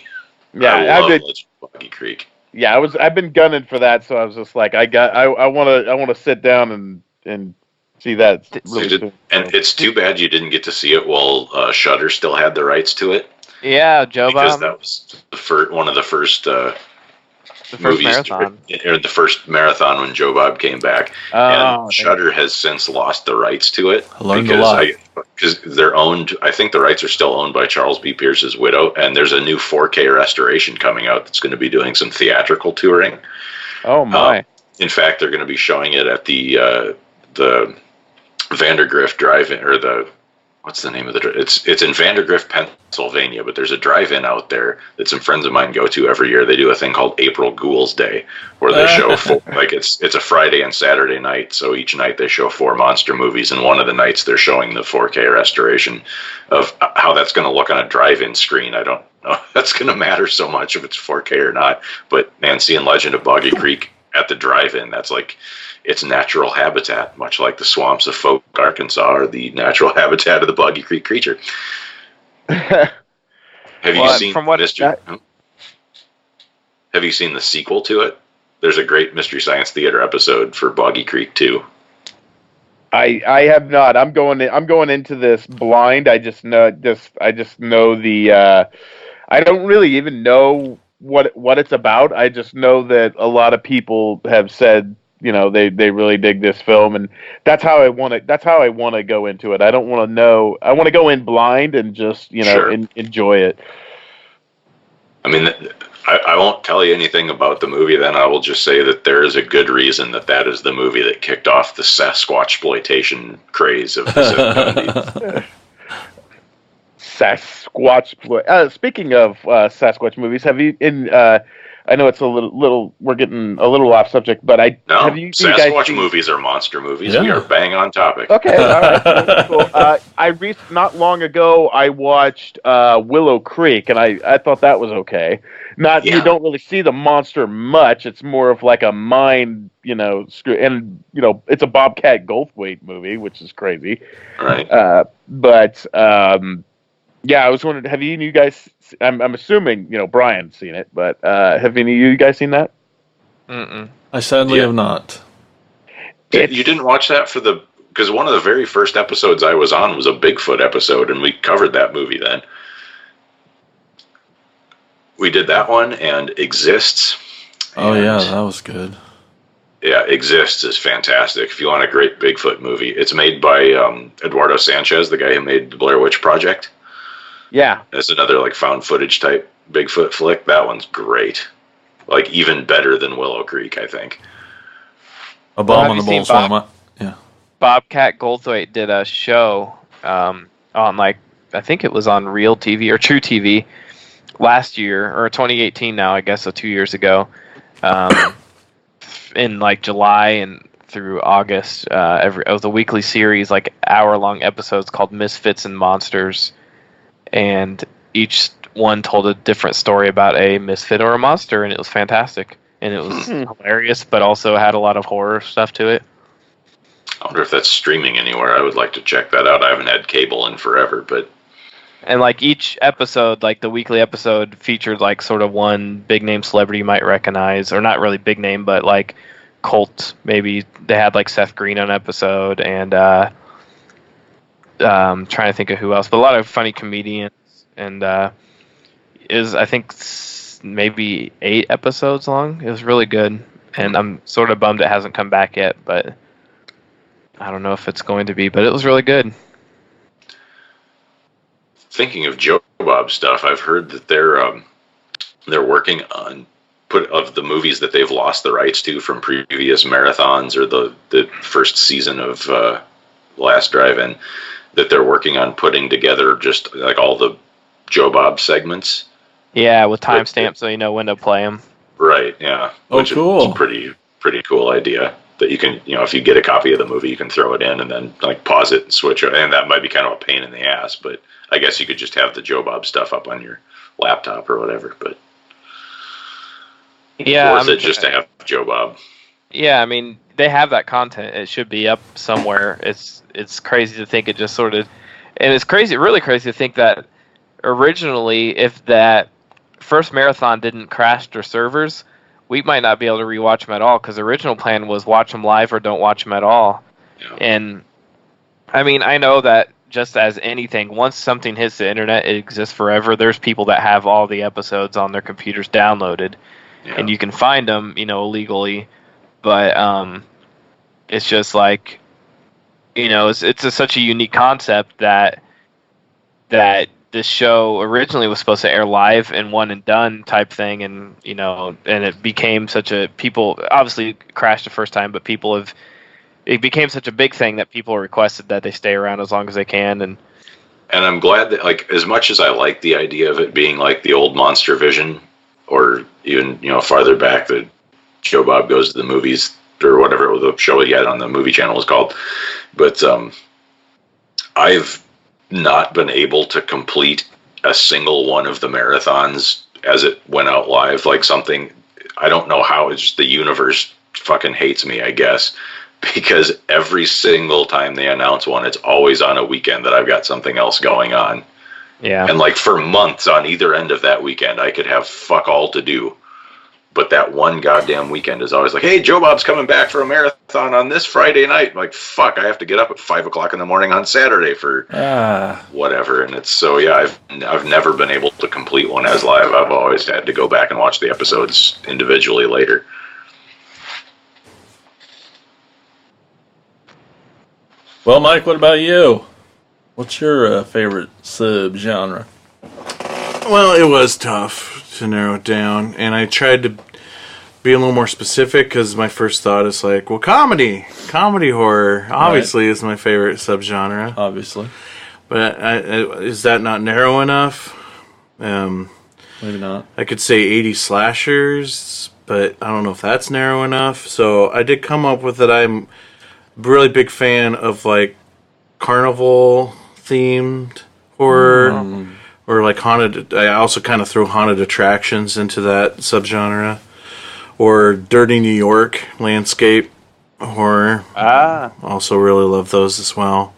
Yeah, I love Legend of Boggy Creek. Yeah, I've been gunning for that, so I was just like, I want to sit down and see that really soon. And it's too bad you didn't get to see it while Shudder still had the rights to it. Yeah, Joe Because Bob. that was one of the first first marathon. Or the first marathon when Joe Bob came back. And Shudder has since lost the rights to it. I learned a lot. Because they're owned, I think the rights are still owned by Charles B. Pierce's widow, and there's a new 4K restoration coming out that's going to be doing some theatrical touring. Oh my! In fact, they're going to be showing it at the Vandergrift Drive-In, or the what's the name of the? It's in Vandergrift, Pennsylvania, but there's a drive-in out there that some friends of mine go to every year. They do a thing called April Ghouls Day, where they show like it's a Friday and Saturday night. So each night they show 4 monster movies, and one of the nights they're showing the 4K restoration of how that's going to look on a drive-in screen. I don't know if that's going to matter so much if it's 4K or not. But man, seeing Legend of Boggy Creek at the drive-in, that's like its natural habitat, much like the swamps of Folk, Arkansas, are the natural habitat of the Boggy Creek creature. Have you seen Have you seen the sequel to it? There's a great Mystery Science Theater episode for Boggy Creek 2. I have not. I'm going into this blind. I just know the. I don't really even know what it's about. I just know that a lot of people have said, you know, they really dig this film, and that's how I want to go into it. I don't want to know. I want to go in blind and just, you know, enjoy it. I mean, I won't tell you anything about the movie. Then I will just say that there is a good reason that is the movie that kicked off the Sasquatchploitation craze of the 70s. Sasquatch. Speaking of Sasquatch movies, have you I know it's a little. We're getting a little off subject, but have you Sasquatch movies are monster movies. Yeah. We are bang on topic. Okay, all right, cool. Not long ago I watched Willow Creek, and I thought that was okay. You don't really see the monster much. It's more of like a mind, you know, and you know, it's a Bobcat Goldthwait movie, which is crazy. Right. Yeah, I was wondering, have you guys? I'm assuming, you know, Brian's seen it, but have any of you guys seen that? Mm-mm. I sadly have not. You didn't watch that because one of the very first episodes I was on was a Bigfoot episode, and we covered that movie then. We did that one and Exists. Oh yeah, that was good. Yeah, Exists is fantastic. If you want a great Bigfoot movie, it's made by Eduardo Sanchez, the guy who made the Blair Witch Project. Yeah. It's another like found footage type Bigfoot flick. That one's great. Like even better than Willow Creek, I think. Abominable have you seen format. Yeah. Bobcat Goldthwait did a show on like I think it was on Real TV or True TV last year or 2018 now I guess so 2 years ago, in like July and through August. It was a weekly series, like hour-long episodes called Misfits and Monsters, and each one told a different story about a misfit or a monster, and it was fantastic. And it was hilarious, but also had a lot of horror stuff to it. I wonder if that's streaming anywhere. I would like to check that out. I haven't had cable in forever, but... And like each episode, like the weekly episode featured like sort of one big name celebrity you might recognize, or not really big name, but like cult. Maybe they had like Seth Green on an episode, and trying to think of who else, but a lot of funny comedians. And is I think maybe 8 episodes long. It was really good, and I'm sort of bummed it hasn't come back yet, but I don't know if it's going to be. But it was really good. Thinking of Joe Bob stuff, I've heard that they're working on of the movies that they've lost the rights to from previous marathons or the first season of Last Drive-In, that they're working on putting together just like all the Joe Bob segments. Yeah, with timestamps so you know when to play them. Right. Yeah. Oh, Which cool. is pretty cool idea. That you can, if you get a copy of the movie, you can throw it in and then like pause it and switch it. And that might be kind of a pain in the ass, but I guess you could just have the Joe Bob stuff up on your laptop or whatever. But yeah, worth it just to have Joe Bob. Yeah, I mean they have that content. It should be up somewhere. It's crazy to think it just sort of, and it's really crazy to think that originally, if that first marathon didn't crash their servers, we might not be able to rewatch them at all, because the original plan was watch them live or don't watch them at all. Yeah. And I mean, I know that just as anything, once something hits the internet, it exists forever. There's people that have all the episodes on their computers downloaded, and you can find them, illegally. But it's just like, it's such a unique concept that this show originally was supposed to air live and one and done type thing, and and it became such a people obviously crashed the first time, but it became such a big thing that people requested that they stay around as long as they can. And I'm glad that, like, as much as I like the idea of it being like the old Monster Vision, or even farther back, that Joe Bob Goes to the Movies or whatever the show he had on the movie channel was called, but I've not been able to complete a single one of the marathons as it went out live. Like something, I don't know how, it's just the universe fucking hates me, I guess, because every single time they announce one, it's always on a weekend that I've got something else going on. Yeah. And like for months on either end of that weekend, I could have fuck all to do. But that one goddamn weekend is always like, hey, Joe Bob's coming back for a marathon on this Friday night. I'm like, fuck, I have to get up at 5 o'clock in the morning on Saturday for whatever. And it's so, yeah, I've never been able to complete one as live. I've always had to go back and watch the episodes individually later. Well, Mike, what about you? What's your favorite subgenre? Well, it was tough to narrow it down, and I tried to be a little more specific, because my first thought is like, well, comedy horror obviously is my favorite subgenre. Obviously. But is that not narrow enough? Maybe not. I could say 80s slashers, but I don't know if that's narrow enough. So I did come up with that I'm a really big fan of like carnival themed horror, or like haunted. I also kind of throw haunted attractions into that subgenre, or dirty New York landscape horror. Also really love those as well.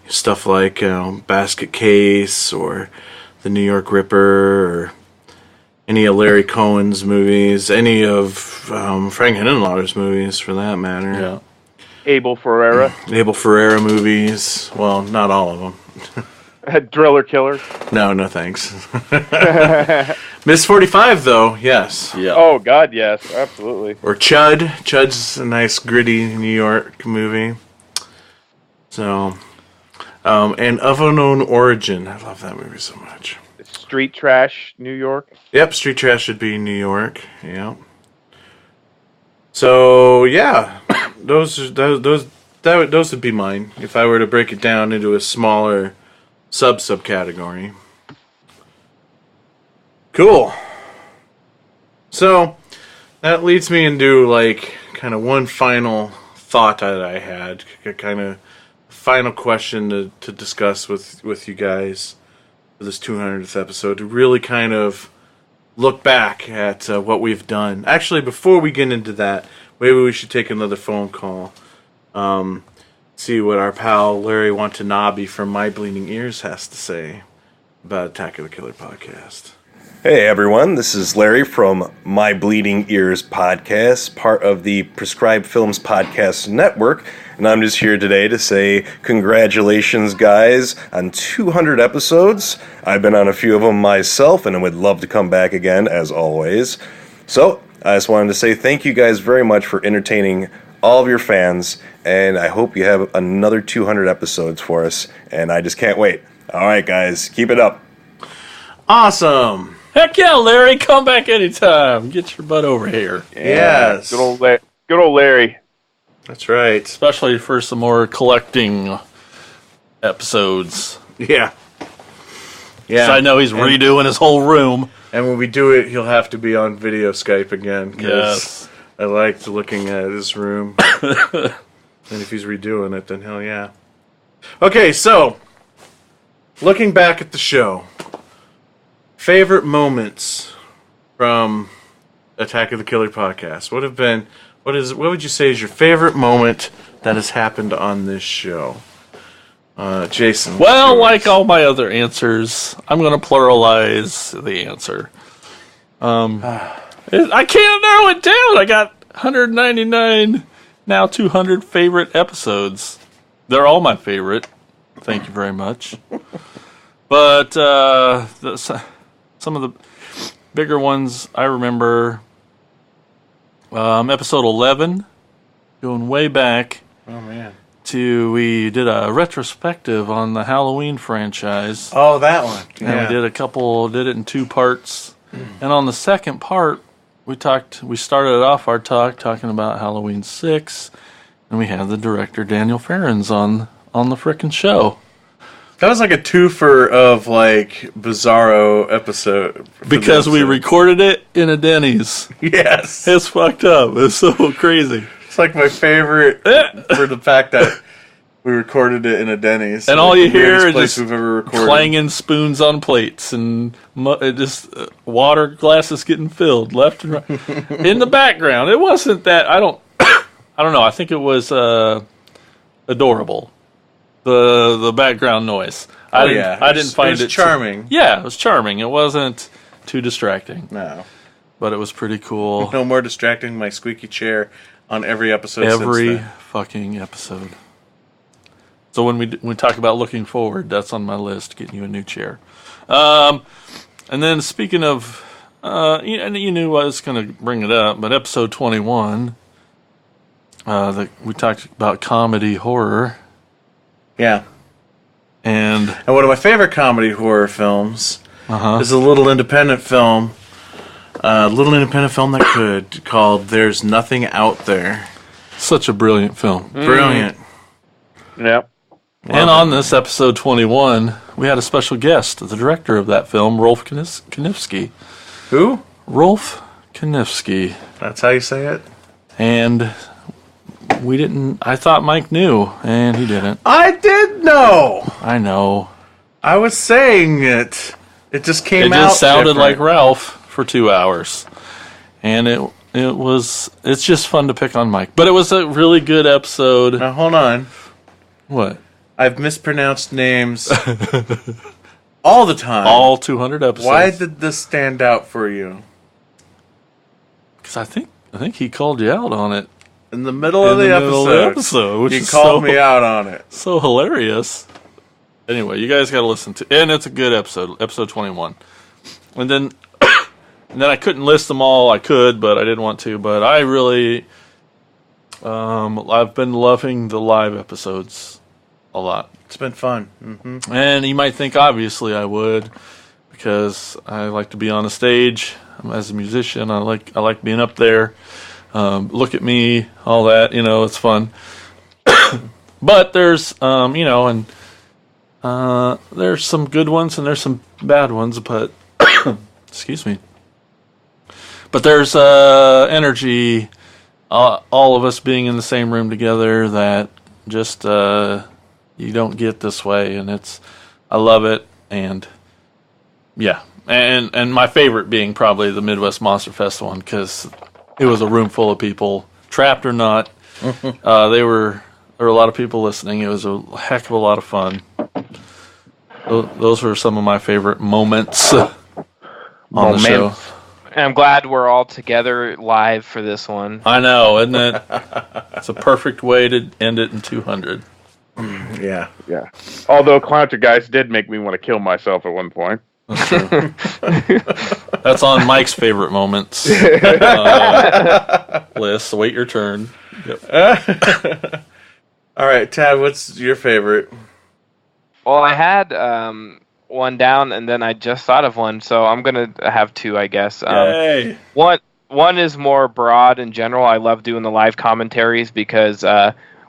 Stuff like Basket Case, or the New York Ripper, or any of Larry Cohen's movies, any of Frank Henenlotter's movies for that matter. Yeah. Abel Ferreira. Abel Ferreira movies. Well, not all of them. Driller Killer. No thanks. Miss 45, though, yes. Yeah. Oh, God, yes. Absolutely. Or Chud. Chud's a nice, gritty New York movie. So, and Of Unknown Origin. I love that movie so much. Street Trash, New York. Yep, Street Trash should be New York. Yep. So, yeah. those would be mine if I were to break it down into a smaller subcategory. Cool. So that leads me into like kind of one final thought that I had, kind of final question to discuss with you guys for this 200th episode, to really kind of look back at what we've done. Actually, before we get into that, maybe we should take another phone call. See what our pal Larry Watanabe from My Bleeding Ears has to say about Attack of the Killer podcast. Hey everyone, this is Larry from My Bleeding Ears podcast, part of the Prescribed Films Podcast Network, and I'm just here today to say congratulations guys on 200 episodes. I've been on a few of them myself and I would love to come back again as always. So, I just wanted to say thank you guys very much for entertaining all of your fans, and I hope you have another 200 episodes for us, and I just can't wait. Alright guys, keep it up. Awesome! Heck yeah, Larry, come back anytime. Get your butt over here. Yes. Good old Larry. That's right. Especially for some more collecting episodes. Yeah. Yeah. So I know he's redoing his whole room. And when we do it, he'll have to be on video Skype again. 'Cause yes. I liked looking at his room. And if he's redoing it, then hell yeah. Okay, so looking back at the show, favorite moments from Attack of the Killer podcast. What would you say is your favorite moment that has happened on this show? Jason. Well, like all my other answers, I'm going to pluralize the answer. I can't narrow it down. I got 199, now 200 favorite episodes. They're all my favorite. Thank you very much. But some of the bigger ones I remember, episode 11, going way back. Oh, man. We did a retrospective on the Halloween franchise. Oh, that one. And we did it in 2 parts. And on the second part, we started off our talking about Halloween 6, and we had the director Daniel Farrens on the frickin' show. That was like a twofer of like Bizarro episode. Because we recorded it in a Denny's. Yes. It's fucked up. It's so crazy. It's like my favorite for the fact that we recorded it in a Denny's. And all you hear is just just clanging spoons on plates and water glasses getting filled left and right. In the background. It wasn't that, I don't know. I think it was adorable. The background noise. I didn't find it charming. Yeah, it was charming. It wasn't too distracting. No. But it was pretty cool. No more distracting my squeaky chair on every episode Every since then. fucking episode. So when we talk about looking forward, that's on my list, getting you a new chair. And then speaking of, you knew I was going to bring it up, but episode 21, we talked about comedy horror. Yeah. And one of my favorite comedy horror films is a little independent film. Called There's Nothing Out There. Such a brilliant film. Brilliant. Yep. And on this episode 21, we had a special guest, the director of that film, Rolf Knifsky. Who? Rolf Knifsky. That's how you say it? And I thought Mike knew, and he didn't. I did know. I know. I was saying it. It just came out. It just sounded different. like Ralph for 2 hours. And it's just fun to pick on Mike. But it was a really good episode. Now, hold on. What? I've mispronounced names all the time. All 200 episodes. Why did this stand out for you? Because I think he called you out on it. In the middle of the episode. Which He is called me out on it. So hilarious. Anyway, you guys got to listen to, and it's a good episode 21. And then I couldn't list them all. I could, but I didn't want to. But I really, I've been loving the live episodes a lot. It's been fun. Mm-hmm. And you might think, obviously, I would, because I like to be on a stage. As a musician, I like being up there. Look at Me, all that. It's fun. But there's, and there's some good ones and there's some bad ones. But excuse me. But there's energy. All of us being in the same room together that just you don't get this way, and I love it, and yeah, and my favorite being probably the Midwest Monster Fest one, because it was a room full of people, trapped or not. There were a lot of people listening. It was a heck of a lot of fun. Those were some of my favorite moments on the show. And I'm glad we're all together live for this one. I know, isn't it? It's a perfect way to end it in 200. Yeah. Yeah. Although Clownter Guys did make me want to kill myself at one point. That's on Mike's favorite moments list. So wait your turn. Yep. All right, Tad, what's your favorite? Well, I had one down, and then I just thought of one, so I'm gonna have two, I guess. Yay! One is more broad in general. I love doing the live commentaries because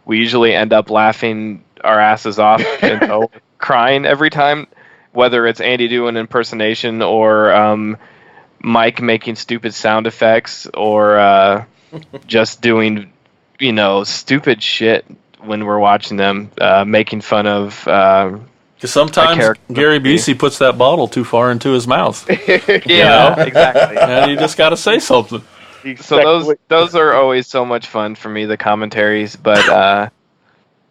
we usually end up laughing our asses off and crying every time, whether it's Andy doing impersonation or Mike making stupid sound effects or just doing, stupid shit when we're watching them, making fun of. Because sometimes Gary Busey puts that bottle too far into his mouth. Yeah, exactly. And you just got to say something. So those are always so much fun for me, the commentaries. But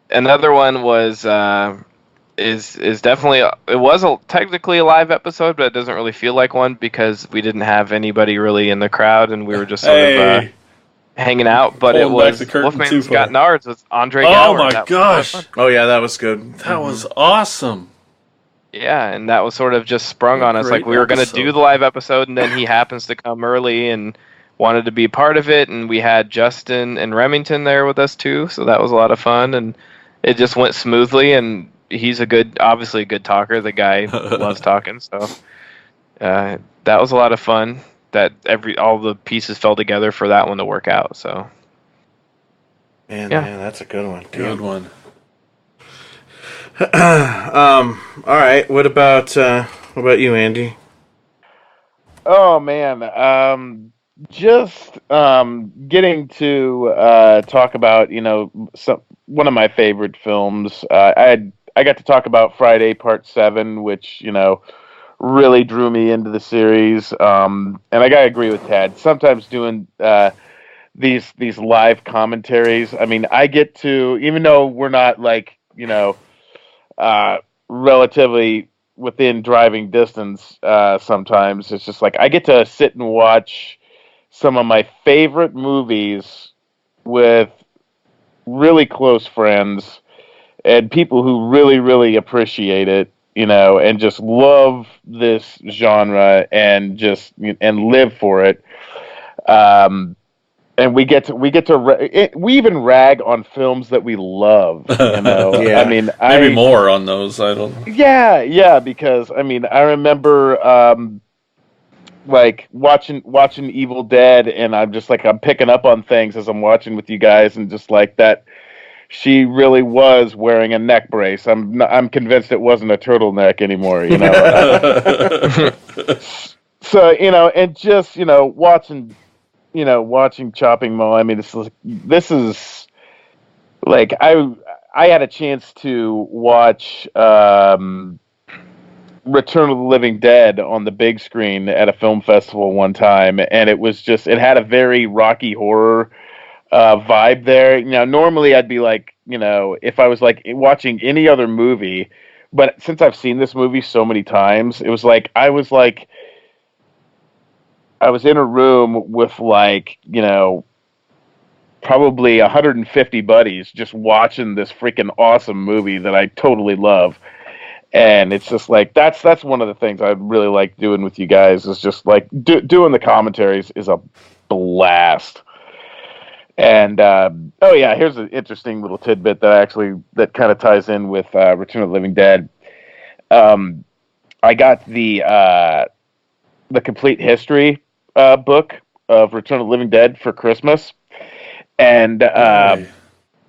another one was is definitely it was technically a live episode, but it doesn't really feel like one because we didn't have anybody really in the crowd, and we were just sort of hanging out. But it was Wolfman Scott Nards with Andre Gower. Oh my gosh! Oh yeah, that was good. That was awesome. Yeah, and that was sort of just sprung on us. Like we were going to do the live episode, and then he happens to come early and wanted to be part of it. And we had Justin and Remington there with us too, so that was a lot of fun. And it just went smoothly. And he's obviously a good talker. The guy loves talking, so that was a lot of fun. That all the pieces fell together for that one to work out. So, man, that's a good one. Good one. All right. What about you, Andy? Oh man, just getting to talk about one of my favorite films. I got to talk about Friday Part 7, which really drew me into the series. And I gotta agree with Tad. Sometimes doing these live commentaries. I mean, I get to, even though we're not like relatively within driving distance, sometimes it's just like I get to sit and watch some of my favorite movies with really close friends and people who really, really appreciate it, and just love this genre and live for it. And we even rag on films that we love, Yeah. I mean, maybe more on those. I don't know. Yeah, because I mean, I remember like watching Evil Dead, and I'm just like I'm picking up on things as I'm watching with you guys, and just like that, she really was wearing a neck brace. I'm convinced it wasn't a turtleneck anymore, So and just watching Chopping Mall. I mean, this is like I had a chance to watch Return of the Living Dead on the big screen at a film festival one time, and it had a very Rocky Horror vibe there. Normally I'd be like, if I was like watching any other movie, but since I've seen this movie so many times, it was like I was in a room with like, probably 150 buddies just watching this freaking awesome movie that I totally love. And it's just like, that's one of the things I really like doing with you guys is just like doing the commentaries is a blast. And, here's an interesting little tidbit that kind of ties in with Return of the Living Dead. I got the complete history book of Return of the Living Dead for Christmas, And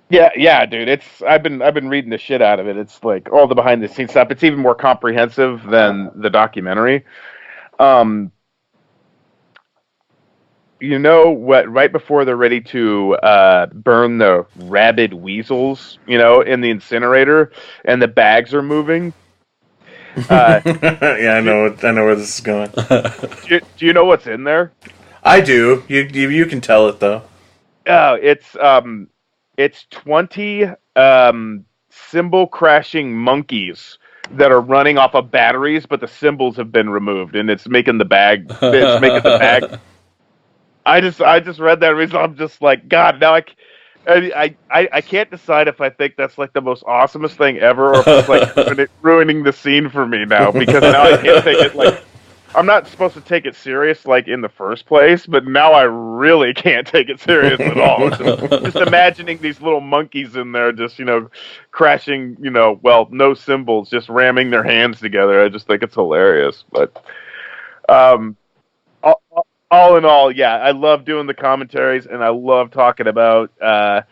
yeah, dude, I've been reading the shit out of it. It's like all the behind the scenes stuff. It's even more comprehensive than the documentary. You know what? Right before they're ready to burn the rabid weasels, in the incinerator, and the bags are moving. Yeah, I know where this is going. Do you know what's in there? I do. You can tell it though. Oh, it's 20 cymbal crashing monkeys that are running off of batteries, but the cymbals have been removed, and it's making the bag. It's making the bag. I just read that reason. I'm just like, God, now I can't decide if I think that's like the most awesomest thing ever, or if it's like ruining the scene for me now, because now I can't take it like. I'm not supposed to take it serious like in the first place, but now I really can't take it serious at all. Just imagining these little monkeys in there just, crashing, no cymbals, just ramming their hands together. I just think it's hilarious. But all in all, yeah, I love doing the commentaries, and I love talking about I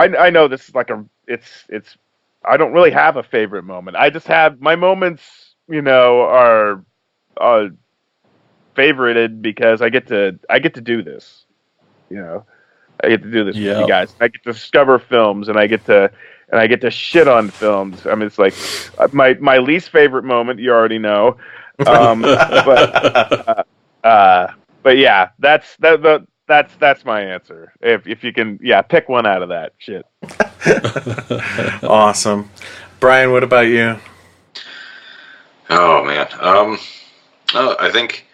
know this is like it's I don't really have a favorite moment. I just have my moments, are favorited because I get to do this. I get to do this with you guys. I get to discover films, and I get to shit on films. I mean, it's like my least favorite moment. You already know, but yeah, that's my answer. If you can, pick one out of that shit. Awesome, Brian. What about you? Oh man, I think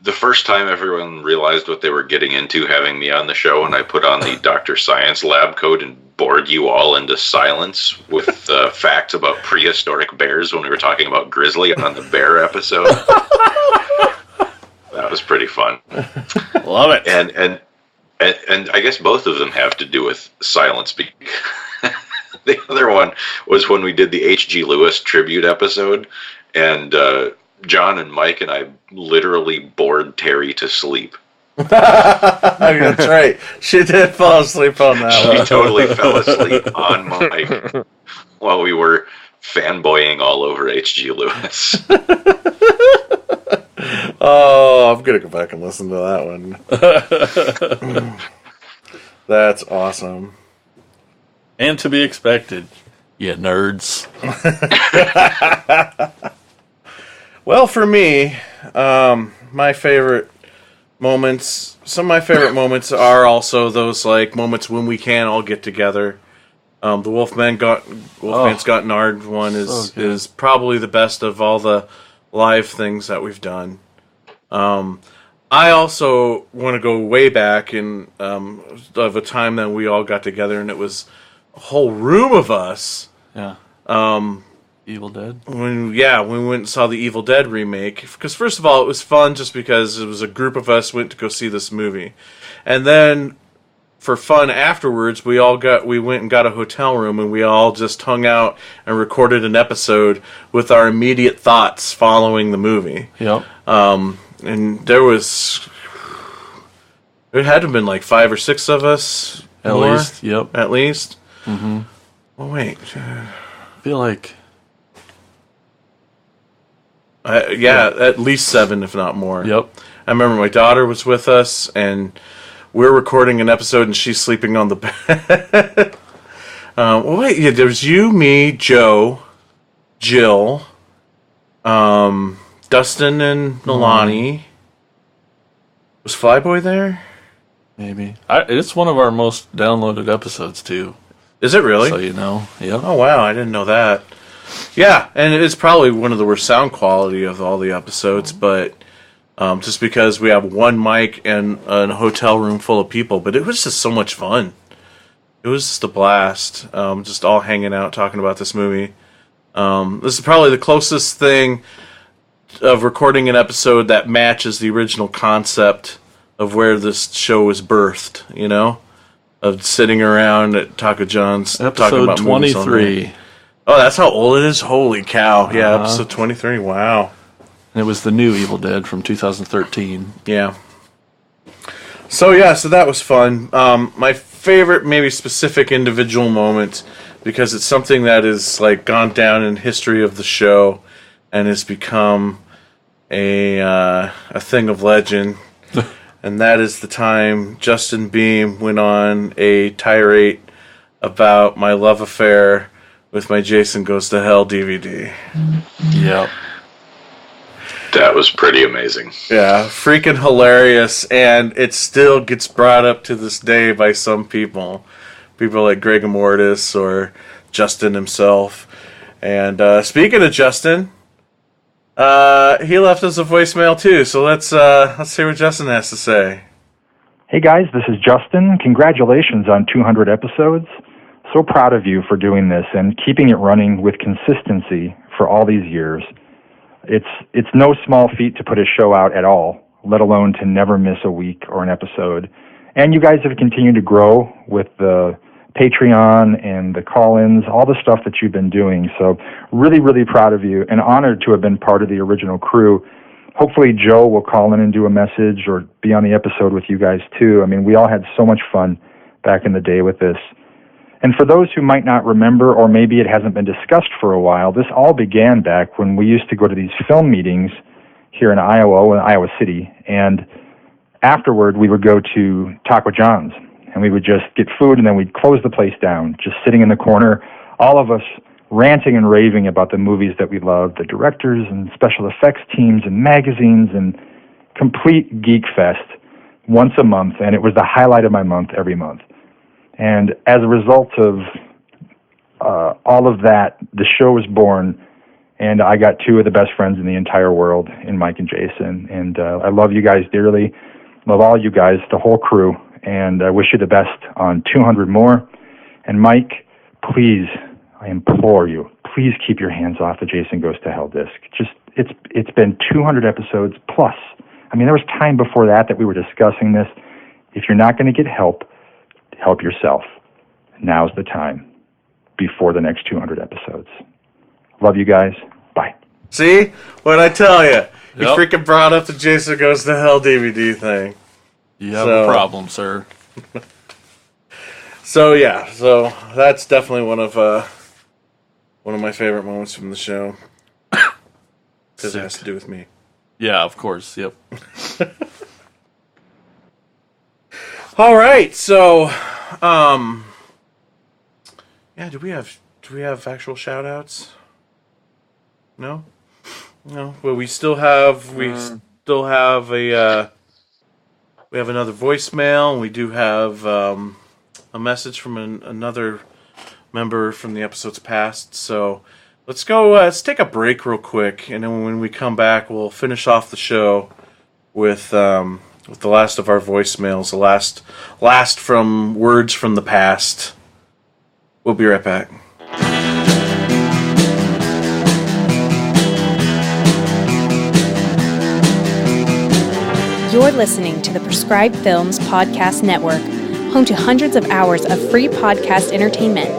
the first time everyone realized what they were getting into having me on the show, and I put on the Dr. Science lab coat and bored you all into silence with facts about prehistoric bears when we were talking about grizzly on the bear episode. That was pretty fun. Love it. And I guess both of them have to do with silence. The other one was when we did the H.G. Lewis tribute episode, and John and Mike and I literally bored Terry to sleep. That's right. She did fall asleep on that one. She totally fell asleep on Mike while we were fanboying all over H.G. Lewis. Oh, I'm going to go back and listen to that one. That's awesome. And to be expected. Yeah, nerds. Well, for me, my favorite moments, some of my favorite moments are also those like moments when we can all get together. The Wolfman's Got Nard one is probably the best of all the live things that we've done. I also want to go way back in of a time that we all got together, and it was a whole room of us. Yeah. Evil Dead. When we went and saw the Evil Dead remake, because first of all, it was fun just because it was a group of us went to go see this movie, and then for fun afterwards, we went and got a hotel room, and we all just hung out and recorded an episode with our immediate thoughts following the movie. Yep. And there had to have been like 5 or 6 of us. At least. Yep. At least. Mm-hmm. Oh wait. I feel like. At least 7, if not more. Yep. I remember my daughter was with us, and we're recording an episode, and she's sleeping on the bed. There was you, me, Joe, Jill, Dustin, and Nalani. Was Flyboy there? Maybe. It's one of our most downloaded episodes, too. Is it really? So you know. Yep. Oh, wow. I didn't know that. Yeah, and it's probably one of the worst sound quality of all the episodes, but just because we have one mic and a hotel room full of people, but it was just so much fun. It was just a blast, just all hanging out, talking about this movie. This is probably the closest thing of recording an episode that matches the original concept of where this show was birthed, of sitting around at Taco John's talking about movies all 23. night. Oh, that's how old it is? Holy cow. Yeah, episode 23. Wow. And it was the new Evil Dead from 2013. Yeah. So that was fun. My favorite, maybe specific individual moment, because it's something that is like gone down in history of the show, and has become a thing of legend. And that is the time Justin Beam went on a tirade about my love affair with my Jason Goes to Hell DVD. Yep. That was pretty amazing. Yeah, freaking hilarious, and it still gets brought up to this day by some people. People like Greg Mortis or Justin himself. And speaking of Justin, he left us a voicemail too, so let's hear what Justin has to say. Hey guys, this is Justin. Congratulations on 200 episodes. So proud of you for doing this and keeping it running with consistency for all these years. It's no small feat to put a show out at all, let alone to never miss a week or an episode. And you guys have continued to grow with the Patreon and the call-ins, all the stuff that you've been doing. So really, really proud of you and honored to have been part of the original crew. Hopefully Joe will call in and do a message or be on the episode with you guys too. I mean, we all had so much fun back in the day with this. And for those who might not remember, or maybe it hasn't been discussed for a while, this all began back when we used to go to these film meetings here in Iowa City, and afterward we would go to Taco John's, and we would just get food, and then we'd close the place down, just sitting in the corner, all of us ranting and raving about the movies that we loved, the directors and special effects teams and magazines, and complete geek fest once a month, and it was the highlight of my month every month. And as a result of all of that, the show was born, and I got two of the best friends in the entire world in Mike and Jason. And I love you guys dearly, love all you guys, the whole crew, and I wish you the best on 200 more. And Mike, please, I implore you, please keep your hands off the Jason Goes to Hell disc. Just it's been 200 episodes plus. I mean, there was time before that we were discussing this. If you're not going to get help yourself. Now's the time before the next 200 episodes. Love you guys. Bye. See? What'd I tell you? You freaking brought up the Jason Goes to Hell DVD thing. You have a problem, sir. So that's definitely one of my favorite moments from the show. Because it has to do with me. Yeah, of course. Yep. All right, so do we have actual shout outs? No? Well, we still have we have another voicemail, and we do have a message from another member from the episodes past. So let's go. Let's take a break real quick, and then when we come back, we'll finish off the show with the last of our voicemails, the last from words from the past. We'll be right back. You're listening to the Prescribed Films Podcast Network, home to hundreds of hours of free podcast entertainment.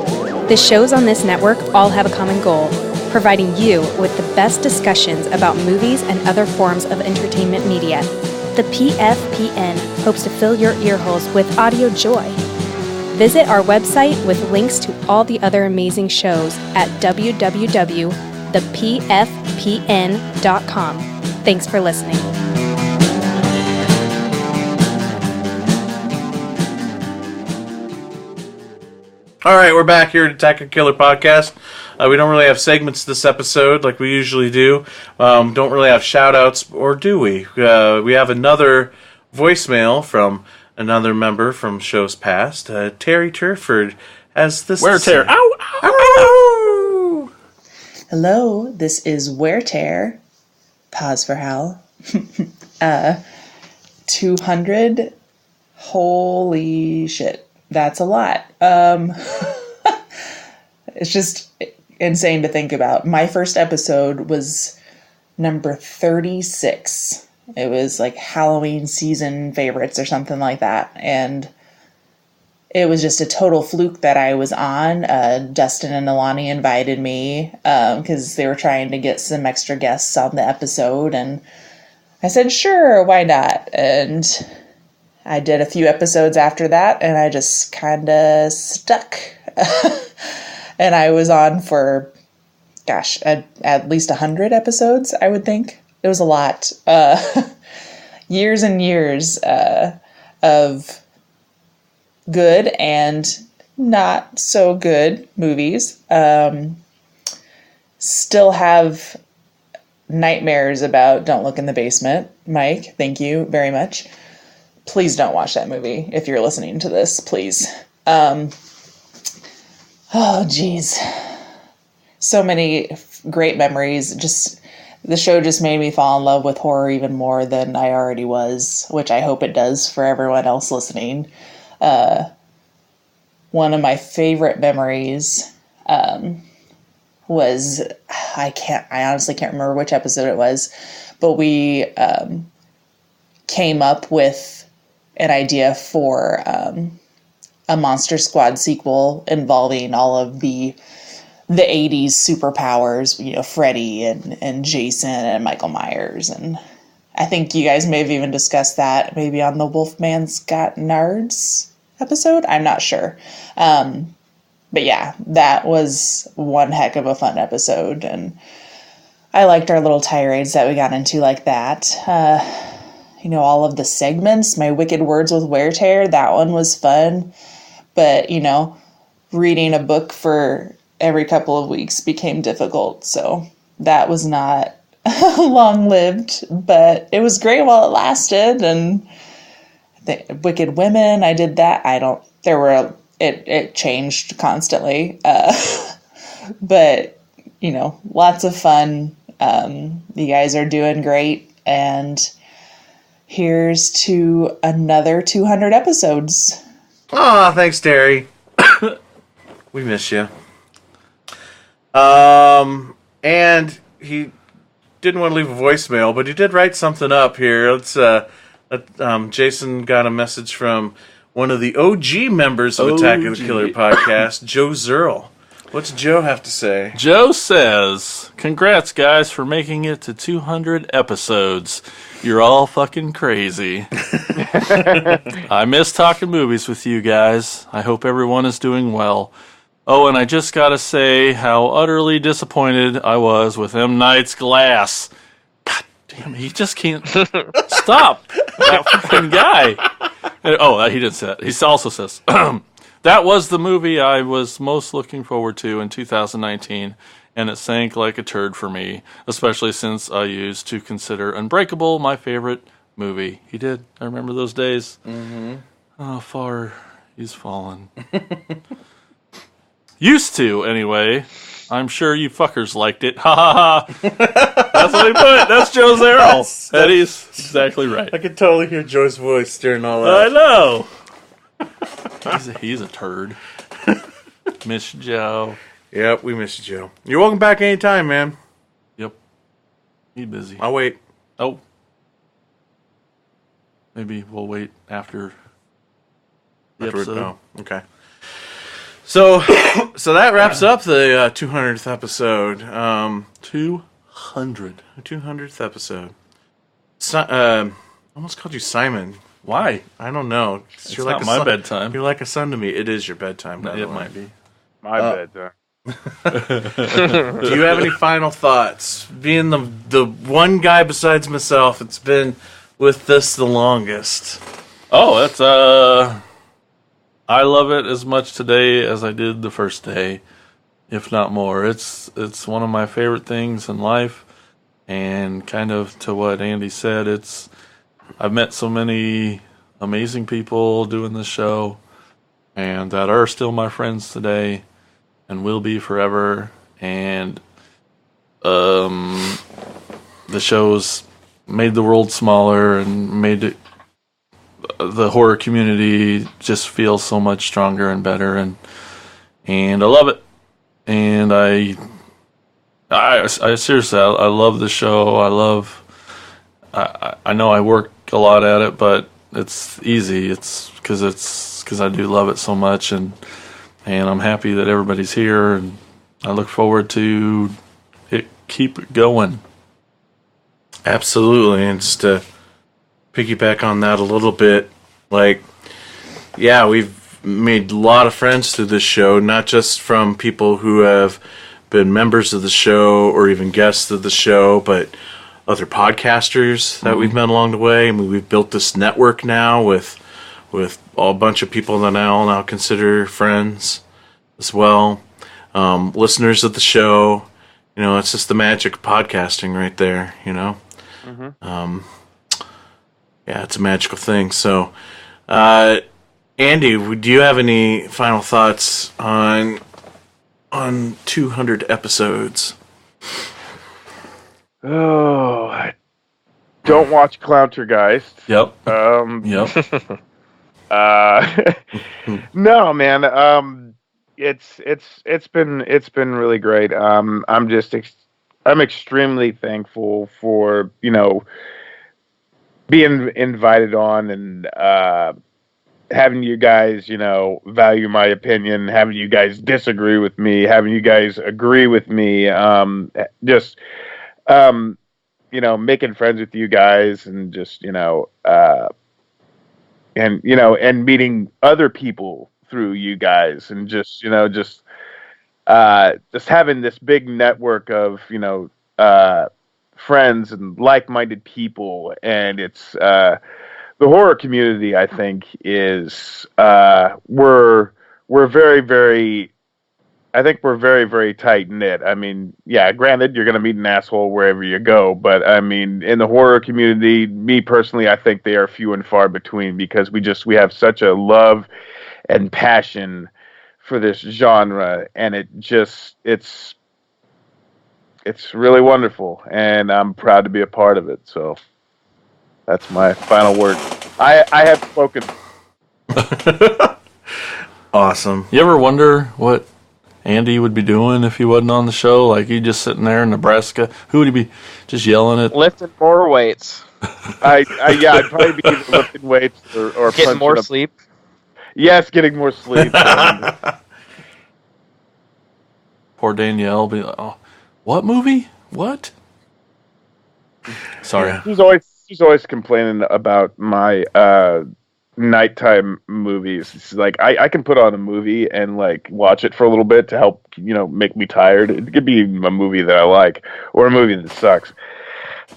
The shows on this network all have a common goal: providing you with the best discussions about movies and other forms of entertainment media. The PFPN hopes to fill your earholes with audio joy. Visit our website with links to all the other amazing shows at www.thepfpn.com. Thanks for listening. All right, we're back here at Attack of the Killer Podcast. We don't really have segments this episode like we usually do. Don't really have shout-outs, or do we? We have another voicemail from another member from shows past. Terry Turford has this. Where Terry? Ow, ow, ow. Hello, this is Where Tear. Pause for Hal. 200. Holy shit. That's a lot. It's just insane to think about. My first episode was number 36. It was like Halloween season favorites or something like that. And it was just a total fluke that I was on. Dustin and Alani invited me because they were trying to get some extra guests on the episode. And I said, sure, why not? And I did a few episodes after that, and I just kind of stuck. And I was on for, gosh, at least 100 episodes, I would think. It was a lot. Years and years of good and not so good movies. Still have nightmares about Don't Look in the Basement. Mike, thank you very much. Please don't watch that movie if you're listening to this, please. Oh, geez. So many great memories. Just the show just made me fall in love with horror even more than I already was, which I hope it does for everyone else listening. One of my favorite memories was, I honestly can't remember which episode it was, but we came up with an idea for a Monster Squad sequel involving all of the 80s superpowers, you know, Freddy and Jason and Michael Myers. And I think you guys may have even discussed that maybe on the Wolfman's Got Nards episode. I'm not sure. But yeah, that was one heck of a fun episode. And I liked our little tirades that we got into like that. You know, all of the segments, my Wicked Words with Wear Tear, that one was fun. But, you know, reading a book for every couple of weeks became difficult. So that was not long-lived, but it was great while it lasted. And the Wicked Women, I did that. It changed constantly. But, you know, lots of fun. You guys are doing great. And here's to another 200 episodes. Aw, thanks, Terry. We miss you. And he didn't want to leave a voicemail, but he did write something up here. Jason got a message from one of the OG members of Attack of the Killer podcast, Joe Zerl. What's Joe have to say? Joe says, "Congrats, guys, for making it to 200 episodes. You're all fucking crazy. I miss talking movies with you guys. I hope everyone is doing well. Oh, and I just gotta say how utterly disappointed I was with M. Night's Glass. God damn, he just can't stop. That fucking guy. Oh, he didn't say that. He also says, that was the movie I was most looking forward to in 2019, and it sank like a turd for me, especially since I used to consider Unbreakable my favorite movie." He did. I remember those days. Mm-hmm. How far he's fallen. Used to, anyway. I'm sure you fuckers liked it. Ha ha ha. That's what he put. That's Joe Zerl. Eddie's exactly right. I could totally hear Joe's voice during all that. I know. He's a turd. Miss Joe. Yep, we miss you, Joe. You're welcome back anytime, man. Yep. He's busy. I'll wait. Oh. Maybe we'll wait after the episode. Oh, okay. So that wraps up the 200th episode. 200th episode. Almost called you Simon. Why? I don't know. It's you're not like my bedtime. You're like a son to me. It is your bedtime. It might be. My bedtime. Do you have any final thoughts? Being the one guy besides myself that's been with this the longest. Oh, that's I love it as much today as I did the first day, if not more. It's one of my favorite things in life, and kind of to what Andy said, I've met so many amazing people doing this show, and that are still my friends today, and will be forever. And the show's made the world smaller and made the horror community just feel so much stronger and better, and I love it. And I seriously, I love the show. I know I work a lot at it, but it's easy. It's because I do love it so much, and I'm happy that everybody's here, and I look forward to it keep going. Absolutely, and just to piggyback on that a little bit, Like, yeah, we've made a lot of friends through this show, not just from people who have been members of the show or even guests of the show, but other podcasters that we've met along the way. I mean, we've built this network now with a bunch of people that I all now consider friends as well. Listeners of the show, you know, it's just the magic of podcasting right there, you know. Yeah, it's a magical thing. So, Andy, do you have any final thoughts on 200 episodes? Oh, don't watch Clowntergeist. Yep. Yep. No, man. It's been really great. I'm extremely thankful for, you know, being invited on and having you guys, you know, value my opinion, having you guys disagree with me, having you guys agree with me, you know, making friends with you guys, and just, you know, and meeting other people through you guys, and just, you know, just having this big network of, you know, friends and like-minded people. And it's the horror community, I think, is we're very, very, I think we're very, very tight knit. I mean, yeah, granted, you're going to meet an asshole wherever you go, but I mean, in the horror community, me personally, I think they are few and far between, because we have such a love and passion for this genre, and it's really wonderful, and I'm proud to be a part of it. So that's my final word. I have spoken. Awesome. You ever wonder what Andy would be doing if he wasn't on the show? Like, he just sitting there in Nebraska. Who would he be just yelling at? Lifting more weights. I'd probably be either lifting weights or getting more up. sleep. Yes, getting more sleep. Poor Danielle be like, oh, what movie? What? Sorry. She's always complaining about my nighttime movies. It's like I can put on a movie and like watch it for a little bit to help, you know, make me tired. It could be a movie that I like or a movie that sucks.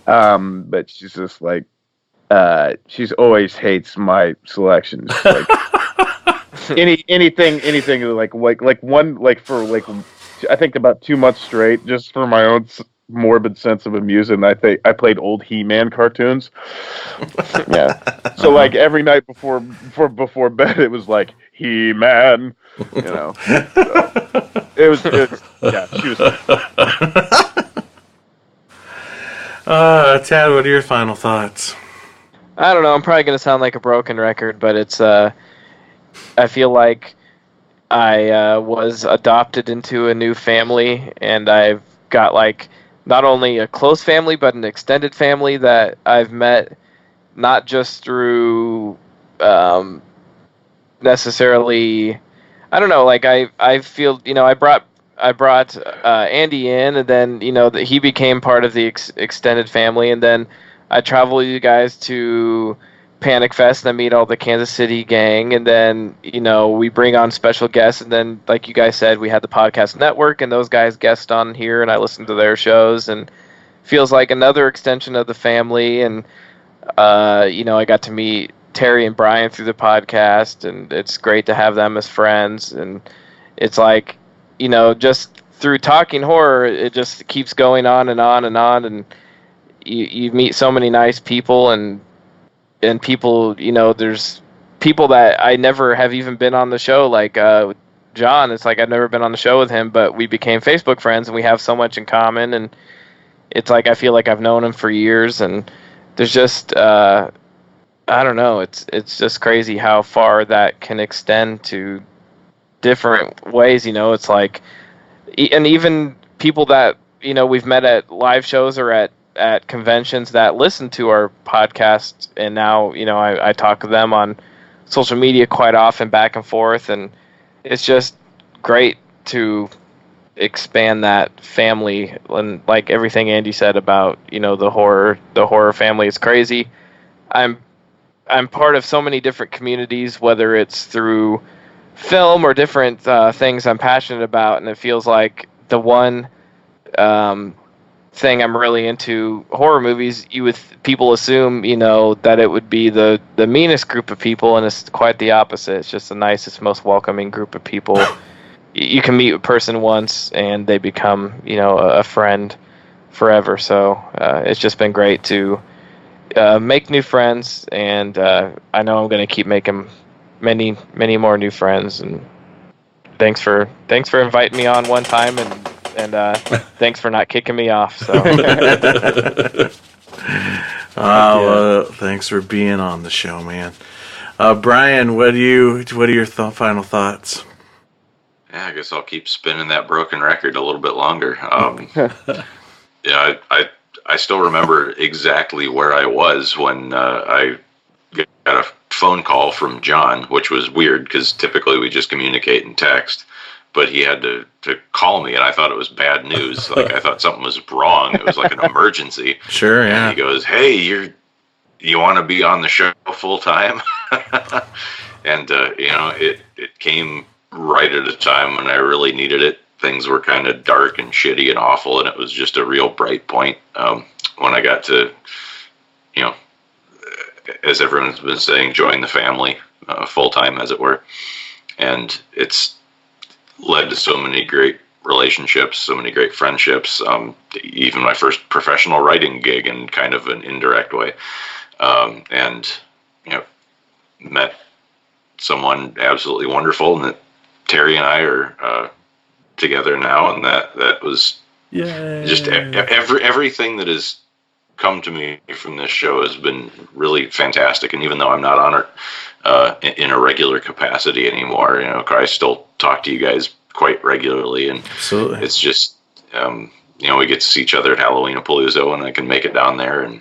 But she's just like she's always hates my selections. Like anything like one, like for like I think about 2 months straight, just for my own morbid sense of amusement, I think I played old He-Man cartoons. Yeah. So like every night before bed, it was like He-Man, you know. So it was yeah, she was. Tad, what are your final thoughts? I don't know. I'm probably going to sound like a broken record, but it's. I feel like I was adopted into a new family, and I've got like not only a close family, but an extended family that I've met not just through necessarily. I don't know. Like I feel, you know, I brought Andy in, and then, you know, that he became part of the extended family, and then I travel with you guys to Panic Fest and I meet all the Kansas City gang, and then, you know, we bring on special guests, and then, like you guys said, we had the podcast network, and those guys guest on here, and I listen to their shows, and feels like another extension of the family. And you know, I got to meet Terry and Brian through the podcast, and it's great to have them as friends. And it's like, you know, just through talking horror, it just keeps going on and on and on, and you meet so many nice people, and people, you know, there's people that I never have even been on the show, like John. It's like I've never been on the show with him, but we became Facebook friends, and we have so much in common, and it's like I feel like I've known him for years. And there's just I don't know, it's just crazy how far that can extend to different ways. You know, it's like, and even people that, you know, we've met at live shows or at conventions that listen to our podcast, and now, you know, I talk to them on social media quite often, back and forth, and it's just great to expand that family. And like everything Andy said about, you know, the horror family is crazy. I'm I'm part of so many different communities, whether it's through film or different things I'm passionate about, and it feels like the one thing I'm really into, horror movies, people assume, that it would be the meanest group of people, and it's quite the opposite. It's just the nicest, most welcoming group of people. You can meet a person once, and they become, a friend forever. So it's just been great to make new friends, and I know I'm going to keep making many, many more new friends. And thanks for inviting me on one time, and thanks for not kicking me off. So. Thanks for being on the show, man. Brian, what are your final thoughts? Yeah, I guess I'll keep spinning that broken record a little bit longer. Yeah, I still remember exactly where I was when I got a phone call from John, which was weird because typically we just communicate in text. But he had to call me, and I thought it was bad news. Like, I thought something was wrong. It was like an emergency. Sure, yeah. And he goes, "Hey, you want to be on the show full time?" And it came right at a time when I really needed it. Things were kind of dark and shitty and awful, and it was just a real bright point when I got to, as everyone's been saying, join the family full time, as it were. And it's led to so many great relationships, so many great friendships, even my first professional writing gig in kind of an indirect way. And met someone absolutely wonderful, and that Terry and I are together now, and that was just everything that has come to me from this show has been really fantastic. And even though I'm not on it in a regular capacity anymore, I still talk to you guys quite regularly, and absolutely, it's just we get to see each other at Halloween-a-Palooza, and I can make it down there, and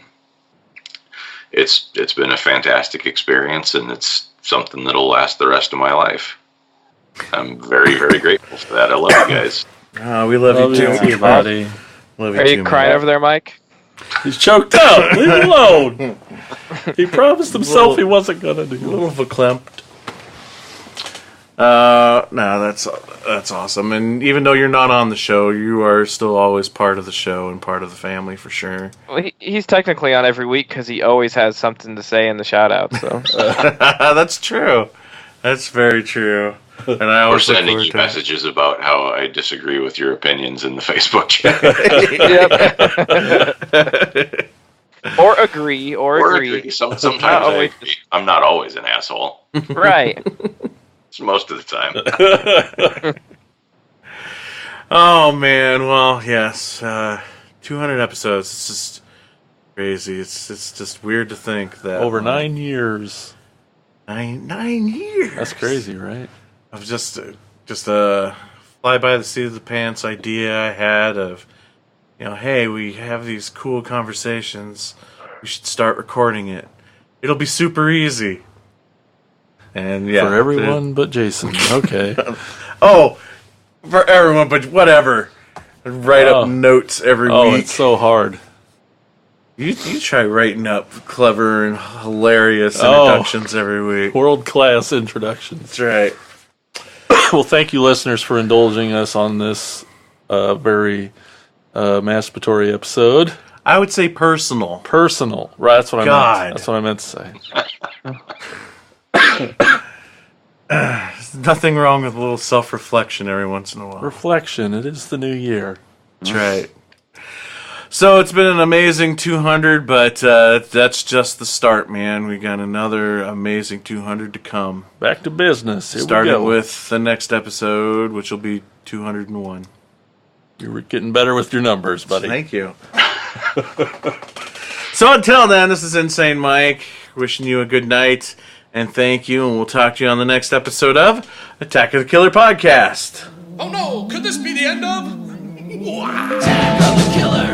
it's been a fantastic experience, and it's something that'll last the rest of my life. I'm very, very grateful for that. I love you guys. We love you too, buddy. Love Are you crying over there, Mike? He's choked up. Leave him alone. He promised himself he wasn't gonna do it. A little verklempt. No, that's awesome. And even though you're not on the show, you are still always part of the show and part of the family for sure. Well, he's technically on every week because he always has something to say in the shout out. So that's true. That's very true. And I always We're sending you messages about how I disagree with your opinions in the Facebook chat. Or agree. Sometimes I agree. I'm not always an asshole. Right. It's most of the time. Oh, man. Well, yes. 200 episodes. It's just crazy. It's just weird to think that. Over 9 years. 9 years. That's crazy, right? Of just a fly by the seat of the pants idea I had of, hey, we have these cool conversations. We should start recording it. It'll be super easy. And yeah, for everyone but Jason. Okay. Oh, for everyone but whatever. Write up notes every week. Oh, it's so hard. You try writing up clever and hilarious introductions every week. World-class introductions. That's right. Well, thank you, listeners, for indulging us on this very masturbatory episode. I would say personal. Personal. Right, that's what I meant. That's what I meant to say. There's nothing wrong with a little self-reflection every once in a while. Reflection. It is the new year. That's right. So it's been an amazing 200, but that's just the start, man. We got another amazing 200 to come. Back to business. Here Starting we go. with the next episode, which will be 201. You're getting better with your numbers, buddy. Thank you. So until then, this is Insane Mike, wishing you a good night, and thank you, and we'll talk to you on the next episode of Attack of the Killer Podcast. Oh no, could this be the end of? Attack of the Killer!